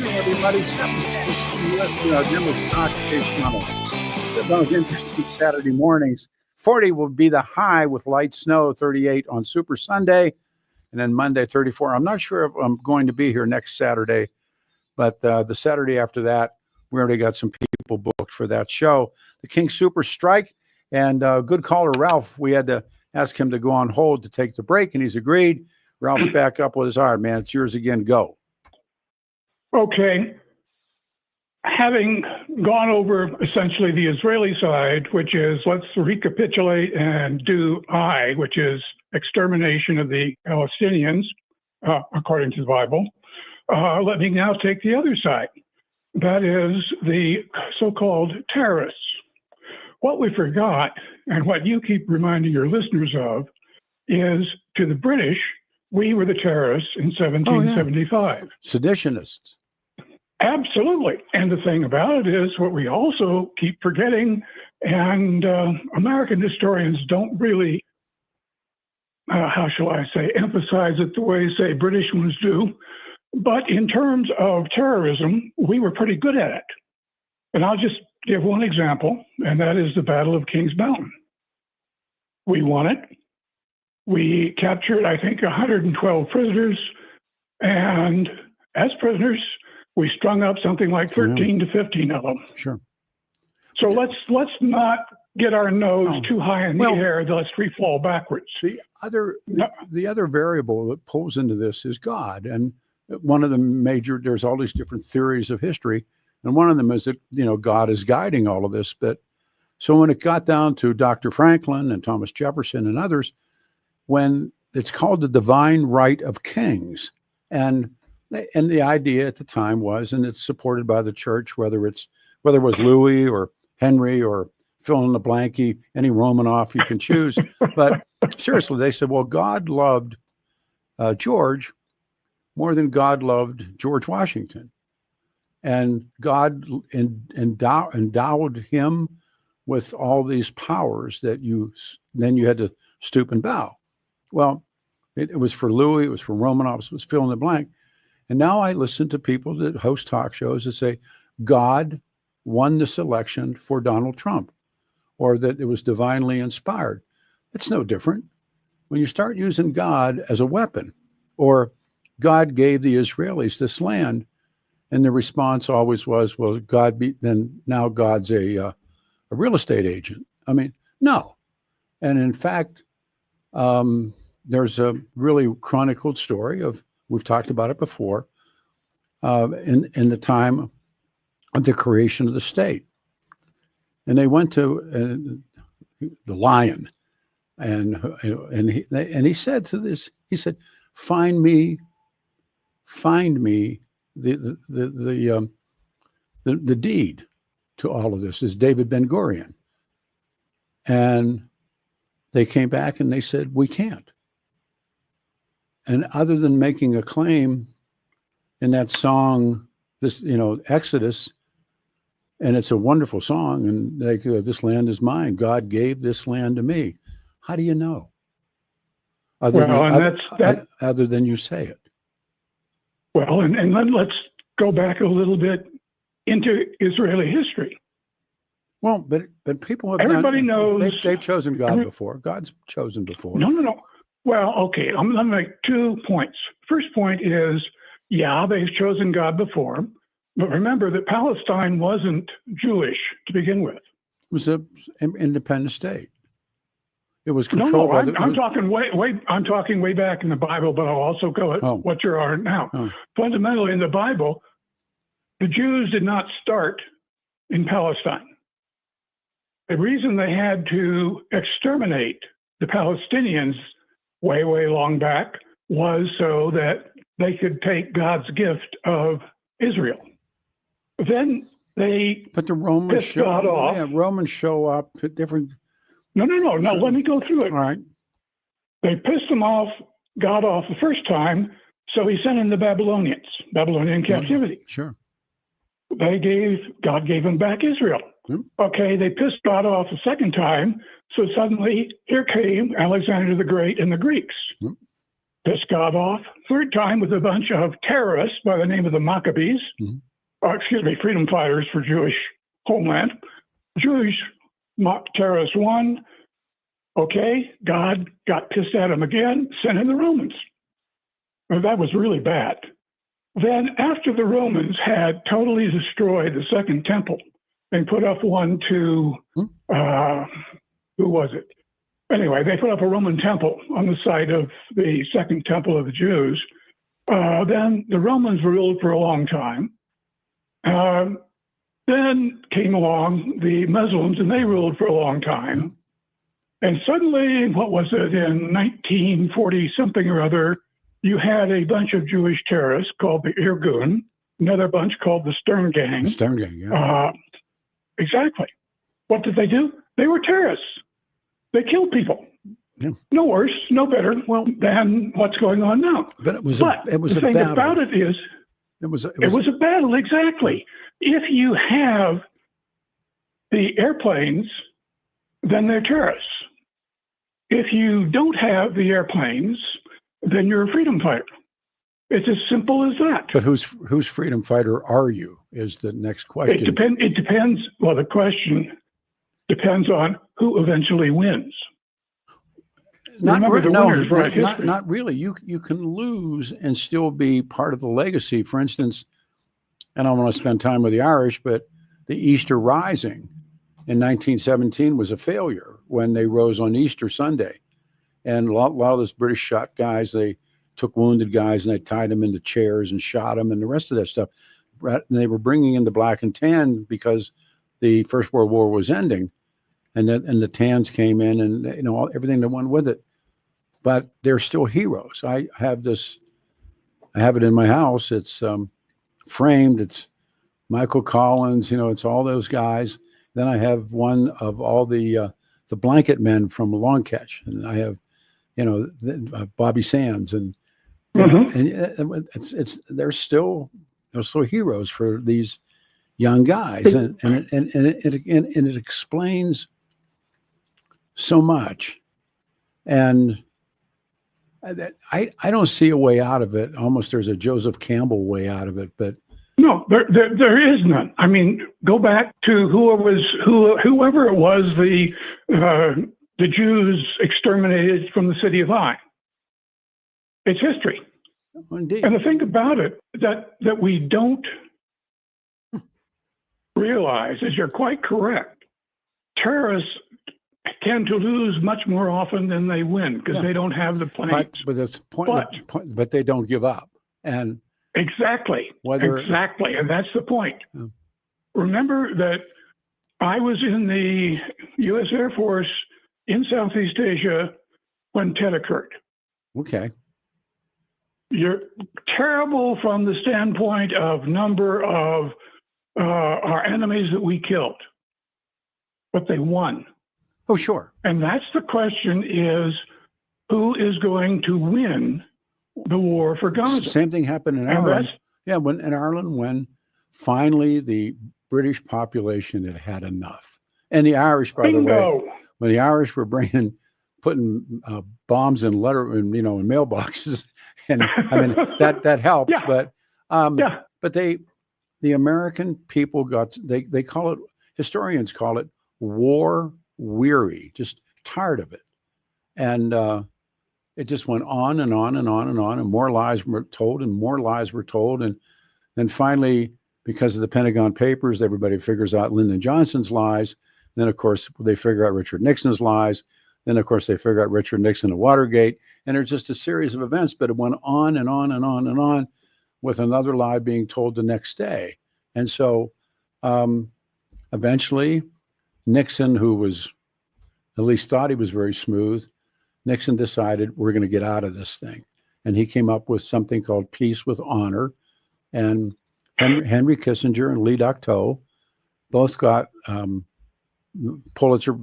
morning, everybody. 7:10. Listening to our Jim's Cox Station on those interesting Saturday mornings. 40 will be the high with light snow, 38 on Super Sunday, and then Monday, 34. I'm not sure if I'm going to be here next Saturday, but the Saturday after that, we already got some people booked for that show. The King Soopers strike, and good caller, Ralph. We had to ask him to go on hold to take the break, and he's agreed. Ralph's back up with his heart, man. It's yours again. Go. Okay. Having gone over essentially the Israeli side, which is let's recapitulate and do I, which is extermination of the Palestinians, according to the Bible, let me now take the other side. That is the so-called terrorists. What we forgot, and what you keep reminding your listeners of, is to the British, we were the terrorists in 1775. Seditionists. Absolutely. And the thing about it is what we also keep forgetting, and American historians don't really, how shall I say, emphasize it the way, say, British ones do. But in terms of terrorism, we were pretty good at it. And I'll just give one example, and that is the Battle of Kings Mountain. We won it. We captured, I think, 112 prisoners. And as prisoners, we strung up something like 13 to 15 of them. Sure. So let's not get our nose too high in the air, lest we fall backwards. The other variable that pulls into this is God. And one of the major, there's all these different theories of history. And one of them is that, God is guiding all of this. But so when it got down to Dr. Franklin and Thomas Jefferson and others, when it's called the divine right of kings, and the idea at the time was, and it's supported by the church, whether it was Louis or Henry or fill in the blanky, any Romanoff you can choose. But seriously, they said, well, God loved George more than God loved George Washington. And God endowed him with all these powers that then you had to stoop and bow. Well, it was for Louis, it was for Romanoff, it was fill in the blank. And now I listen to people that host talk shows that say God won this election for Donald Trump, or that it was divinely inspired. It's no different. When you start using God as a weapon, or God gave the Israelis this land, and the response always was, well, now God's a real estate agent. I mean, no. And in fact, there's a really chronicled story we've talked about it before, in the time of the creation of the state. And they went to the lion, and he said to this, he said, find me the deed to all of this is David Ben-Gurion. And they came back and they said, we can't. And other than making a claim in that song, this, Exodus, and it's a wonderful song, and this land is mine. God gave this land to me. How do you know? Other than you say it. Well, and then let's go back a little bit into Israeli history. Well, but people have everybody knows they've chosen God before. God's chosen before. No. Well, okay, I'm going to make 2 points. First point is, they've chosen God before, but remember that Palestine wasn't Jewish to begin with. It was an independent state. It was controlled by I'm talking way back in the Bible, but I'll also go at what you are now. Fundamentally, in the Bible, the Jews did not start in Palestine. The reason they had to exterminate the Palestinians way long back was so that they could take God's gift of Israel. Then but the Romans pissed God off. Yeah, Romans show up at different. No. Let me go through it. All right. They pissed God off the first time, so he sent in the Babylonian captivity. Sure. God gave them back Israel. Okay, they pissed God off the second time, so suddenly here came Alexander the Great and the Greeks. pissed God off. Third time with a bunch of terrorists by the name of the Maccabees, freedom fighters for Jewish homeland. Jewish terrorists won. Okay, God got pissed at him again, sent in the Romans. Well, that was really bad. Then after the Romans had totally destroyed the Second Temple and put up one to, who was it? Anyway, they put up a Roman temple on the site of the Second Temple of the Jews. Then the Romans ruled for a long time. Then came along the Muslims, and they ruled for a long time. And suddenly, what was it, in 1940-something or other, you had a bunch of Jewish terrorists called the Irgun, another bunch called the Stern Gang. The Stern Gang, yeah. Exactly. What did they do? They were terrorists. They killed people. Yeah. No worse, no better than what's going on now. But it was the a thing battle. About it is, it was a battle, exactly. If you have the airplanes, then they're terrorists. If you don't have the airplanes, then you're a freedom fighter. It's as simple as that. But whose freedom fighter are you is the next question. It depends. Well, the question depends on who eventually wins. Not really. You can lose and still be part of the legacy. For instance, and I don't want to spend time with the Irish, but the Easter Rising in 1917 was a failure when they rose on Easter Sunday. And a lot of those British shot guys, they took wounded guys and they tied them into chairs and shot them and the rest of that stuff. And they were bringing in the black and tan because the First World War was ending. And the tans came in and, everything that went with it. But they're still heroes. I have it in my house. It's framed. It's Michael Collins, it's all those guys. Then I have one of all the blanket men from Long Catch. And I have, Bobby Sands and they're still heroes for these young guys. And it explains so much. And I don't see a way out of it. Almost there's a Joseph Campbell way out of it, but no, there is none. I mean, go back to whoever it was the Jews exterminated from the city of Ai. It's history. Indeed. And the thing about it that we don't realize is you're quite correct. Terrorists tend to lose much more often than they win because they don't have the planes. But that's the point. But they don't give up. And exactly, and that's the point. Yeah. Remember that I was in the U.S. Air Force in Southeast Asia when Tet occurred. Okay. You're terrible from the standpoint of number of our enemies that we killed, but they won. Oh, sure. And that's the question is, who is going to win the war for Gaza? Same thing happened in Ireland. When finally the British population had enough. And the Irish, by the way, when the Irish were putting bombs in mailboxes, and I mean that helped. Yeah. But the American people they call it, historians call it war weary, just tired of it, and it just went on and on and on and on, and more lies were told and more lies were told, and then finally, because of the Pentagon Papers, everybody figures out Lyndon Johnson's lies. Then, of course, they figure out Richard Nixon's lies. Then, of course, they figure out Richard Nixon and Watergate. And there's just a series of events, but it went on and on and on and on with another lie being told the next day. And so eventually, Nixon, who was at least thought he was very smooth, Nixon decided we're going to get out of this thing. And he came up with something called Peace with Honor. And Henry Kissinger and Lee Ducteau both got Pulitzer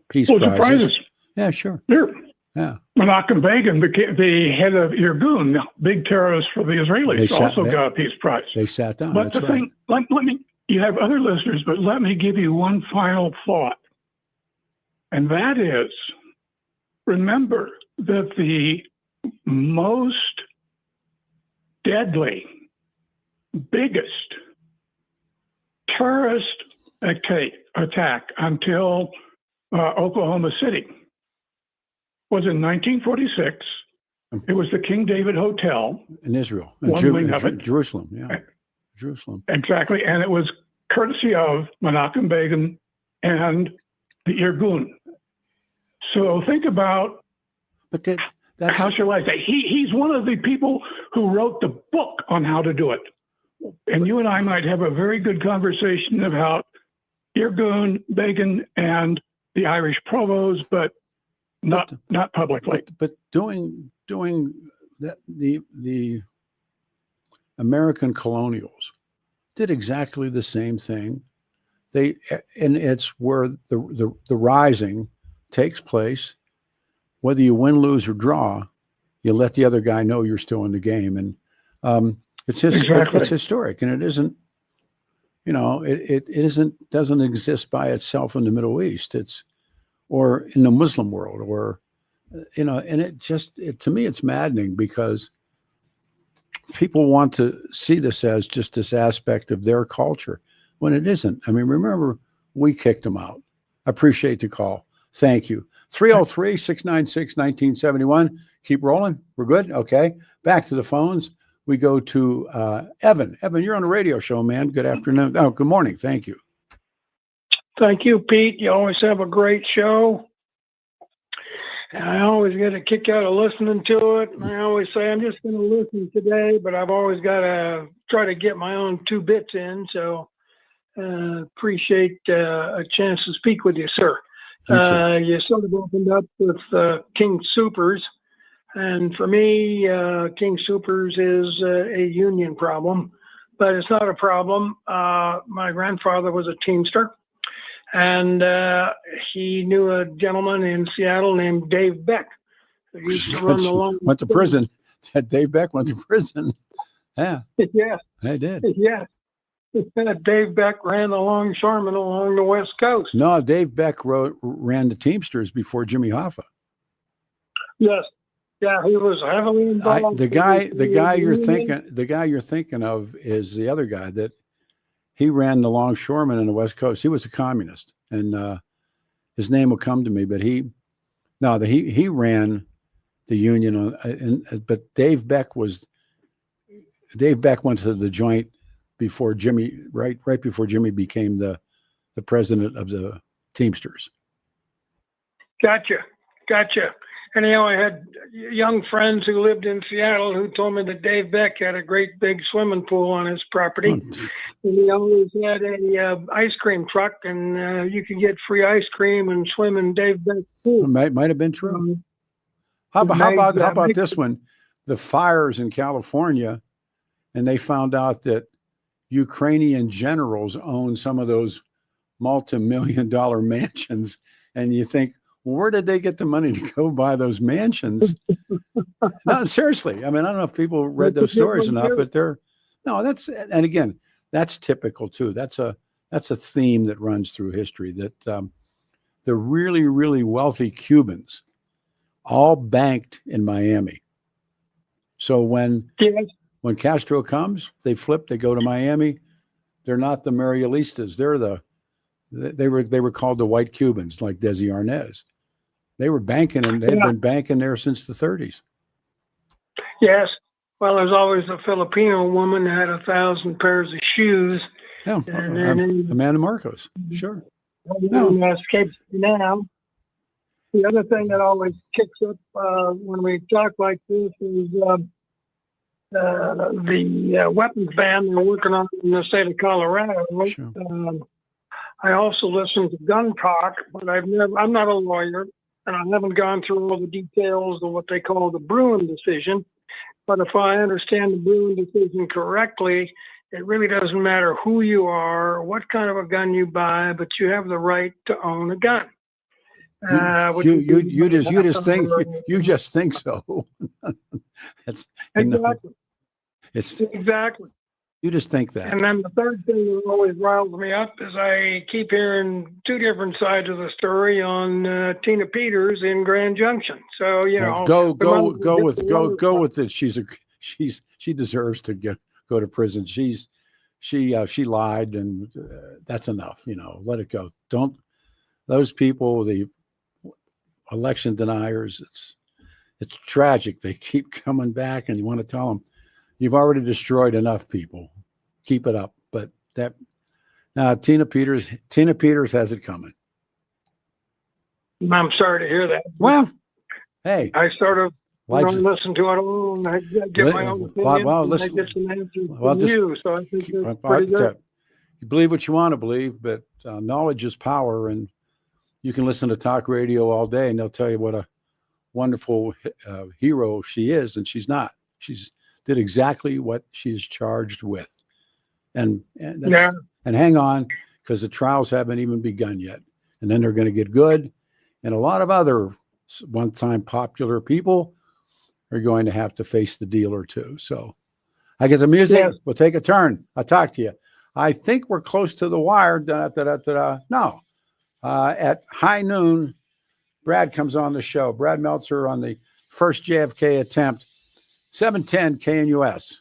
Peace Prizes. Yeah, sure. Yeah. Menachem Begin became the head of Irgun, the big terrorist for the Israelis, got a Peace Prize. They sat down. But the thing, let me, you have other listeners, but let me give you one final thought. And that is, remember that the most deadly, biggest terrorist attack until Oklahoma City was in 1946. It was the King David Hotel in Israel, one wing of it. Jerusalem, yeah, Jerusalem. Exactly, and it was courtesy of Menachem Begin and the Irgun. So think about, but that's, how shall I say, he's one of the people who wrote the book on how to do it. And you and I might have a very good conversation about Irgun, Begin, and the Irish provost, but not publicly. But doing that, the American colonials did exactly the same thing. And it's where the rising takes place. Whether you win, lose, or draw, you let the other guy know you're still in the game. And it's historic, and it isn't, it doesn't exist by itself in the Middle East. Or in the Muslim world, or, and to me, it's maddening because people want to see this as just this aspect of their culture when it isn't. I mean, remember, we kicked them out. I appreciate the call. Thank you. 303-696-1971. Keep rolling. We're good. Okay. Back to the phones. We go to Evan. Evan, you're on the radio show, man. Good afternoon. Oh, good morning. Thank you. Thank you, Pete. You always have a great show. And I always get a kick out of listening to it. And I always say, I'm just going to listen today, but I've always got to try to get my own 2 bits in. So appreciate a chance to speak with you, sir. You sort of opened up with King Soopers. And for me, King Soopers is a union problem, but it's not a problem. My grandfather was a Teamster. And he knew a gentleman in Seattle named Dave Beck, who used to run the long. Went to prison. Dave Beck went to prison. Yeah. Yes. I did. Yes. Dave Beck ran the longshoremen along the West Coast. No, Dave Beck ran the Teamsters before Jimmy Hoffa. Yes. Yeah, he was heavily involved. The guy you're thinking of is the other guy that. He ran the longshoremen on the West Coast. He was a communist, and his name will come to me. But he ran the union. But Dave Beck went to the joint before Jimmy, right before Jimmy became the president of the Teamsters. Gotcha. Anyhow, I had young friends who lived in Seattle who told me that Dave Beck had a great big swimming pool on his property. And he always had a ice cream truck, and you could get free ice cream and swim in Dave Beck's pool. Might have been true. How about this one? The fires in California, and they found out that Ukrainian generals own some of those multi-million-dollar mansions, and you think, where did they get the money to go buy those mansions? No, seriously. I mean, I don't know if people read those stories or not, but and again, that's typical too. That's a theme that runs through history, that the really, really wealthy Cubans all banked in Miami. So when Castro comes, they flip, they go to Miami. They're not the Marialistas. They were called the white Cubans, like Desi Arnaz. They were banking, and they've been banking there since the 30s. Yes. Well, there's always a Filipino woman that had 1,000 pairs of shoes. Yeah, Amanda Marcos. Sure. Escapes now. The other thing that always kicks up when we talk like this is the weapons ban they're working on in the state of Colorado. Sure. I also listen to gun talk, but I'm not a lawyer, and I haven't gone through all the details of what they call the Bruin decision. But if I understand the Bruin decision correctly, it really doesn't matter who you are, what kind of a gun you buy, but you have the right to own a gun. You just think so. Exactly. It's exactly. You just think that. And then the third thing that always riles me up is I keep hearing two different sides of the story on Tina Peters in Grand Junction. So go with it. She deserves to go to prison. She lied, and that's enough. Let it go. Don't those people, the election deniers. It's tragic. They keep coming back, and you want to tell them, you've already destroyed enough people. Keep it up. But Tina Peters has it coming. I'm sorry to hear that. Well, hey, I sort of listen to it all, and I get my own opinion. I get some answers from you, so I think that's pretty good. You believe what you want to believe, but knowledge is power, and you can listen to talk radio all day, and they'll tell you what a wonderful hero she is, and she's not. She's did exactly what she's charged with, and hang on, because the trials haven't even begun yet, and then they're going to get good, and a lot of other one-time popular people are going to have to face the deal or two. So I guess the music will take a turn. I'll talk to you. I think we're close to the wire. No, at high noon, Brad comes on the show. Brad Meltzer on the first JFK attempt, 710 KNUS.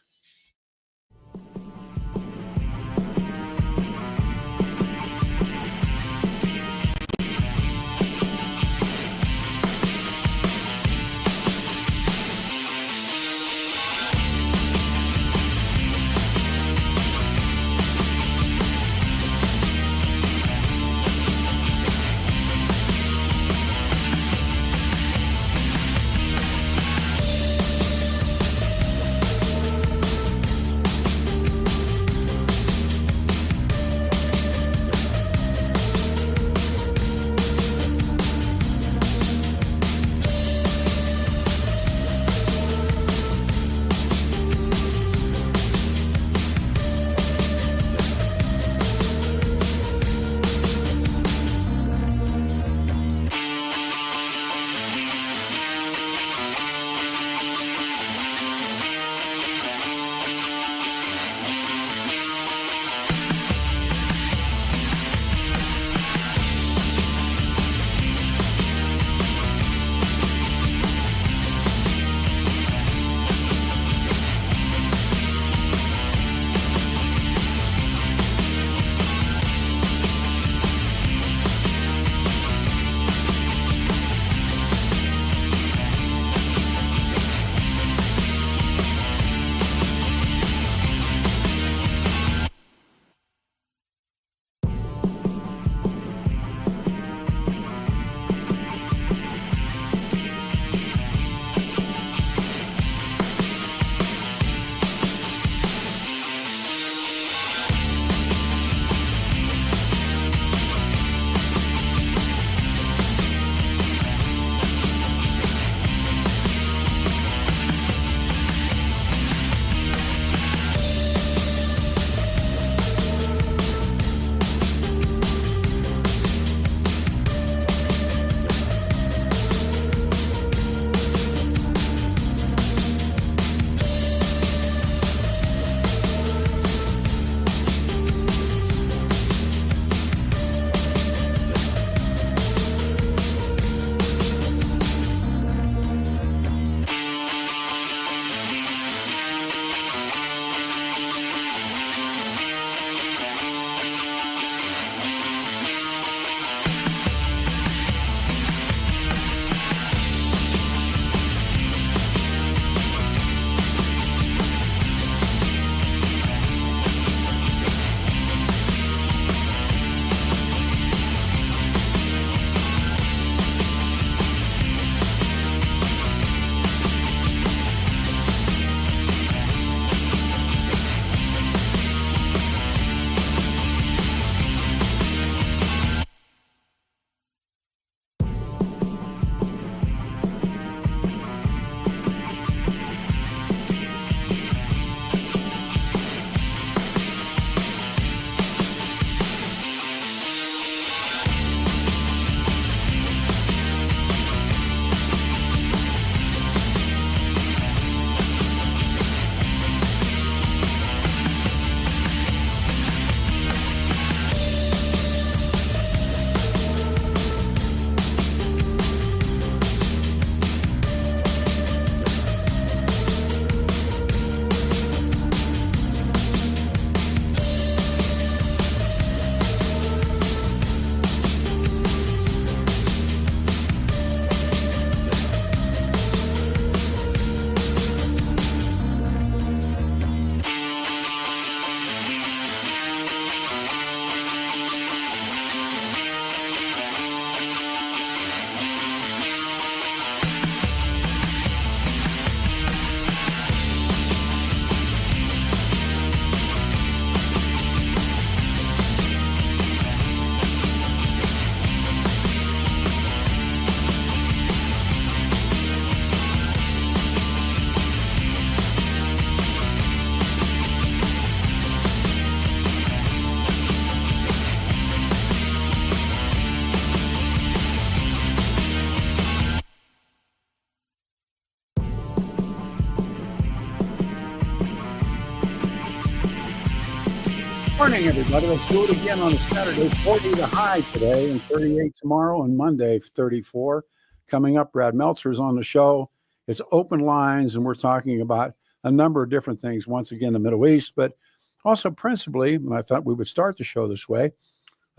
Morning, everybody. Let's do it again on a Saturday. 40 the high today and 38 tomorrow, and Monday 34. Coming up, Brad Meltzer's on the show. It's open lines, and we're talking about a number of different things. Once again, the Middle East, but also principally, and I thought we would start the show this way,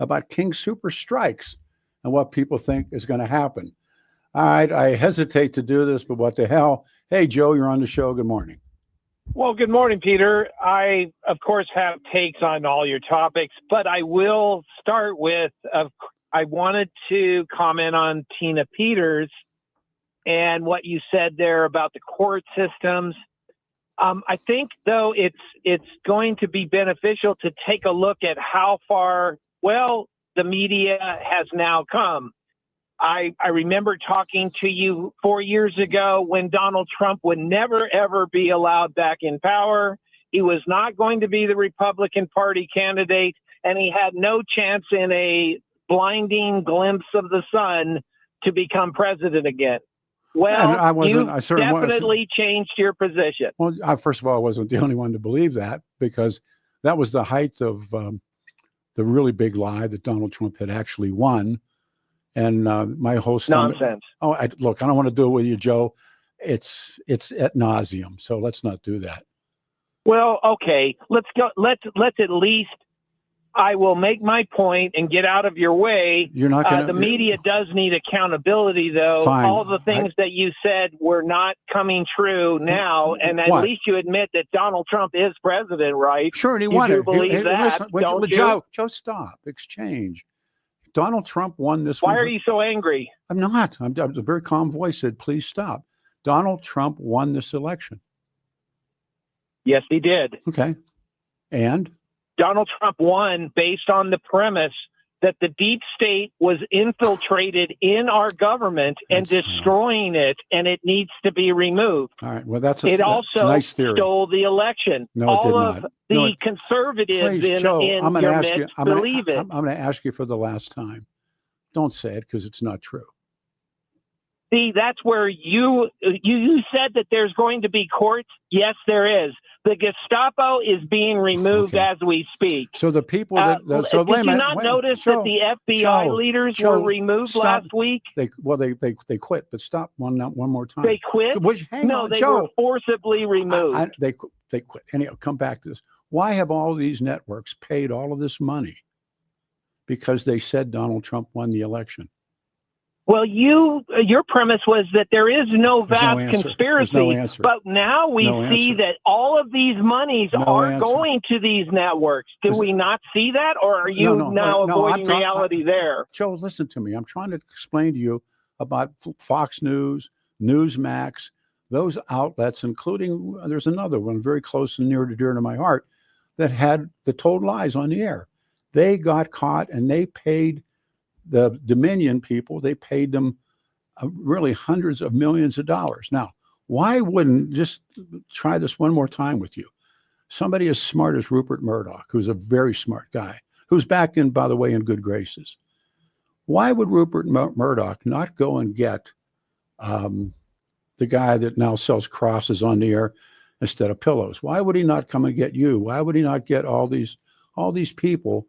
about King Soopers strikes and what people think is going to happen. All right, I hesitate to do this, but what the hell? Hey, Joe, you're on the show. Good morning. Well, good morning, Peter. I, of course, have takes on all your topics, but I will start with, I wanted to comment on Tina Peters and what you said there about the court systems. I think, though, it's going to be beneficial to take a look at how far, well, the media has now come. I remember talking to you 4 years ago when Donald Trump would never, ever be allowed back in power. He was not going to be the Republican Party candidate, and he had no chance in a blinding glimpse of the sun to become president again. Well, you definitely changed your position. Well, first of all, I wasn't the only one to believe that, because that was the height of the really big lie that Donald Trump had actually won. And my whole nonsense. Look, I don't want to do it with you, Joe. It's ad nauseum, so let's not do that. Well, okay, let's go. Let's at least. I will make my point and get out of your way. You're not going the media does need accountability, though. Fine. All the things that you said were not coming true now, and at least you admit that Donald Trump is president, right? Sure, and he won it. You do believe that, don't you? Joe, stop. Exchange. Donald Trump won this. Why are you so angry? I'm not. I'm a very calm voice said, please stop. Donald Trump won this election. Yes, he did. Okay. And? Donald Trump won based on the premise that the deep state was infiltrated in our government and destroying it, and it needs to be removed. All right. Well, that's it also nice theory. Stole the election. No, all it did of not. the conservatives please, Joe, in I'm your midst believe it. I'm going to ask you for the last time. Don't say it, because it's not true. See, that's where you said that there's going to be courts. Yes, there is. The Gestapo is being removed as we speak. So the people that so did you not notice that the FBI leaders were removed last week? They quit. But stop one more time. They quit? They were forcibly removed. They quit. Anyhow, come back to this. Why have all these networks paid all of this money? Because they said Donald Trump won the election. Well, your premise was that there is no vast conspiracy, but now we see that all of these monies are going to these networks. Do we not see that, or are you now avoiding reality there? Joe, listen to me. I'm trying to explain to you about Fox News, Newsmax, those outlets, including there's another one very close and near to my heart that told lies on the air. They got caught, and they paid the Dominion people, they paid them really hundreds of millions of dollars. Now, why wouldn't, just try this one more time with you, somebody as smart as Rupert Murdoch, who's a very smart guy, who's back in, by the way, in good graces. Why would Rupert Murdoch not go and get the guy that now sells crosses on the air instead of pillows? Why would he not come and get you? Why would he not get all these people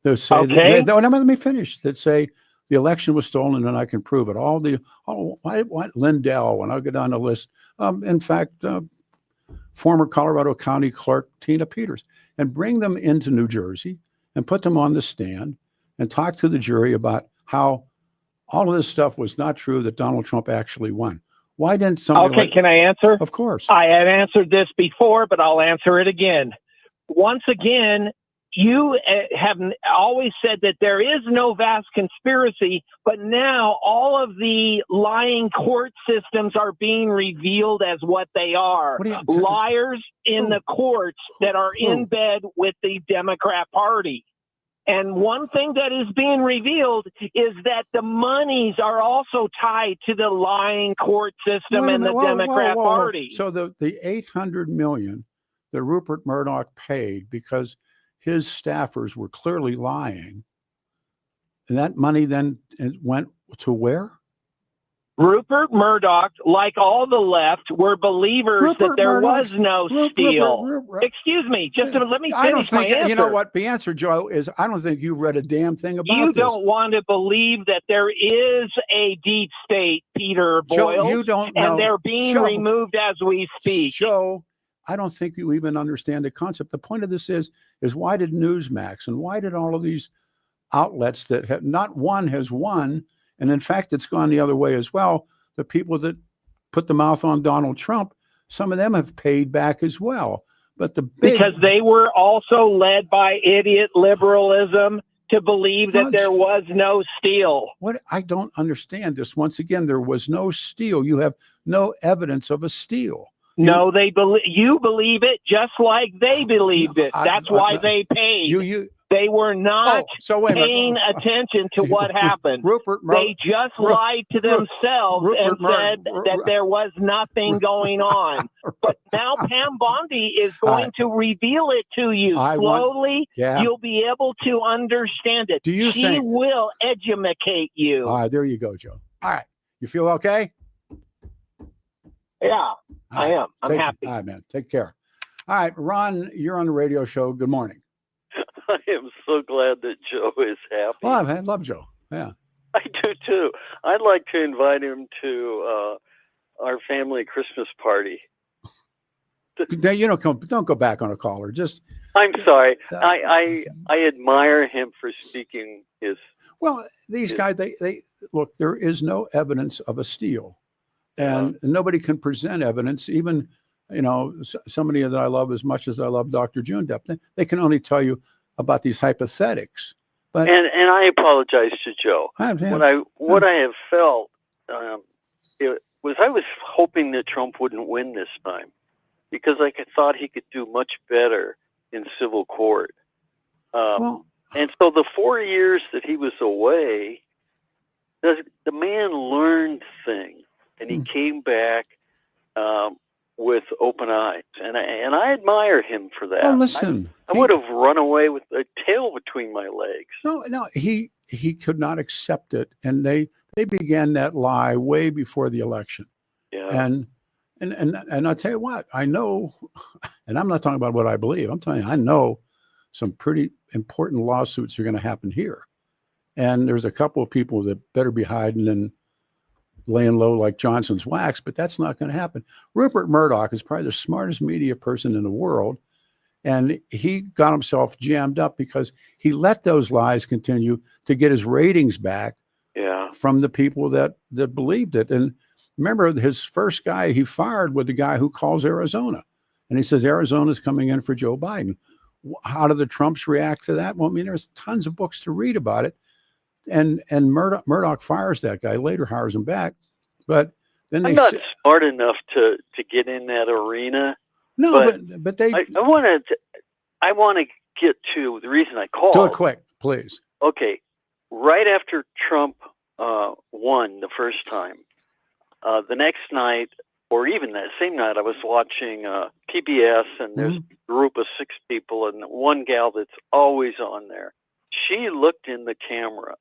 that say, let me finish, that say the election was stolen and I can prove it. Why Lindell, and I'll go down the list. In fact, former Colorado County Clerk Tina Peters, and bring them into New Jersey and put them on the stand and talk to the jury about how all of this stuff was not true, that Donald Trump actually won. Why didn't somebody? Can I answer? Of course. I had answered this before, but I'll answer it again. Once again, you have always said that there is no vast conspiracy, but now all of the lying court systems are being revealed as what they are. Liars in the courts that are in bed with the Democrat Party. And one thing that is being revealed is that the monies are also tied to the lying court system and the Democrat Party. So the $800 million that Rupert Murdoch paid because his staffers were clearly lying, and that money then went to where? Rupert Murdoch, like all the left, were believers that there was no steel. Excuse me, just let me finish my answer. You know what? The answer, Joe, is I don't think you've read a damn thing about You this. don't want to believe that there is a deep state, Peter Boyles, Joe, you don't know. And they're being removed as we speak. Joe, I don't think you even understand the concept. The point of this is why did Newsmax and why did all of these outlets that have not one has won, and in fact, it's gone the other way as well. The people that put the mouth on Donald Trump, some of them have paid back as well. But because they were also led by idiot liberalism to believe that there was no steel. What? I don't understand this. Once again, there was no steel. You have no evidence of a steel. No, you believe it just like they believed it. That's why they paid. They were not paying attention to what happened. They just lied to themselves and said that there was nothing going on. But now Pam Bondi is going to reveal it to you. Slowly, you'll be able to understand it. She will educate you. All right, there you go, Joe. All right. You feel okay? Yeah, I am. I'm happy. All right, man. Take care. All right, Ron, you're on the radio show. Good morning. I am so glad that Joe is happy. Oh, I love Joe. Yeah. I do too. I'd like to invite him to our family Christmas party. You don't go back on a caller. Just. I'm sorry. I admire him for speaking his. Well, these guys, they look. There is no evidence of a steal, and nobody can present evidence. Even somebody that I love as much as I love Dr. June Depp, they can only tell you about these hypothetics. But and I apologize to Joe. What I have felt I was hoping that Trump wouldn't win this time, because I thought he could do much better in civil court. And so the 4 years that he was away, the man learned things, and he came back with open eyes, and I admire him for that. Well, listen, I would have run away with a tail between my legs. No, he could not accept it, and they began that lie way before the election. Yeah. And I'll tell you what, I know, and I'm not talking about what I believe. I'm telling you, I know some pretty important lawsuits are going to happen here, and there's a couple of people that better be hiding and laying low like Johnson's wax, but that's not going to happen. Rupert Murdoch is probably the smartest media person in the world, and he got himself jammed up because he let those lies continue to get his ratings back from the people that believed it. And remember, his first guy he fired was the guy who calls Arizona, and he says Arizona's coming in for Joe Biden. How do the Trumps react to that? Well, I mean, there's tons of books to read about it. And Murdoch fires that guy, later hires him back. But then I'm not smart enough to get in that arena. No, but they. I want to get to the reason I called. Do it quick, please. Okay, right after Trump won the first time, the next night, or even that same night, I was watching PBS, and there's a group of 6 people, and one gal that's always on there. She looked in the camera,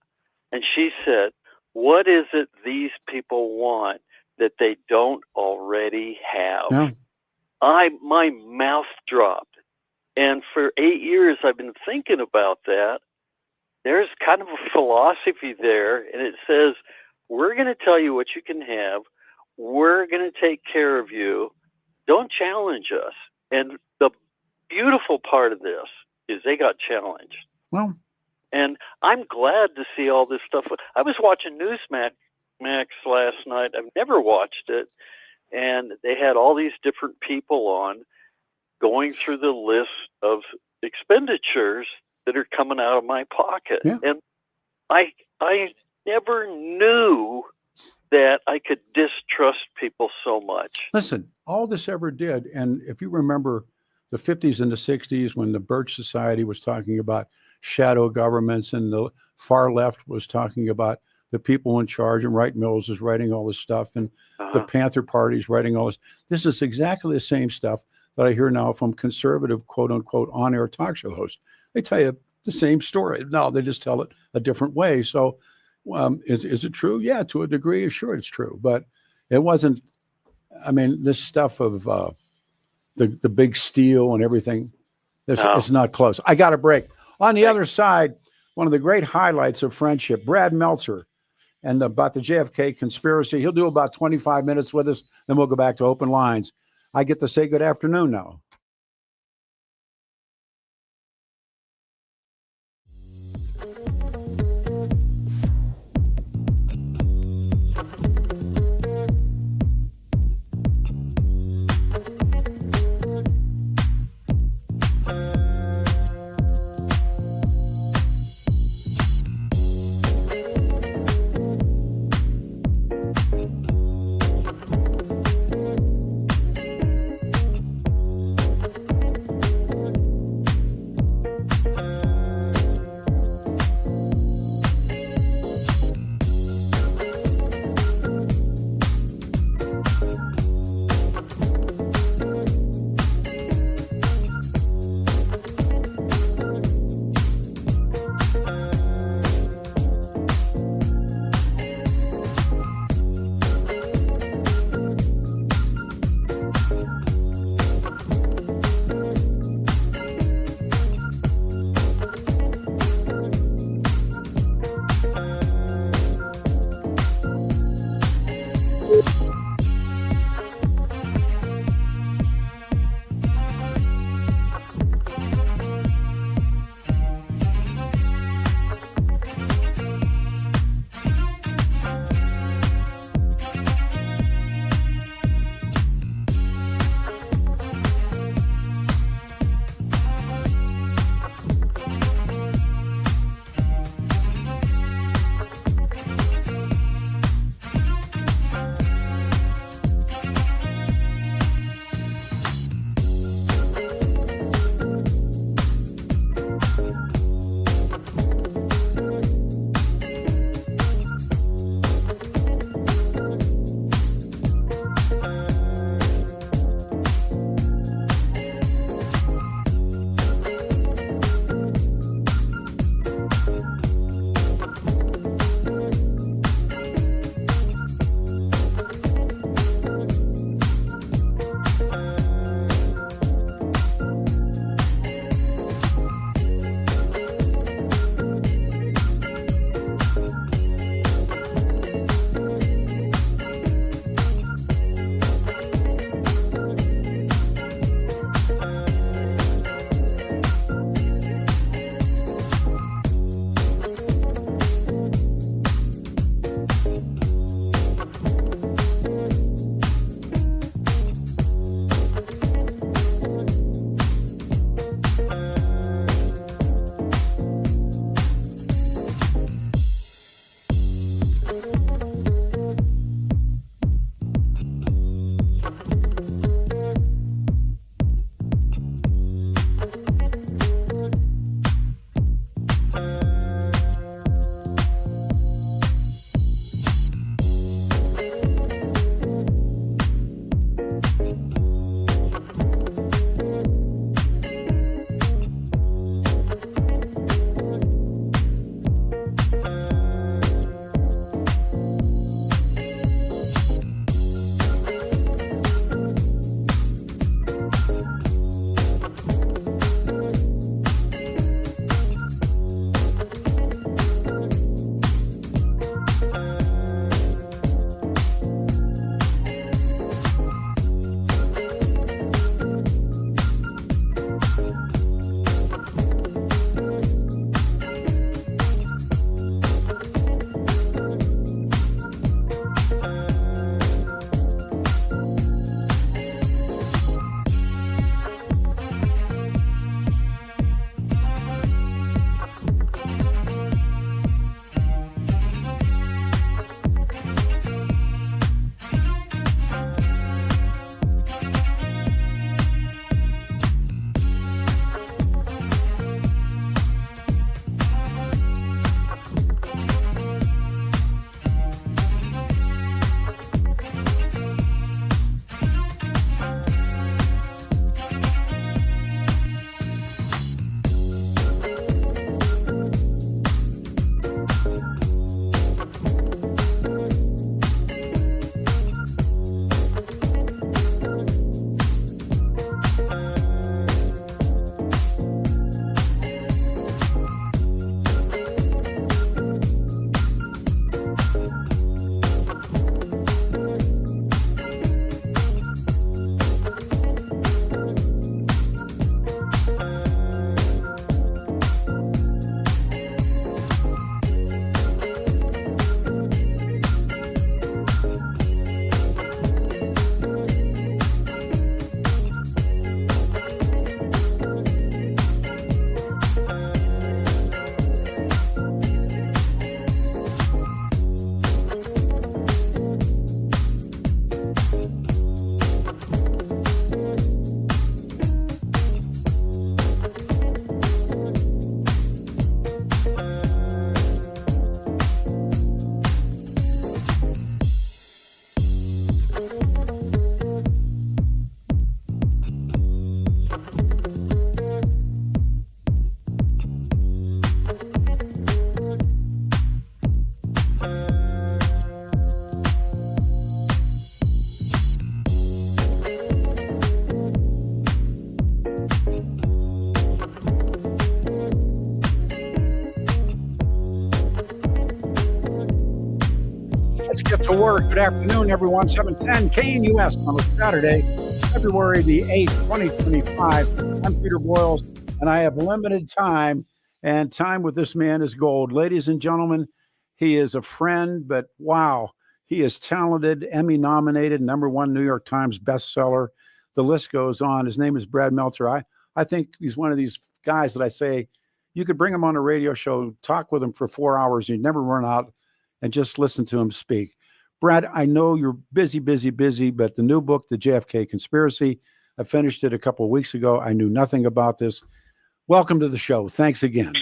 and she said, "What is it these people want that they don't already have?" Yeah. My mouth dropped. And for 8 years, I've been thinking about that. There's kind of a philosophy there, and it says, we're going to tell you what you can have. We're going to take care of you. Don't challenge us. And the beautiful part of this is they got challenged. Well, and I'm glad to see all this stuff. I was watching Newsmax last night. I've never watched it. And they had all these different people on going through the list of expenditures that are coming out of my pocket. Yeah. And I never knew that I could distrust people so much. Listen, all this ever did, and if you remember the 50s and the 60s when the Birch Society was talking about shadow governments and the far left was talking about the people in charge, and Wright Mills is writing all this stuff, and the Panther Party is writing all this. This is exactly the same stuff that I hear now from conservative, quote unquote, on-air talk show hosts. They tell you the same story. No, they just tell it a different way. So Is it true? Yeah, to a degree, sure, it's true. But it wasn't. I mean, this stuff of the big steel and everything, it's not close. I got a break. On the other side, one of the great highlights of friendship, Brad Meltzer, and about the JFK conspiracy. He'll do about 25 minutes with us, then we'll go back to open lines. I get to say good afternoon now. to work. Good afternoon, everyone. 7:10 KNUS on a Saturday, February the 8th, 2025. I'm Peter Boyles, and I have limited time, and time with this man is gold. Ladies and gentlemen, he is a friend, but wow, he is talented, Emmy-nominated, #1 New York Times bestseller. The list goes on. His name is Brad Meltzer. I think he's one of these guys that I say, you could bring him on a radio show, talk with him for 4 hours, and you'd never run out, and just listen to him speak. Brad, I know you're busy, but the new book, The JFK Conspiracy, I finished it a couple of weeks ago. I knew nothing about this. Welcome to the show. Thanks again.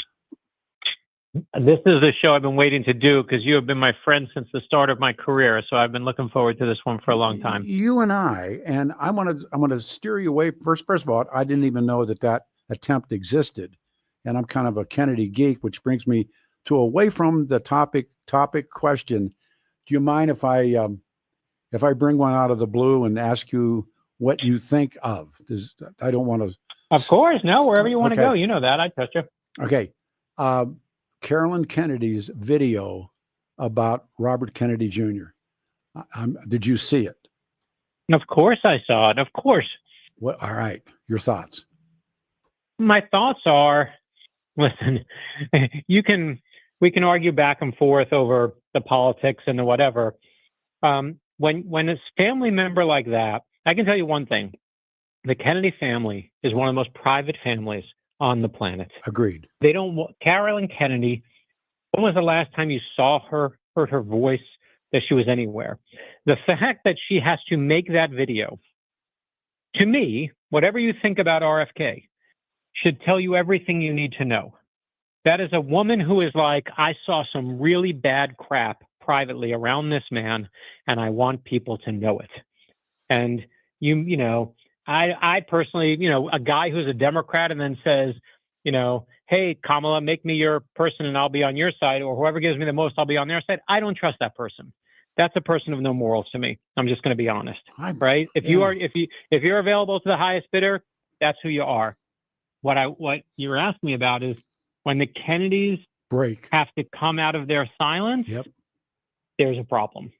This is the show I've been waiting to do because you have been my friend since the start of my career. So I've been looking forward to this one for a long time. You and I'm going to steer you away. First of all, I didn't even know that attempt existed. And I'm kind of a Kennedy geek, which brings me to away from the topic question. Do you mind if I bring one out of the blue and ask you what you think of? I don't want to. Of course, no. Wherever you want to Okay. go, you know that. I trust you. Okay, Carolyn Kennedy's video about Robert Kennedy Jr. Did you see it? Of course, I saw it. Of course. What? All right. Your thoughts? My thoughts are, listen, we can argue back and forth over the politics and the whatever. When a family member like that, I can tell you one thing: the Kennedy family is one of the most private families on the planet. Agreed. They don't. Carolyn Kennedy. When was the last time you saw her, heard her voice, that she was anywhere? The fact that she has to make that video, to me, whatever you think about RFK, should tell you everything you need to know. That is a woman who is like, I saw some really bad crap privately around this man, and I want people to know it. And you know, I personally, a guy who's a Democrat and then says, hey, Kamala, make me your person and I'll be on your side, or whoever gives me the most, I'll be on their side. I don't trust that person. That's a person of no morals to me. I'm just going to be honest, right? If you're available to the highest bidder, that's who you are. What you're asking me about is when the Kennedys have to come out of their silence. Yep. There's a problem.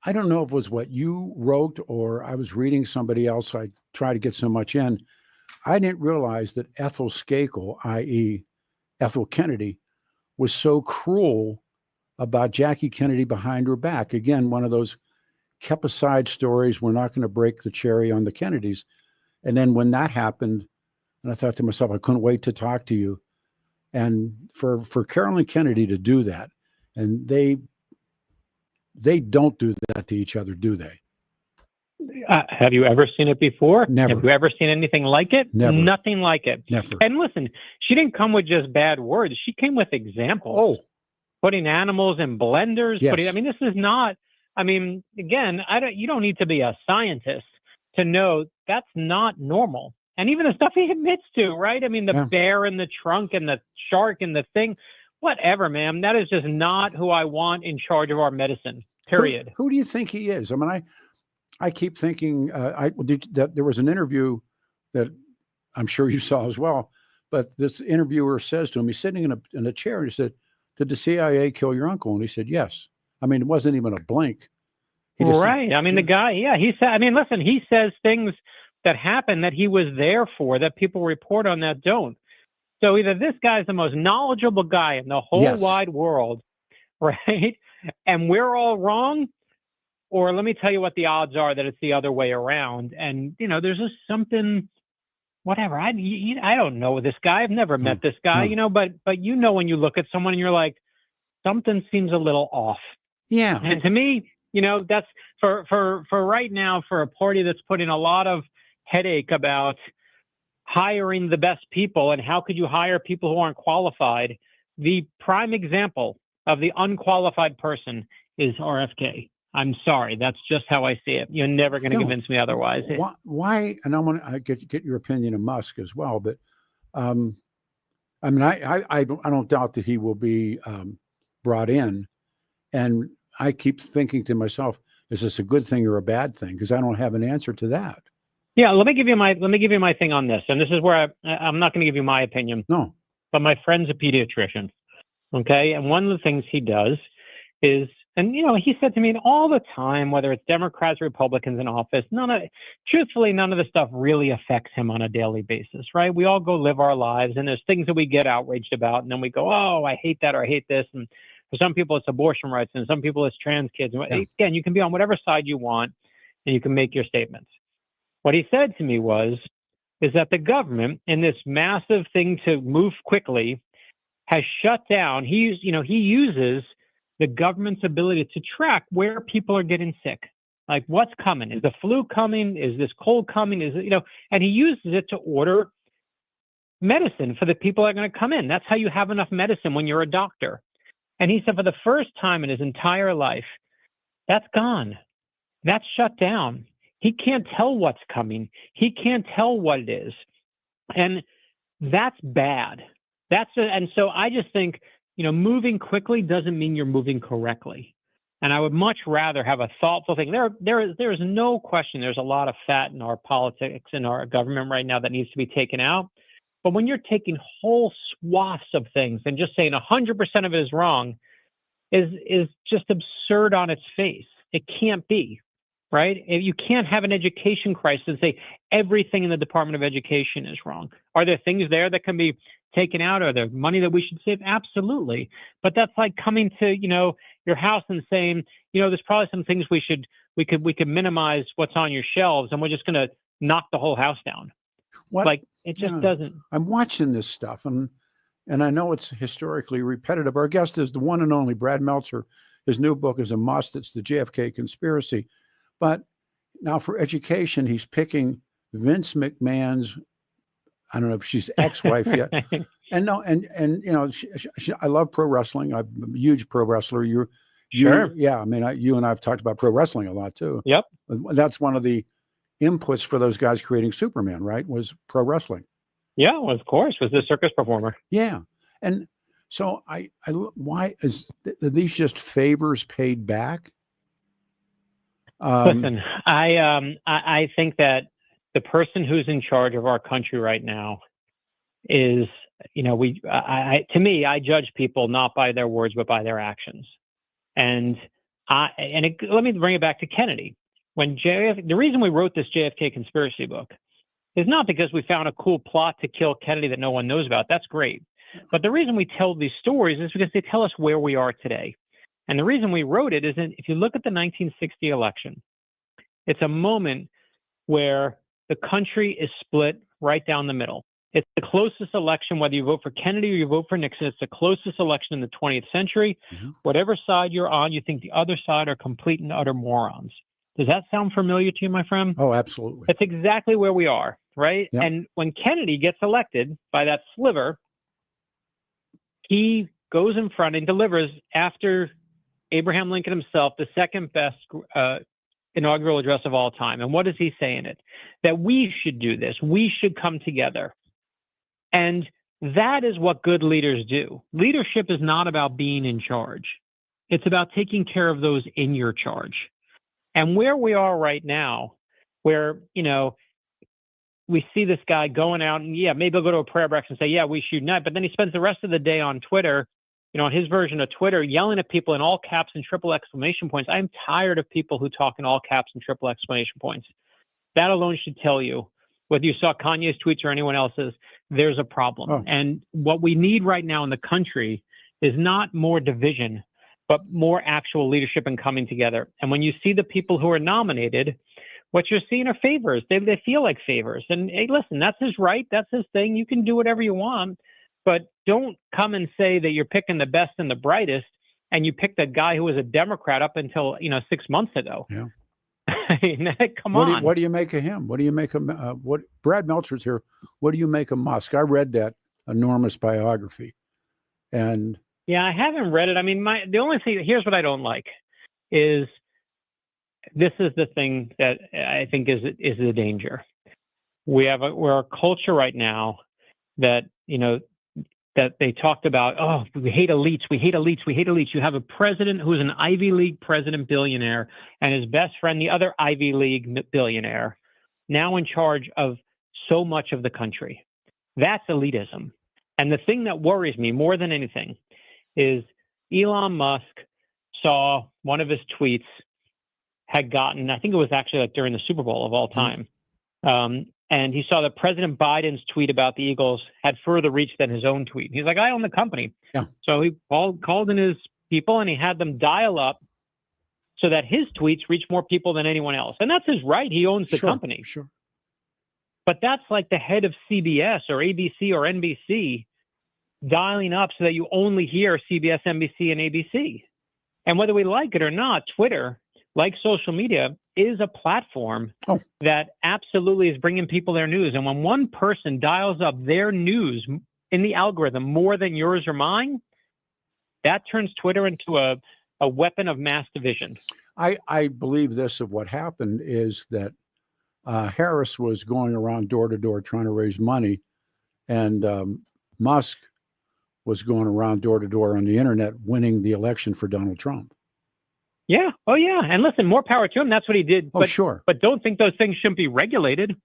I don't know if it was what you wrote or I was reading somebody else. I try to get so much in. I didn't realize that Ethel Skakel, i.e. Ethel Kennedy, was so cruel about Jackie Kennedy behind her back. Again, one of those kept aside stories. We're not going to break the cherry on the Kennedys. And then when that happened, and I thought to myself, I couldn't wait to talk to you. And for Carolyn Kennedy to do that, and they don't do that to each other, do they? Have you ever seen it before? Never. Have you ever seen anything like it? Never. Nothing like it. Never. And listen, she didn't come with just bad words. She came with examples. Oh. Putting animals in blenders. Yes. This is not, again, you don't need to be a scientist to know that's not normal. And even the stuff he admits to, right? The bear in the trunk and the shark and the thing, whatever, man. That is just not who I want in charge of our medicine, period. Who do you think he is? I keep thinking, that there was an interview that I'm sure you saw as well, but this interviewer says to him, he's sitting in a chair, and he said, did the CIA kill your uncle? And he said, yes. It wasn't even a blink. Right. The guy, he said, listen, he says things that happen that he was there for, that people report on that don't. So either this guy's the most knowledgeable guy in the whole wide world, right? And we're all wrong, or let me tell you what the odds are that it's the other way around. And, there's just something, whatever. I don't know this guy. I've never met this guy, but when you look at someone and you're like, something seems a little off. Yeah. And to me, that's for right now, for a party that's putting a lot of headache about hiring the best people and how could you hire people who aren't qualified. The prime example of the unqualified person is RFK. I'm sorry. That's just how I see it. You're never going to convince me otherwise. Why? And I want to get your opinion of Musk as well. But I don't doubt that he will be brought in. And I keep thinking to myself, is this a good thing or a bad thing? Because I don't have an answer to that. Yeah, let me give you my thing on this. And this is where I'm not going to give you my opinion. No. But my friend's a pediatrician. Okay. And one of the things he does is And, he said to me all the time, whether it's Democrats or Republicans in office, truthfully, none of the stuff really affects him on a daily basis, right? We all go live our lives, and there's things that we get outraged about, and then we go, oh, I hate that, or I hate this. And for some people, it's abortion rights, and some people, it's trans kids. And again, you can be on whatever side you want, and you can make your statements. What he said to me is that the government, in this massive thing to move quickly, has shut down. He uses the government's ability to track where people are getting sick. Like, what's coming? Is the flu coming? Is this cold coming? And he uses it to order medicine for the people that are going to come in. That's how you have enough medicine when you're a doctor. And he said for the first time in his entire life, that's gone. That's shut down. He can't tell what's coming. He can't tell what it is. And that's bad. And so I just think, moving quickly doesn't mean you're moving correctly. And I would much rather have a thoughtful thing. There is no question there's a lot of fat in our politics and our government right now that needs to be taken out. But when you're taking whole swaths of things and just saying 100% of it is wrong is just absurd on its face. It can't be, right? You can't have an education crisis and say everything in the Department of Education is wrong. Are there things there that can be taken out? Are there money that we should save? Absolutely. But that's like coming to, your house and saying, there's probably some things we could minimize what's on your shelves, and we're just going to knock the whole house down. It just doesn't. I'm watching this stuff, and I know it's historically repetitive. Our guest is the one and only Brad Meltzer. His new book is a must. It's the JFK Conspiracy. But now for education, he's picking Vince McMahon's, I don't know if she's ex-wife yet. And I love pro wrestling. I'm a huge pro wrestler. Sure. Yeah. I mean, you and I have talked about pro wrestling a lot too. Yep. That's one of the inputs for those guys creating Superman, right? Was pro wrestling. Yeah, well, of course, was the circus performer. Yeah. And so why are these just favors paid back? Listen, I think that the person who's in charge of our country right now is, to me, I judge people not by their words, but by their actions. And let me bring it back to Kennedy. The reason we wrote this JFK Conspiracy book is not because we found a cool plot to kill Kennedy that no one knows about. That's great. But the reason we tell these stories is because they tell us where we are today. And the reason we wrote it is if you look at the 1960 election, it's a moment where the country is split right down the middle. It's the closest election, whether you vote for Kennedy or you vote for Nixon. It's the closest election in the 20th century. Mm-hmm. Whatever side you're on, you think the other side are complete and utter morons. Does that sound familiar to you, my friend? Oh, absolutely. That's exactly where we are, right? Yep. And when Kennedy gets elected by that sliver, he goes in front and delivers, after Abraham Lincoln himself, the second best inaugural address of all time. And what does he say in it? That we should do this. We should come together. And that is what good leaders do. Leadership is not about being in charge. It's about taking care of those in your charge. And where we are right now, where, we see this guy going out and, maybe he'll go to a prayer breakfast and say, we should unite. But then he spends the rest of the day on Twitter, on his version of Twitter, yelling at people in all caps and triple exclamation points. I'm tired of people who talk in all caps and triple exclamation points. That alone should tell you, whether you saw Kanye's tweets or anyone else's, there's a problem. Oh. And what we need right now in the country is not more division, but more actual leadership and coming together. And when you see the people who are nominated, what you're seeing are favors. They feel like favors. And hey, listen, that's his right. That's his thing. You can do whatever you want. But don't come and say that you're picking the best and the brightest, and you picked a guy who was a Democrat up until 6 months ago. Yeah. I mean, come on. What do you make of him? What do you make of Brad Meltzer's here? What do you make of Musk? I read that enormous biography, and I haven't read it. I mean, the only thing, here's what I don't like, is this is the thing that I think is the danger. We're a culture right now that that they talked about, oh, we hate elites, we hate elites, we hate elites. You have a president who's an Ivy League president billionaire and his best friend, the other Ivy League billionaire, now in charge of so much of the country. That's elitism. And the thing that worries me more than anything is Elon Musk saw one of his tweets had gotten, I think it was actually like during the Super Bowl of all time. And he saw that President Biden's tweet about the Eagles had further reach than his own tweet. He's like, I own the company. Yeah. So he called in his people and he had them dial up so that his tweets reach more people than anyone else. And that's his right. He owns the company. Sure. But that's like the head of CBS or ABC or NBC dialing up so that you only hear CBS, NBC, and ABC. And whether we like it or not, Twitter, like social media, is a platform that absolutely is bringing people their news. And when one person dials up their news in the algorithm more than yours or mine, that turns Twitter into a weapon of mass division. I believe this of what happened is that Harris was going around door to door trying to raise money, and Musk was going around door to door on the internet winning the election for Donald Trump. Yeah. Oh, yeah. And listen, more power to him. That's what he did. Oh, sure. But don't think those things shouldn't be regulated.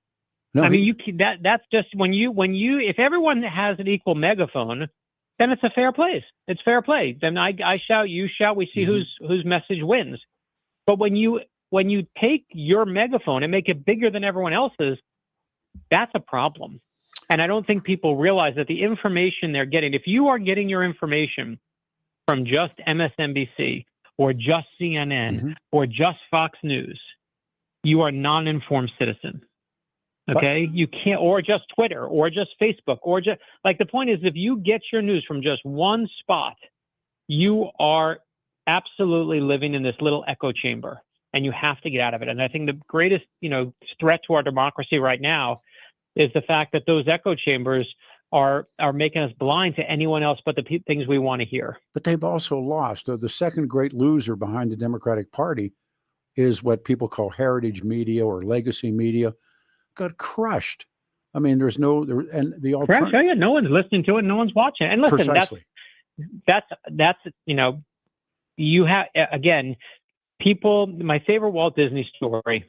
No, I mean, that's just when you if everyone has an equal megaphone, then it's a fair place. It's fair play. Then I shout, you shout. We see whose message wins. But when you take your megaphone and make it bigger than everyone else's, that's a problem. And I don't think people realize that the information they're getting, if you are getting your information from just MSNBC or just CNN or just Fox News, you are non-informed citizen. Okay. You can't, or just Twitter or just Facebook or just like the point is, if you get your news from just one spot, you are absolutely living in this little echo chamber and you have to get out of it. And I think the greatest, threat to our democracy right now is the fact that those echo chambers are making us blind to anyone else but the things we want to hear. But they've also lost. The second great loser behind the Democratic Party is what people call heritage media or legacy media. Got crushed. I mean, there's no and the alternative. Yeah, no one's listening to it. No one's watching it. And listen, precisely. that's you have again, people. My favorite Walt Disney story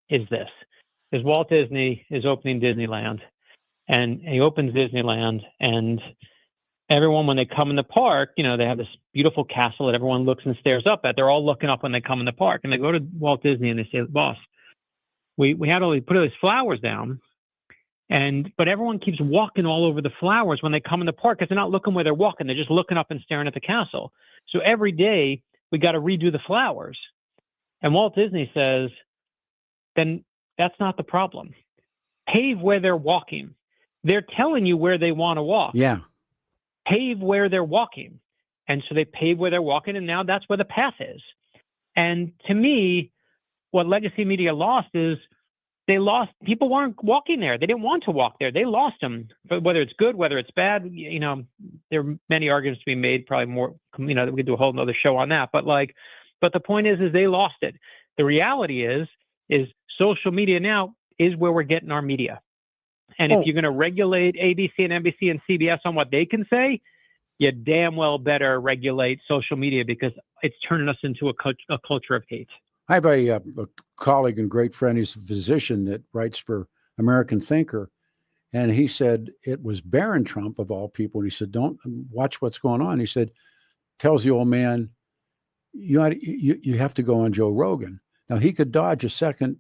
is this: is Walt Disney is opening Disneyland, and he opens Disneyland, and everyone when they come in the park, they have this beautiful castle that everyone looks and stares up at. They're all looking up when they come in the park, and they go to Walt Disney and they say, "Boss, we put all these flowers down, but everyone keeps walking all over the flowers when they come in the park because they're not looking where they're walking. They're just looking up and staring at the castle. So every day we got to redo the flowers." And Walt Disney says, then that's not the problem. Pave where they're walking. They're telling you where they want to walk. Yeah. Pave where they're walking. And so they pave where they're walking, and now that's where the path is. And to me, what legacy media lost is they lost, people weren't walking there. They didn't want to walk there. They lost them. But whether it's good, whether it's bad, there are many arguments to be made, probably more, we could do a whole nother show on that. But the point is they lost it. The reality is social media now is where we're getting our media. And if you're going to regulate ABC and NBC and CBS on what they can say, you damn well better regulate social media because it's turning us into a culture of hate. I have a colleague and great friend. He's a physician that writes for American Thinker. And he said it was Barron Trump, of all people. And he said, don't watch what's going on. He said, tells the old man, you have to go on Joe Rogan. Now, he could dodge a second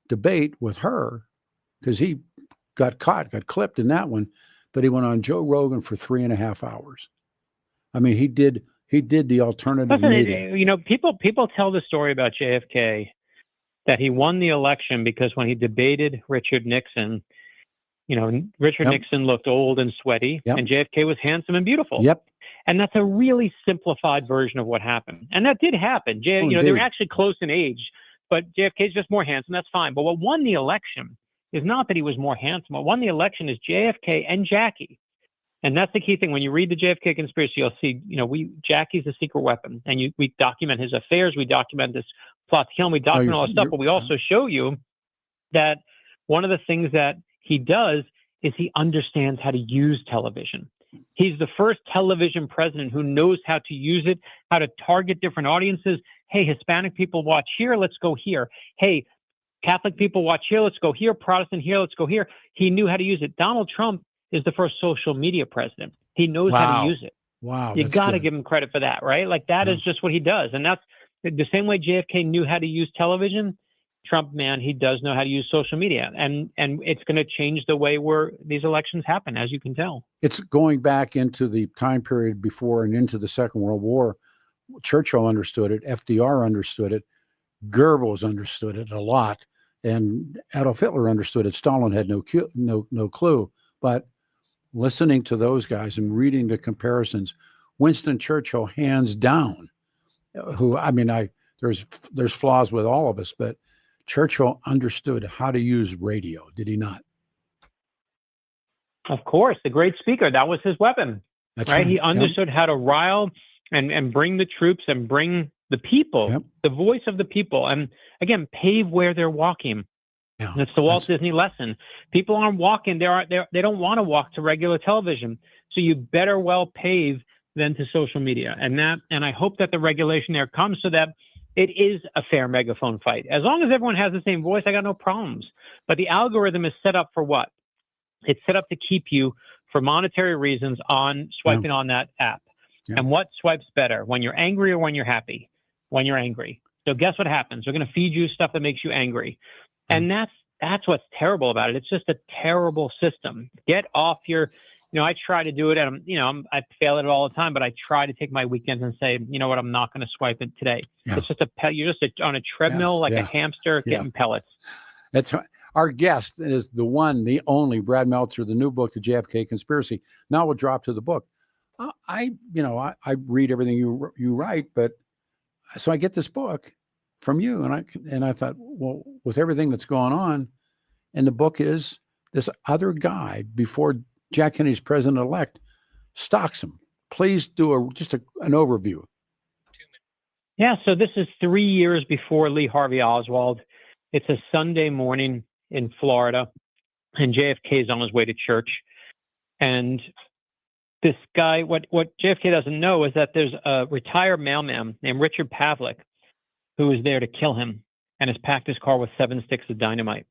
debate with her because he got clipped in that one. But he went on Joe Rogan for 3.5 hours. I mean, he did the alternative media. People tell the story about JFK that he won the election because when he debated Richard Nixon, Richard Nixon looked old and sweaty, and JFK was handsome and beautiful. Yep. And that's a really simplified version of what happened. And that did happen. They were actually close in age, but JFK's just more handsome. That's fine. But what won the election is not that he was more handsome. What won the election is JFK and Jackie. And that's the key thing. When you read the JFK Conspiracy, you'll see, Jackie's a secret weapon. And we document his affairs. We document this plot to kill him. We document all this stuff. But we also show you that one of the things that he does is he understands how to use television. He's the first television president who knows how to use it, how to target different audiences. Hey, Hispanic people watch here. Let's go here. Hey, Catholic people watch here. Let's go here. Protestant here. Let's go here. He knew how to use it. Donald Trump is the first social media president. He knows how to use it. Wow. You got to give him credit for that, right? Like that is just what he does. And that's the same way JFK knew how to use television. Trump, man, he does know how to use social media, and it's going to change the way these elections happen, as you can tell. It's going back into the time period before and into the Second World War. Churchill understood it. FDR understood it. Goebbels understood it a lot, and Adolf Hitler understood it. Stalin had no clue. But listening to those guys and reading the comparisons, Winston Churchill, hands down, who there's flaws with all of us, but Churchill understood how to use radio, did he not? Of course, the great speaker. That was his weapon. That's right. He understood how to rile and bring the troops and bring the people, the voice of the people, and again, pave where they're walking. Yeah, and it's the Walt Disney lesson. People aren't walking. They don't want to walk to regular television. So you better well pave than to social media. And I hope that the regulation there comes so that it is a fair megaphone fight. As long as everyone has the same voice, I got no problems. But the algorithm is set up for what? It's set up to keep you, for monetary reasons, on swiping on that app. Yeah. And what swipes better, when you're angry or when you're happy? When you're angry. So guess what happens? They're going to feed you stuff that makes you angry. And that's what's terrible about it. It's just a terrible system. Get off your... I try to do it, and I fail at it all the time. But I try to take my weekends and say, you know what, I'm not going to swipe it today. Yeah. It's just you're just on a treadmill like a hamster getting pellets. That's our guest is the one, the only Brad Meltzer. The new book, The JFK Conspiracy. Now we'll drop to the book. I read everything you write, but so I get this book from you, and I thought, well, with everything that's going on, and the book is this other guy before Jack Kennedy's president-elect stalks him. Please do an overview. Yeah, so this is 3 years before Lee Harvey Oswald. It's a Sunday morning in Florida, and JFK is on his way to church. And this guy, what JFK doesn't know is that there's a retired mailman named Richard Pavlik who is there to kill him and has packed his car with 7 sticks of dynamite.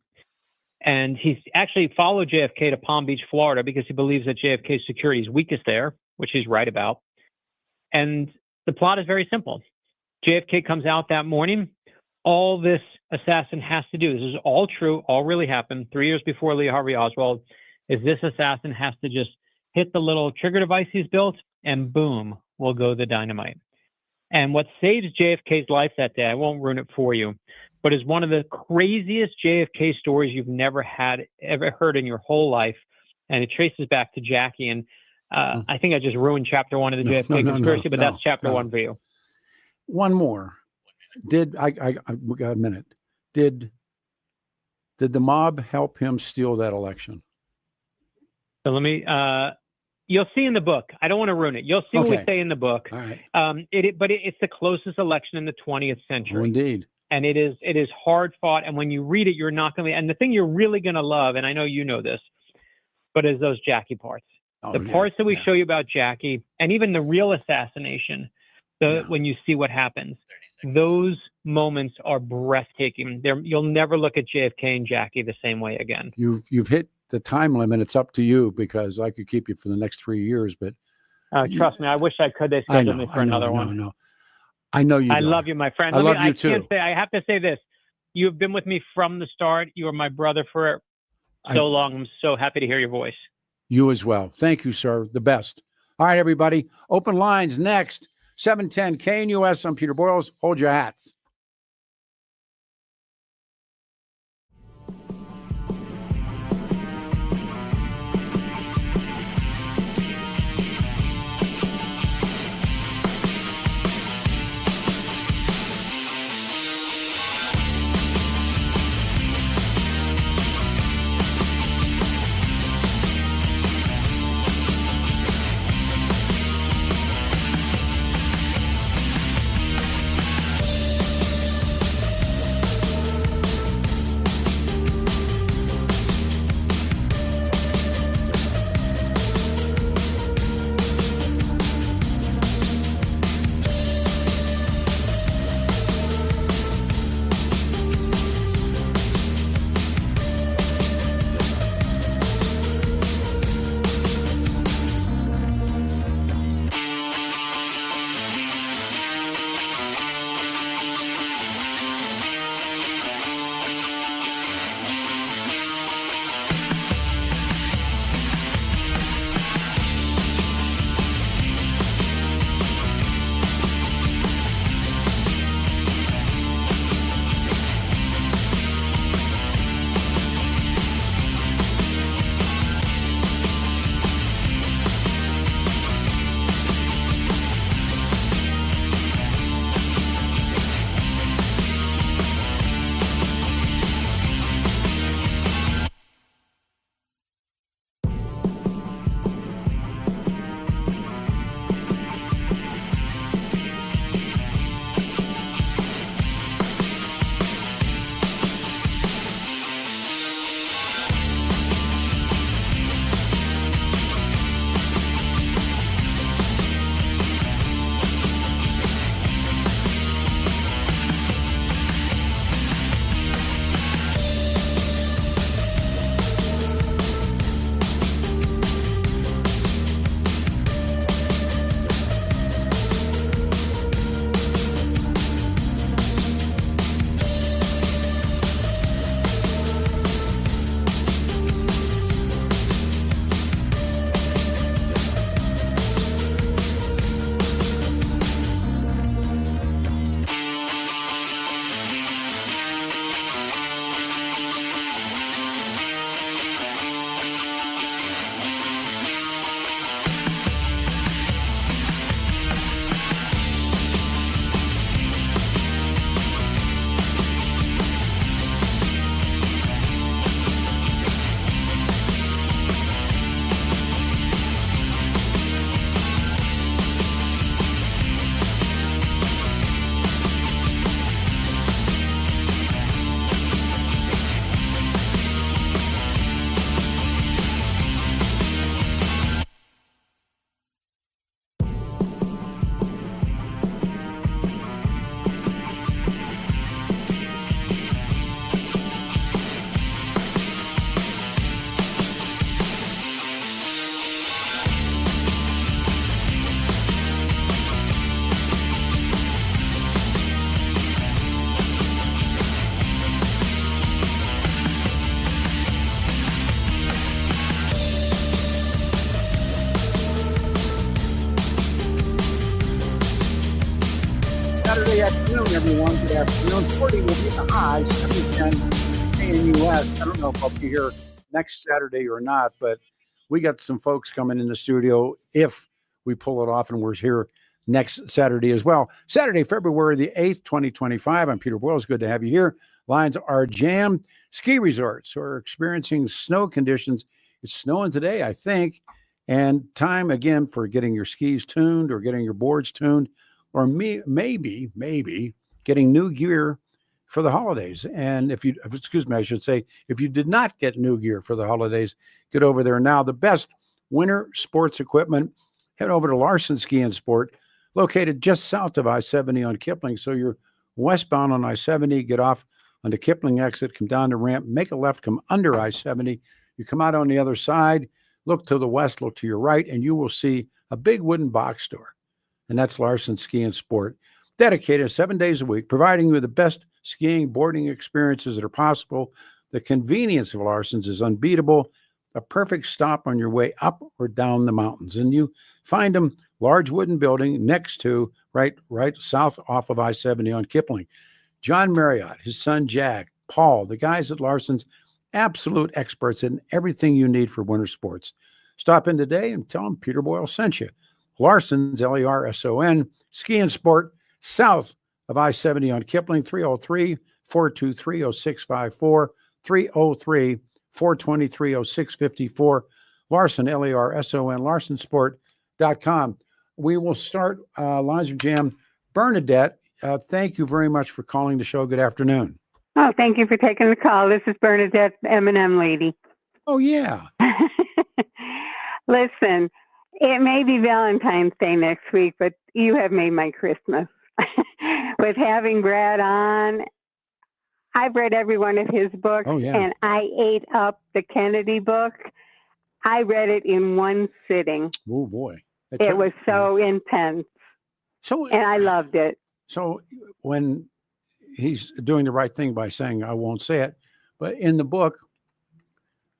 And he's actually followed JFK to Palm Beach, Florida, because he believes that JFK's security is weakest there, which he's right about. And the plot is very simple. JFK comes out that morning. All this assassin has to do, this is all true, all really happened 3 years before Lee Harvey Oswald, is this assassin has to just hit the little trigger device he's built, and boom, will go the dynamite. And what saves JFK's life that day, I won't ruin it for you, but is one of the craziest JFK stories you've ever heard in your whole life. And it traces back to Jackie. And I think I just ruined chapter 1 of the JFK Conspiracy, but that's chapter 1 for you. One more. We got a minute. Did the mob help him steal that election? So let me, you'll see in the book. I don't want to ruin it. You'll see what we say in the book. All right. But it's the closest election in the 20th century. Oh, indeed. And it is hard fought. And when you read it, you're not going to. And the thing you're really going to love, and I know you know this, but is those Jackie parts. Parts that we show you about Jackie, and even the real assassination. When you see what happens, those moments are breathtaking. You'll never look at JFK and Jackie the same way again. You've hit the time limit. It's up to you, because I could keep you for the next 3 years, but trust me, I wish I could. They scheduled me for another one. No. I know you. I love you, my friend. I love you too. I have to say this. You have been with me from the start. You are my brother for so long. I'm so happy to hear your voice. You as well. Thank you, sir. The best. All right, everybody. Open lines next. 710 KNUS. I'm Peter Boyles. Hold your hats. Friday afternoon, everyone. Good afternoon. 40 will be the high, 710 in the U.S. I don't know if I'll be here next Saturday or not, but we got some folks coming in the studio if we pull it off, and we're here next Saturday as well. Saturday, February the 8th, 2025. I'm Peter Boyles. Good to have you here. Lines are jammed. Ski resorts are experiencing snow conditions. It's snowing today, I think, and time again for getting your skis tuned or getting your boards tuned, or maybe getting new gear for the holidays. And if I should say, if you did not get new gear for the holidays, get over there now. The best winter sports equipment, head over to Larson Ski and Sport, located just south of I-70 on Kipling. So you're westbound on I-70, get off on the Kipling exit, come down the ramp, make a left, come under I-70. You come out on the other side, look to the west, look to your right, and you will see a big wooden box store. And that's Larson Ski and Sport, dedicated 7 days a week, providing you with the best skiing, boarding experiences that are possible. The convenience of Larson's is unbeatable, a perfect stop on your way up or down the mountains. And you find them, large wooden building next to, right south off of I-70 on Kipling. John Marriott, his son Jack, Paul, the guys at Larson's, absolute experts in everything you need for winter sports. Stop in today and tell them Peter Boyle sent you. Larson's, Larson, Ski and Sport, south of I-70 on Kipling, 303-423-0654, 303-423-0654, Larson, Larson, larsonsport.com. We will start lines of jam. Bernadette, thank you very much for calling the show. Good afternoon. Oh, thank you for taking the call. This is Bernadette, M&M lady. Oh, yeah. Listen, it may be Valentine's Day next week, but you have made my Christmas. With having Brad on, I've read every one of his books, and I ate up the Kennedy book. I read it in one sitting. Oh, boy. It was so intense, and I loved it. So when he's doing the right thing by saying, I won't say it, but in the book,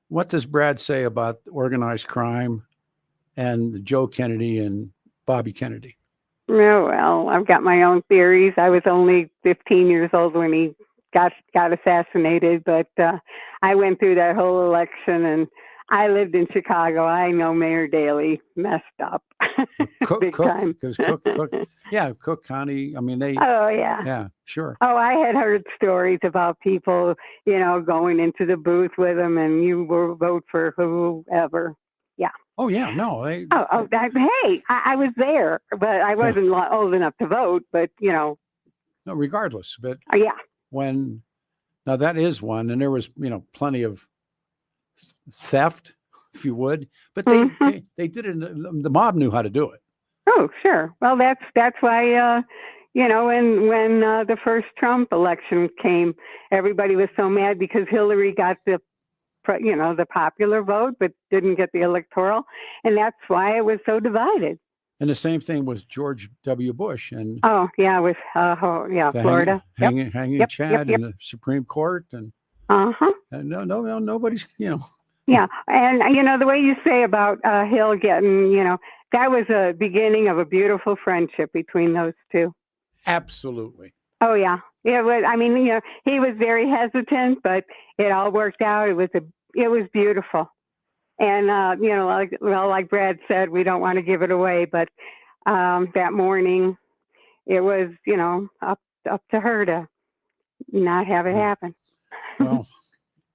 what does Brad say about organized crime and Joe Kennedy and Bobby Kennedy? Oh, well, I've got my own theories. I was only 15 years old when he got assassinated, but I went through that whole election, and I lived in Chicago. I know Mayor Daley messed up big time. Because Cook County, I mean, they. Oh, yeah. Yeah, sure. Oh, I had heard stories about people, going into the booth with them, and you will vote for whoever. Yeah. Oh, yeah. No. Hey, I was there, but I wasn't old enough to vote, but, No, regardless. But yeah. Now that is one, and there was, plenty of theft, if you would, but they did it. The mob knew how to do it. Oh, sure. Well, that's why, when the first Trump election came, everybody was so mad because Hillary got the popular vote, but didn't get the electoral. And that's why it was so divided. And the same thing with George W. Bush. And with Florida. Hanging Chad in the Supreme Court. And nobody's, Yeah. And, the way you say about Hill getting, that was a beginning of a beautiful friendship between those two. Absolutely. Oh, yeah. It was, he was very hesitant, but it all worked out. It was beautiful. And, like Brad said, we don't want to give it away, but that morning it was, up to her to not have it happen. Well,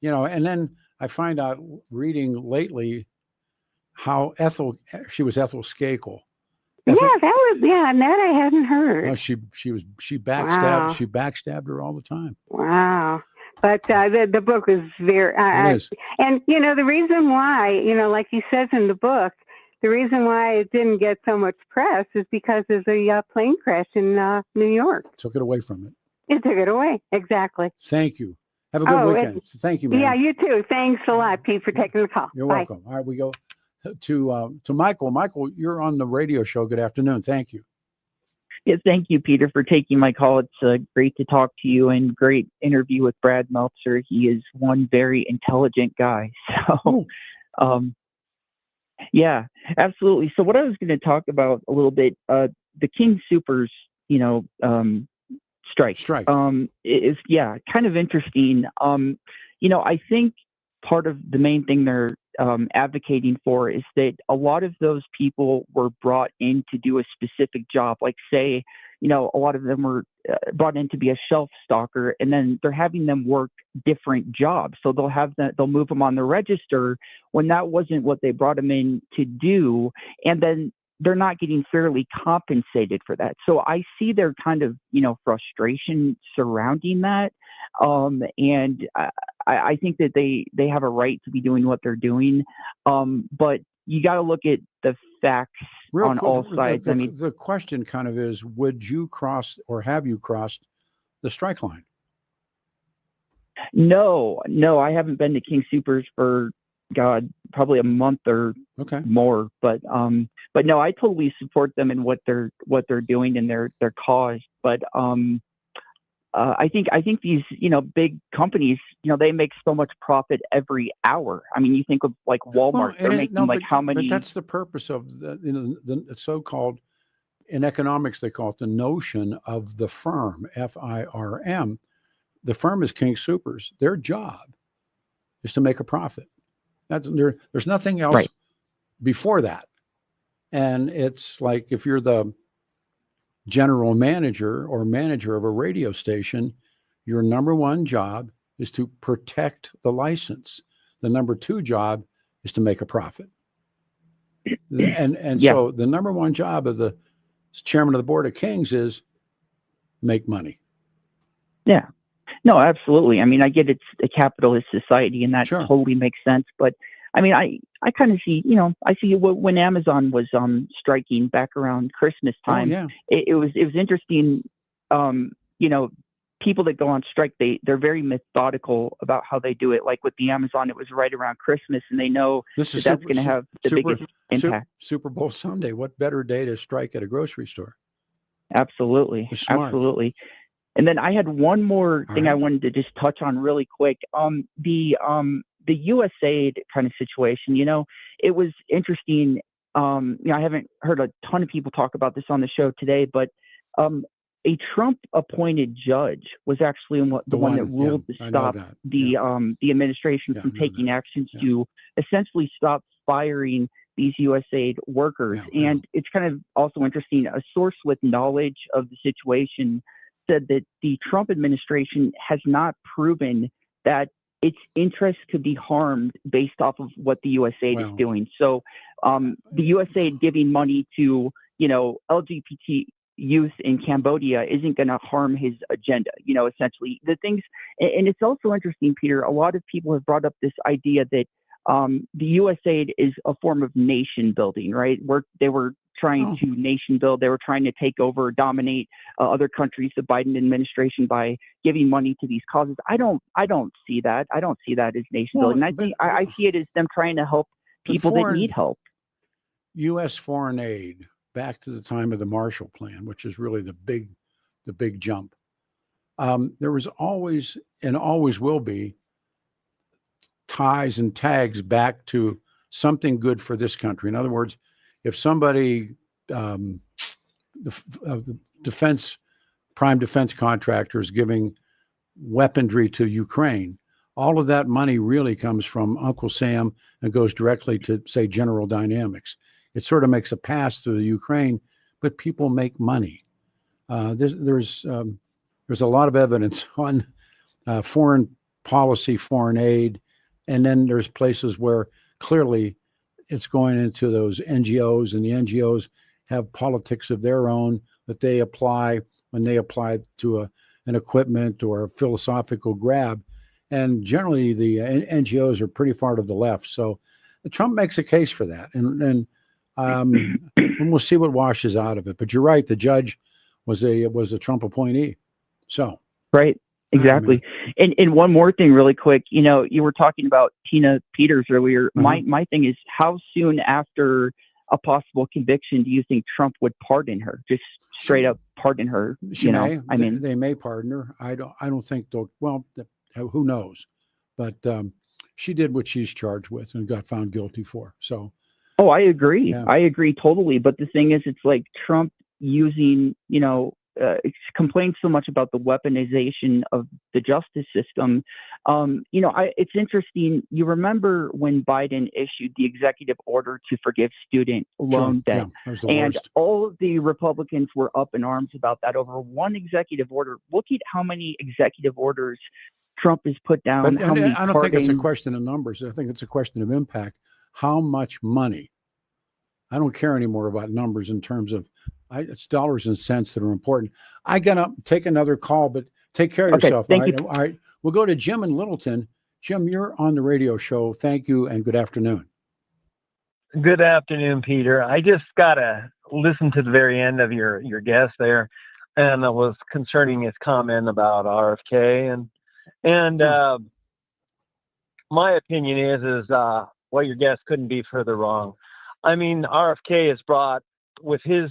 and then I find out reading lately how she was Ethel Skakel. And that I hadn't heard. Well, she backstabbed. Wow. She backstabbed her all the time. Wow. But the book is very, it is. And the reason why, like he says in the book, the reason why it didn't get so much press is because of the plane crash in New York. Took it away from it. It took it away. Exactly. Thank you. Have a good weekend. Thank you, man. Yeah, you too. Thanks a lot, Pete, for taking the call. You're welcome. All right, we go to Michael. Michael, you're on the radio show. Good afternoon. Thank you. Yeah, thank you, Peter, for taking my call. It's great to talk to you, and great interview with Brad Meltzer. He is one very intelligent guy. So, yeah, absolutely. So what I was going to talk about a little bit, the King Soopers, Strike. Is kind of interesting. I think part of the main thing they're advocating for is that a lot of those people were brought in to do a specific job. Like, say, a lot of them were brought in to be a shelf stalker, and then they're having them work different jobs. So they'll move them on the register when that wasn't what they brought them in to do, and then they're not getting fairly compensated for that. So I see their kind of, frustration surrounding that. And I think that they have a right to be doing what they're doing. But you got to look at the facts on all sides. The question kind of is, would you cross, or have you crossed the strike line? No, I haven't been to King Soopers for probably a month or more. But no, I totally support them in what they're doing in their cause. But I think these big companies, they make so much profit every hour. I mean, you think of like Walmart, they're making how many? But that's the purpose of the so-called, in economics they call it the notion of the firm, FIRM. The firm is King Soopers. Their job is to make a profit. There's nothing else before that. And it's like, if you're the general manager or manager of a radio station, your number one job is to protect the license. The number two job is to make a profit. And so the number one job of the chairman of the board of Kings is make money. Yeah. No, absolutely. I mean, I get it's a capitalist society, and that totally makes sense. But I mean, I kind of see, I see when Amazon was striking back around Christmas time. It was interesting. People that go on strike, they're very methodical about how they do it. Like with the Amazon, it was right around Christmas, and they know that's going to have the biggest impact. Super Bowl Sunday. What better day to strike at a grocery store? Absolutely, absolutely. And then I had one more thing I wanted to just touch on really quick. The USAID kind of situation, it was interesting. I haven't heard a ton of people talk about this on the show today, but a Trump-appointed judge was actually the one that ruled to stop the administration from taking actions to essentially stop firing these USAID workers. And it's kind of also interesting. A source with knowledge of the situation said that the Trump administration has not proven that its interests could be harmed based off of what the USAID is doing. So the USAID giving money to, LGBT youth in Cambodia isn't going to harm his agenda, essentially. The things, and it's also interesting, Peter, a lot of people have brought up this idea that the USAID is a form of nation building, right? Where they were trying to nation build. They were trying to take over, dominate other countries, the Biden administration, by giving money to these causes. I don't see that. I don't see that as nation building. I see it as them trying to help people that need help. U.S. foreign aid back to the time of the Marshall Plan, which is really the big jump. There was always and always will be ties and tags back to something good for this country. In other words, if somebody, the prime defense contractor is giving weaponry to Ukraine, all of that money really comes from Uncle Sam and goes directly to, say, General Dynamics. It sort of makes a pass through the Ukraine, but people make money. There's a lot of evidence on foreign policy, foreign aid, and then there's places where clearly it's going into those NGOs, and the NGOs have politics of their own that they apply when they apply to an equipment or a philosophical grab. And generally the NGOs are pretty far to the left. So Trump makes a case for that. And we'll see what washes out of it. But you're right. The judge was a Trump appointee. So. Right. Exactly. And one more thing really quick, you know, you were talking about Tina Peters earlier. My thing is, how soon after a possible conviction do you think Trump would pardon her? Just straight up pardon her. They may pardon her. I don't think they'll, well, who knows, but she did what she's charged with and got found guilty for. So. Oh, I agree. Yeah. I agree totally. But the thing is, it's like Trump using, complains so much about the weaponization of the justice system. It's interesting. You remember when Biden issued the executive order to forgive student loan debt, and all of the Republicans were up in arms about that over one executive order. Look at how many executive orders Trump has put down. But I don't think it's a question of numbers. I think it's a question of impact. How much money? I don't care anymore about numbers in terms of it's dollars and cents that are important. I got to take another call, but take care of yourself. Thank you. All right. We'll go to Jim in Littleton. Jim, you're on the radio show. Thank you and good afternoon. Good afternoon, Peter. I just got to listen to the very end of your guest there, and it was concerning his comment about RFK. And my opinion is well, your guest couldn't be further wrong. I mean, RFK has brought, with his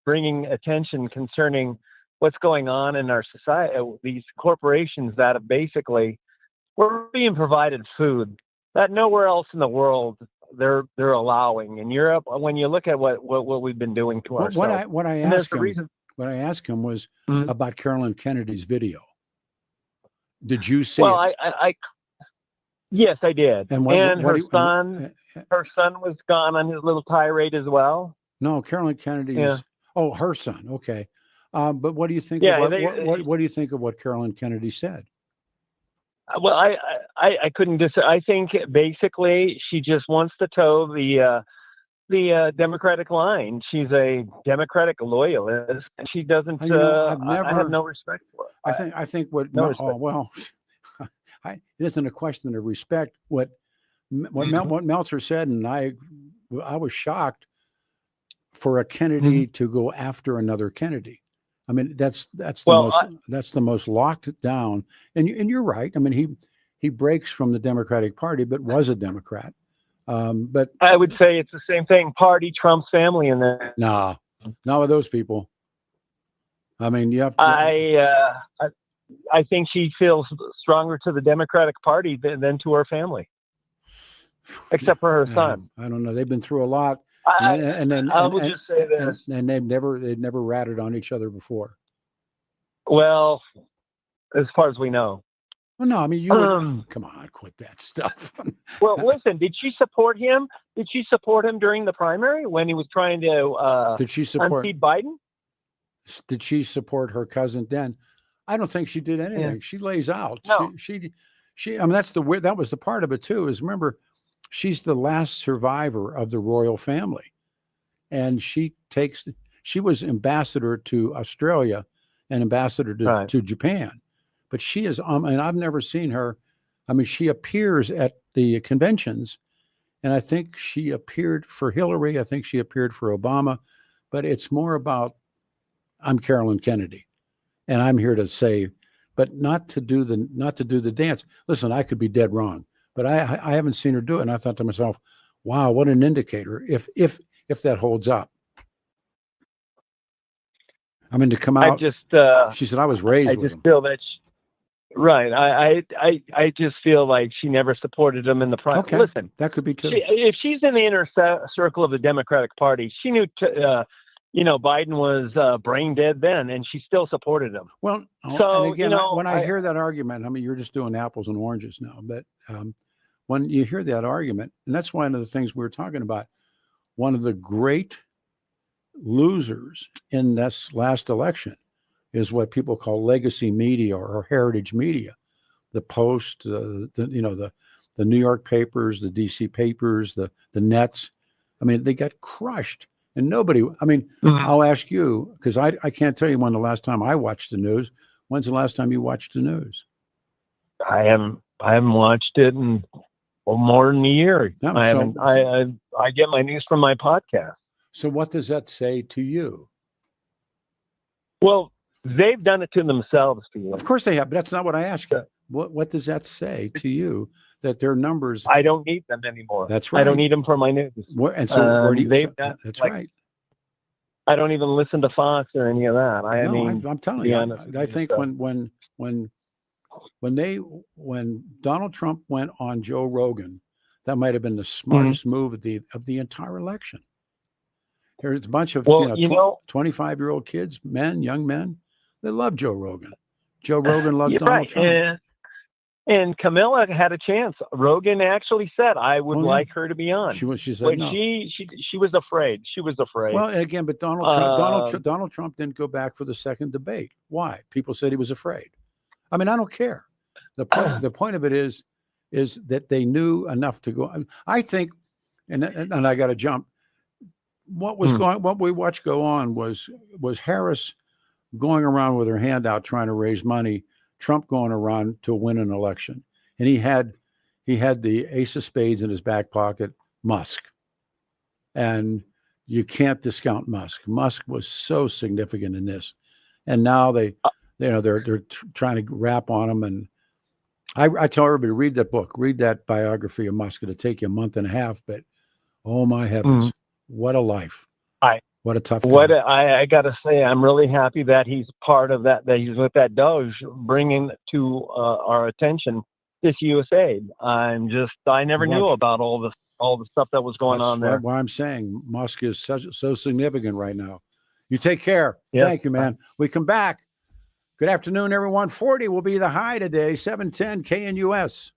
bringing attention concerning what's going on in our society, these corporations that have basically, we're being provided food that nowhere else in the world they're allowing. In Europe, when you look at what we've been doing to ourselves. What I asked him was about Carolyn Kennedy's video. Did you see well, it? Yes, I did. And her son was gone on his little tirade as well. No, Carolyn Kennedy's. Yeah. Oh, her son. Okay. But what do you think? Yeah, what do you think of what Carolyn Kennedy said? Well, I couldn't I think basically she just wants to toe the Democratic line. She's a Democratic loyalist, and she doesn't. I have no respect for it. I think what. No oh well. It isn't a question of respect. What Meltzer said, and I was shocked for a Kennedy to go after another Kennedy. I mean, that's the most locked down. And you're right. I mean, he breaks from the Democratic Party, but was a Democrat. But I would say it's the same thing. Party trumps family in there. Nah, not with those people. I mean, you have to. I think she feels stronger to the Democratic Party than to her family, except for her son. I don't know. They've been through a lot, I will just say this: and they've never ratted on each other before. Well, as far as we know. Well, no, I mean, come on, quit that stuff. Well, listen, did she support him? Did she support him during the primary when he was trying to did she support unseat Biden? Did she support her cousin then? I don't think she did anything. Yeah. She lays out. No. She. I mean, that was the part of it too. Is remember, she's the last survivor of the royal family, and she was ambassador to Australia and ambassador to Japan, but she is. And I've never seen her. I mean, she appears at the conventions, and I think she appeared for Hillary. I think she appeared for Obama, but it's more about I'm Carolyn Kennedy. And I'm here to say, but not to do the dance. Listen, I could be dead wrong, but I haven't seen her do it. And I thought to myself, wow, what an indicator if that holds up. I mean, to come out. She said I was raised with him. Feel that. Right. I just feel like she never supported him in the primary. Okay. Listen, that could be true. If she's in the inner circle of the Democratic Party, she knew. Biden was brain dead then, and she still supported him. Well, so, and again, when I hear that argument, I mean, you're just doing apples and oranges now. But when you hear that argument, and that's one of the things we were talking about, one of the great losers in this last election is what people call legacy media or heritage media, the Post, the New York papers, the DC papers, the Nets. I mean, they got crushed. And nobody, I mean, I'll ask you, because I can't tell you when the last time I watched the news. When's the last time you watched the news? I haven't watched it in more than a year. No, I get my news from my podcast. So what does that say to you? Well, they've done it to themselves, Peter. Of course they have, but that's not what I asked you. What does that say to you? That their numbers. I don't need them anymore. That's right. I don't need them for my news. And so where do you? That's right. I don't even listen to Fox or any of that. I'm telling you. I think when Donald Trump went on Joe Rogan, that might have been the smartest move of the entire election. There's a bunch of 25-year-old kids, young men, They love Joe Rogan. Joe Rogan loves Donald Trump. And Camilla had a chance. Rogan actually said, "I would like her to be on." She said but no. She was afraid. She was afraid. Well, again, but Donald Trump didn't go back for the second debate. Why? People said he was afraid. I mean, I don't care. The point of it is that they knew enough to go. I think, and I got to jump. What we watched go on was Harris going around with her hand out trying to raise money. Trump going around to win an election, and he had the ace of spades in his back pocket, Musk, and you can't discount Musk. Musk was so significant in this, and now they're trying to rap on him. And I tell everybody, read that book, read that biography of Musk. It'll take you a month and a half, but oh my heavens, what a life! What a tough guy. I got to say, I'm really happy that he's part of that he's with that Doge, bringing to our attention this USAID. I never knew about all the stuff that was going on there. That's why I'm saying Musk is so significant right now. You take care. Yep. Thank you, man. We come back. Good afternoon, everyone. 40 will be the high today, 710 KNUS.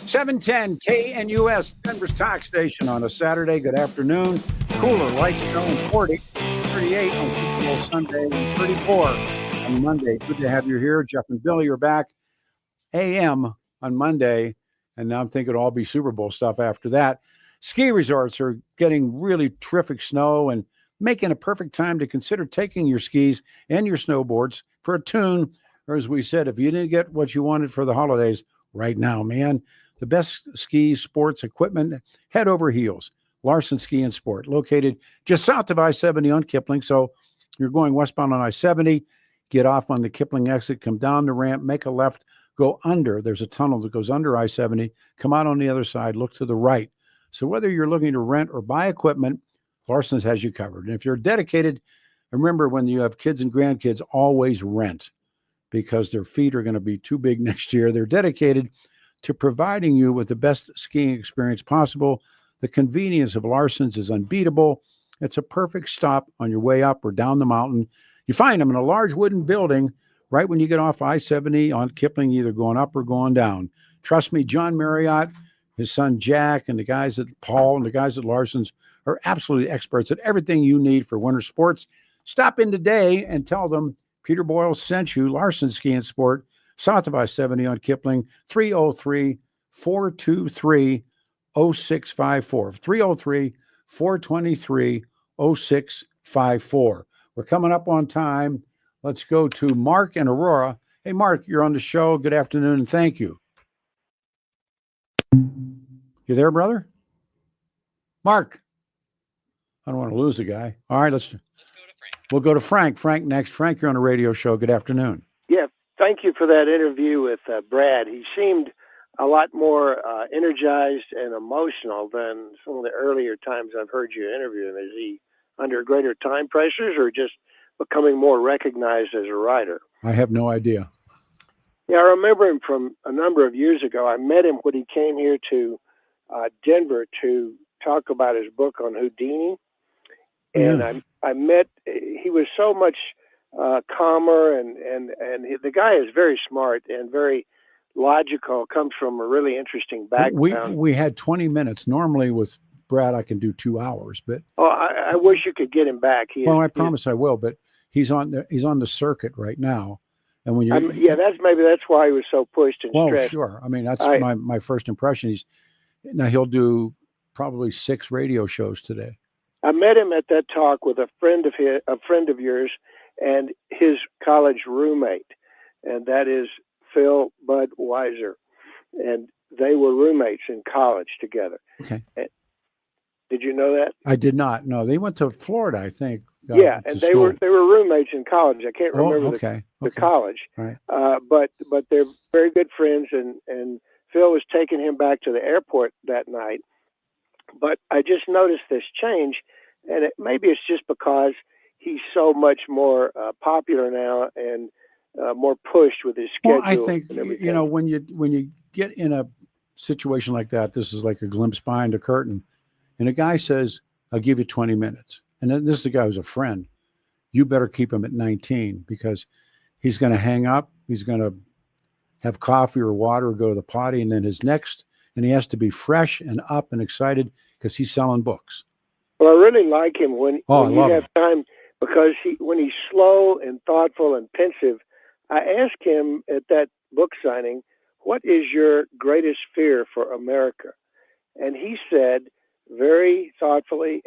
710 KNUS, Denver's talk station on a Saturday. Good afternoon. Cooler, light snow and 40, 38 on Super Bowl Sunday, and 34 on Monday. Good to have you here. Jeff and Billy are back. AM on Monday, and now I'm thinking it'll all be Super Bowl stuff after that. Ski resorts are getting really terrific snow and making a perfect time to consider taking your skis and your snowboards for a tune, or as we said, if you didn't get what you wanted for the holidays right now, man, the best ski sports equipment, head over heels. Larson Ski and Sport, located just south of I-70 on Kipling. So you're going westbound on I-70, get off on the Kipling exit, come down the ramp, make a left, go under. There's a tunnel that goes under I-70, come out on the other side, look to the right. So whether you're looking to rent or buy equipment, Larson's has you covered. And if you're dedicated, remember when you have kids and grandkids, always rent because their feet are going to be too big next year. They're dedicated to providing you with the best skiing experience possible. The convenience of Larson's is unbeatable. It's a perfect stop on your way up or down the mountain. You find them in a large wooden building right when you get off I-70 on Kipling, either going up or going down. Trust me, John Marriott, his son Jack, and the guys at Paul and the guys at Larson's are absolutely experts at everything you need for winter sports. Stop in today and tell them Peter Boyles sent you. Larson Ski and Sport, south of I-70 on Kipling, 303-423-0654. 303-423-0654. We're coming up on time. Let's go to Mark and Aurora. Hey, Mark, you're on the show. Good afternoon, and thank you. You there, brother? Mark. I don't want to lose the guy. All right, we'll go to Frank. Frank next. Frank, you're on a radio show. Good afternoon. Yeah, thank you for that interview with Brad. He seemed a lot more energized and emotional than some of the earlier times I've heard you interview him. Is he under greater time pressures or just becoming more recognized as a writer? I have no idea. Yeah, I remember him from a number of years ago. I met him when he came here to Denver to talk about his book on Houdini. And I met, he was so much calmer and the guy is very smart and very logical, comes from a really interesting background. We had 20 minutes. Normally with Brad, I can do 2 hours, but. Oh, I wish you could get him back. I promise I will, but he's on the circuit right now. And when you that's why he was so pushed and stressed. Sure. I mean, that's my first impression. He'll do probably 6 radio shows today. I met him at that talk with a friend of yours, and his college roommate, and that is Phil Bud Weiser, and they were roommates in college together. Okay. Did you know that? I did not. No, they went to Florida, I think. Yeah, and they were roommates in college. I can't remember the college, right? But they're very good friends, and Phil was taking him back to the airport that night. But I just noticed this change, and maybe it's just because he's so much more popular now and more pushed with his schedule. Well, I think when you get in a situation like that, this is like a glimpse behind a curtain, and a guy says, "I'll give you 20 minutes," and then this is a guy who's a friend. You better keep him at 19 because he's going to hang up. He's going to have coffee or water or go to the potty, and then and he has to be fresh and up and excited because he's selling books. Well, I really like him when you have time because when he's slow and thoughtful and pensive. I asked him at that book signing, "What is your greatest fear for America?" And he said, very thoughtfully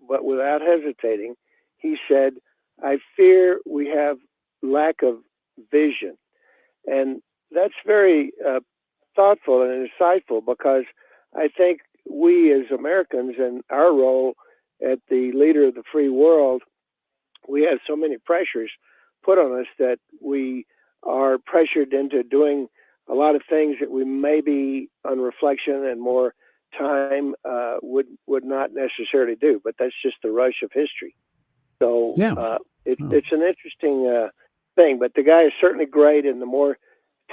but without hesitating, he said, "I fear we have lack of vision." And that's very thoughtful and insightful because I think we as Americans and our role at the leader of the free world, we have so many pressures put on us that we are pressured into doing a lot of things that we maybe on reflection and more time would not necessarily do. But that's just the rush of history. So it's an interesting thing. But the guy is certainly great, and the more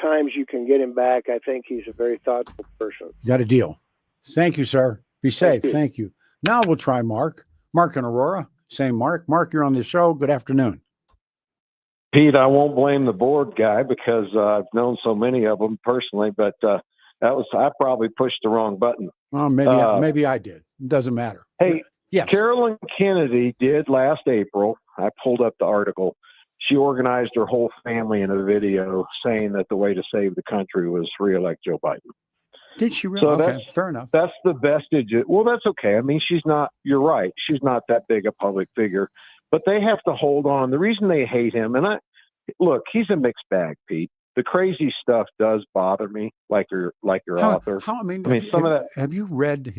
times you can get him back, I think he's a very thoughtful person. You got a deal. Thank you, sir. Be safe. Thank you. Now we'll try Mark. Mark and Aurora. Same Mark. Mark, you're on the show. Good afternoon. Pete, I won't blame the board guy because I've known so many of them personally, but I probably pushed the wrong button. Well, maybe I did. It doesn't matter. Hey, yes. Carolyn Kennedy did last April. I pulled up the article. She organized her whole family in a video saying that the way to save the country was reelect Joe Biden. Did she really? So okay, fair enough. That's the vestige. Well, that's okay. I mean, she's not, you're right. She's not that big a public figure, but they have to hold on. The reason they hate him, and look, he's a mixed bag, Pete. The crazy stuff does bother me, like your author. I mean, some of that. Have you read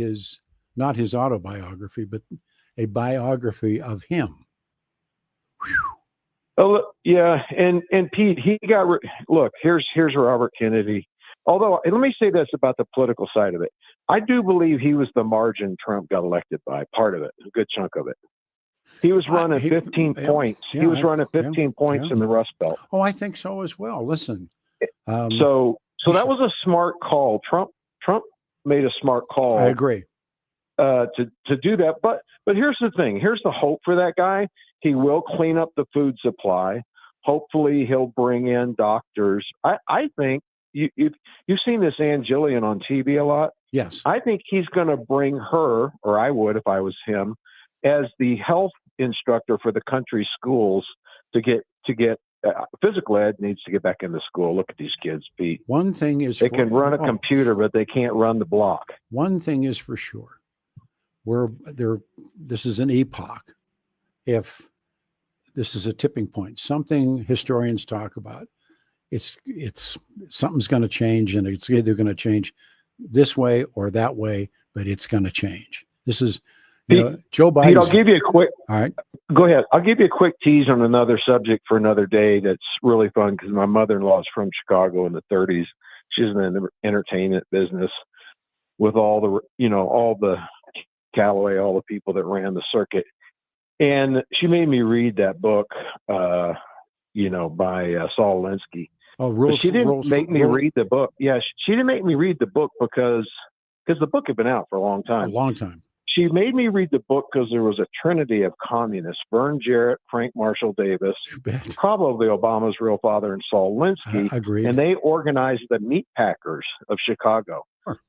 not his autobiography, but a biography of him? Whew. Oh, yeah, and Pete, look. Here's Robert Kennedy. Although, and let me say this about the political side of it. I do believe he was the margin Trump got elected by, part of it, a good chunk of it. He was running 15 points. He was running 15 points in the Rust Belt. Oh, I think so as well. Listen. So that was a smart call. Trump made a smart call. I agree. To do that. But here's the thing. Here's the hope for that guy. He will clean up the food supply. Hopefully he'll bring in doctors. I think you've seen this Ann Gillian on TV a lot. Yes. I think he's going to bring her, or I would if I was him, as the health instructor for the country schools to get physical ed needs to get back into school. Look at these kids, Pete. One thing is they can run a computer, but they can't run the block. One thing is for sure. This is an epoch. If this is a tipping point, something historians talk about, it's something's going to change, and it's either going to change this way or that way, but it's going to change. This is, Joe Biden. Pete, I'll give you a quick. All right, go ahead. I'll give you a quick tease on another subject for another day. That's really fun because my mother-in-law is from Chicago in the 30s. She's in the entertainment business with all the Callaway, all the people that ran the circuit, and she made me read that book, by Saul Alinsky. Oh, she didn't make me read the book. Yeah, she didn't make me read the book because the book had been out for a long time. A long time. She made me read the book because there was a trinity of communists: Vern Jarrett, Frank Marshall Davis, probably Obama's real father, and Saul Alinsky. Agreed. And they organized the meat packers of Chicago. Sure.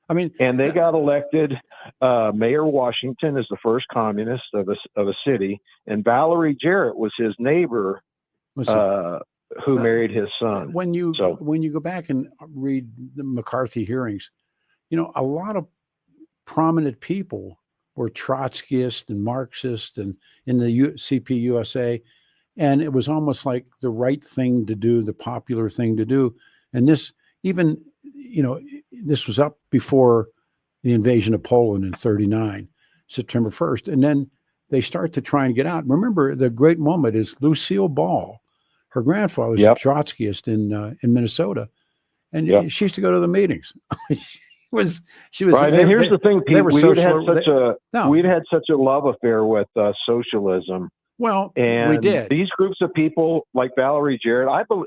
I mean, and they got elected. Mayor Washington is the first communist of a city, and Valerie Jarrett was his neighbor. Who married his son. When you go back and read the McCarthy hearings, a lot of prominent people were Trotskyist and Marxist and in the CPUSA, and it was almost like the right thing to do, the popular thing to do. And this this was up before the invasion of Poland in 1939, September 1st. And then they start to try and get out. Remember, the great moment is Lucille Ball. Her grandfather was a Trotskyist in Minnesota, and she used to go to the meetings. She was right. And here's the thing, Pete. We'd had such a love affair with socialism. Well, and we did. These groups of people like Valerie Jarrett, I believe,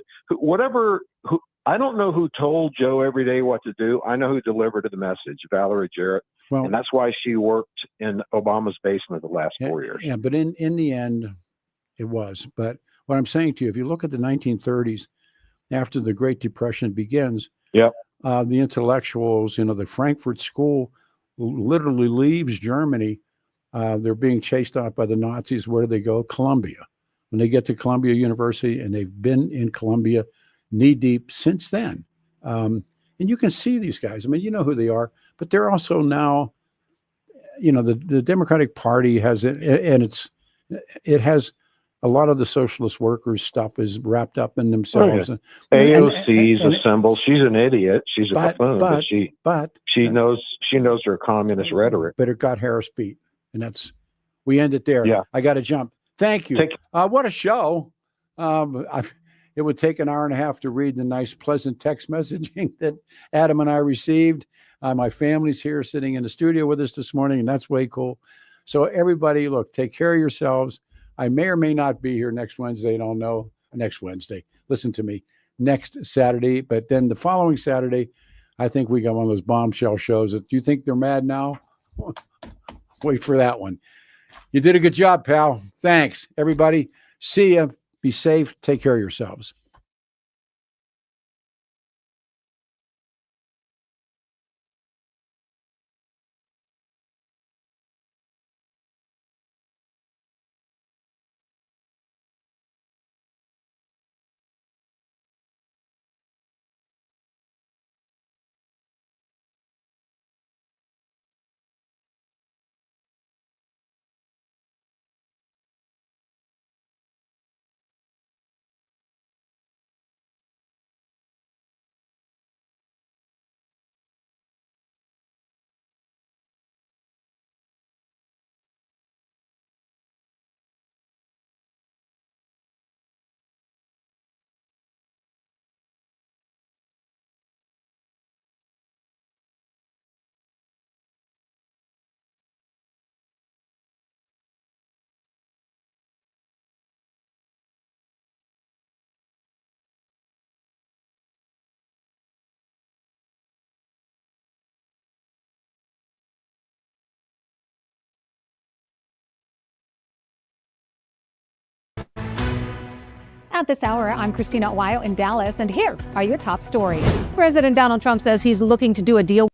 I don't know who told Joe every day what to do. I know who delivered the message, Valerie Jarrett. Well, and that's why she worked in Obama's basement the last 4 years. Yeah, but in the end, it was. But what I'm saying to you, if you look at the 1930s, after the Great Depression begins, the intellectuals, the Frankfurt School literally leaves Germany. They're being chased out by the Nazis. Where do they go? Columbia. When they get to Columbia University, and they've been in Columbia knee deep since then. And you can see these guys. I mean, you know who they are, but they're also now, the Democratic Party has it, and it has a lot of the socialist workers stuff is wrapped up in themselves. Oh, yeah. AOC's assembled. She's an idiot. She's a buffoon, but she knows her communist rhetoric. But it got Harris beat, and we end it there. Yeah. I got to jump. Thank you. What a show. It would take an hour and a half to read the nice, pleasant text messaging that Adam and I received. My family's here sitting in the studio with us this morning, and that's way cool. So everybody, look, take care of yourselves. I may or may not be here next Wednesday. I don't know. Next Wednesday. Listen to me. Next Saturday. But then the following Saturday, I think we got one of those bombshell shows. Do you think they're mad now? Wait for that one. You did a good job, pal. Thanks, everybody. See ya. Be safe. Take care of yourselves. At this hour, I'm Christina Aguayo in Dallas, and here are your top stories. President Donald Trump says he's looking to do a deal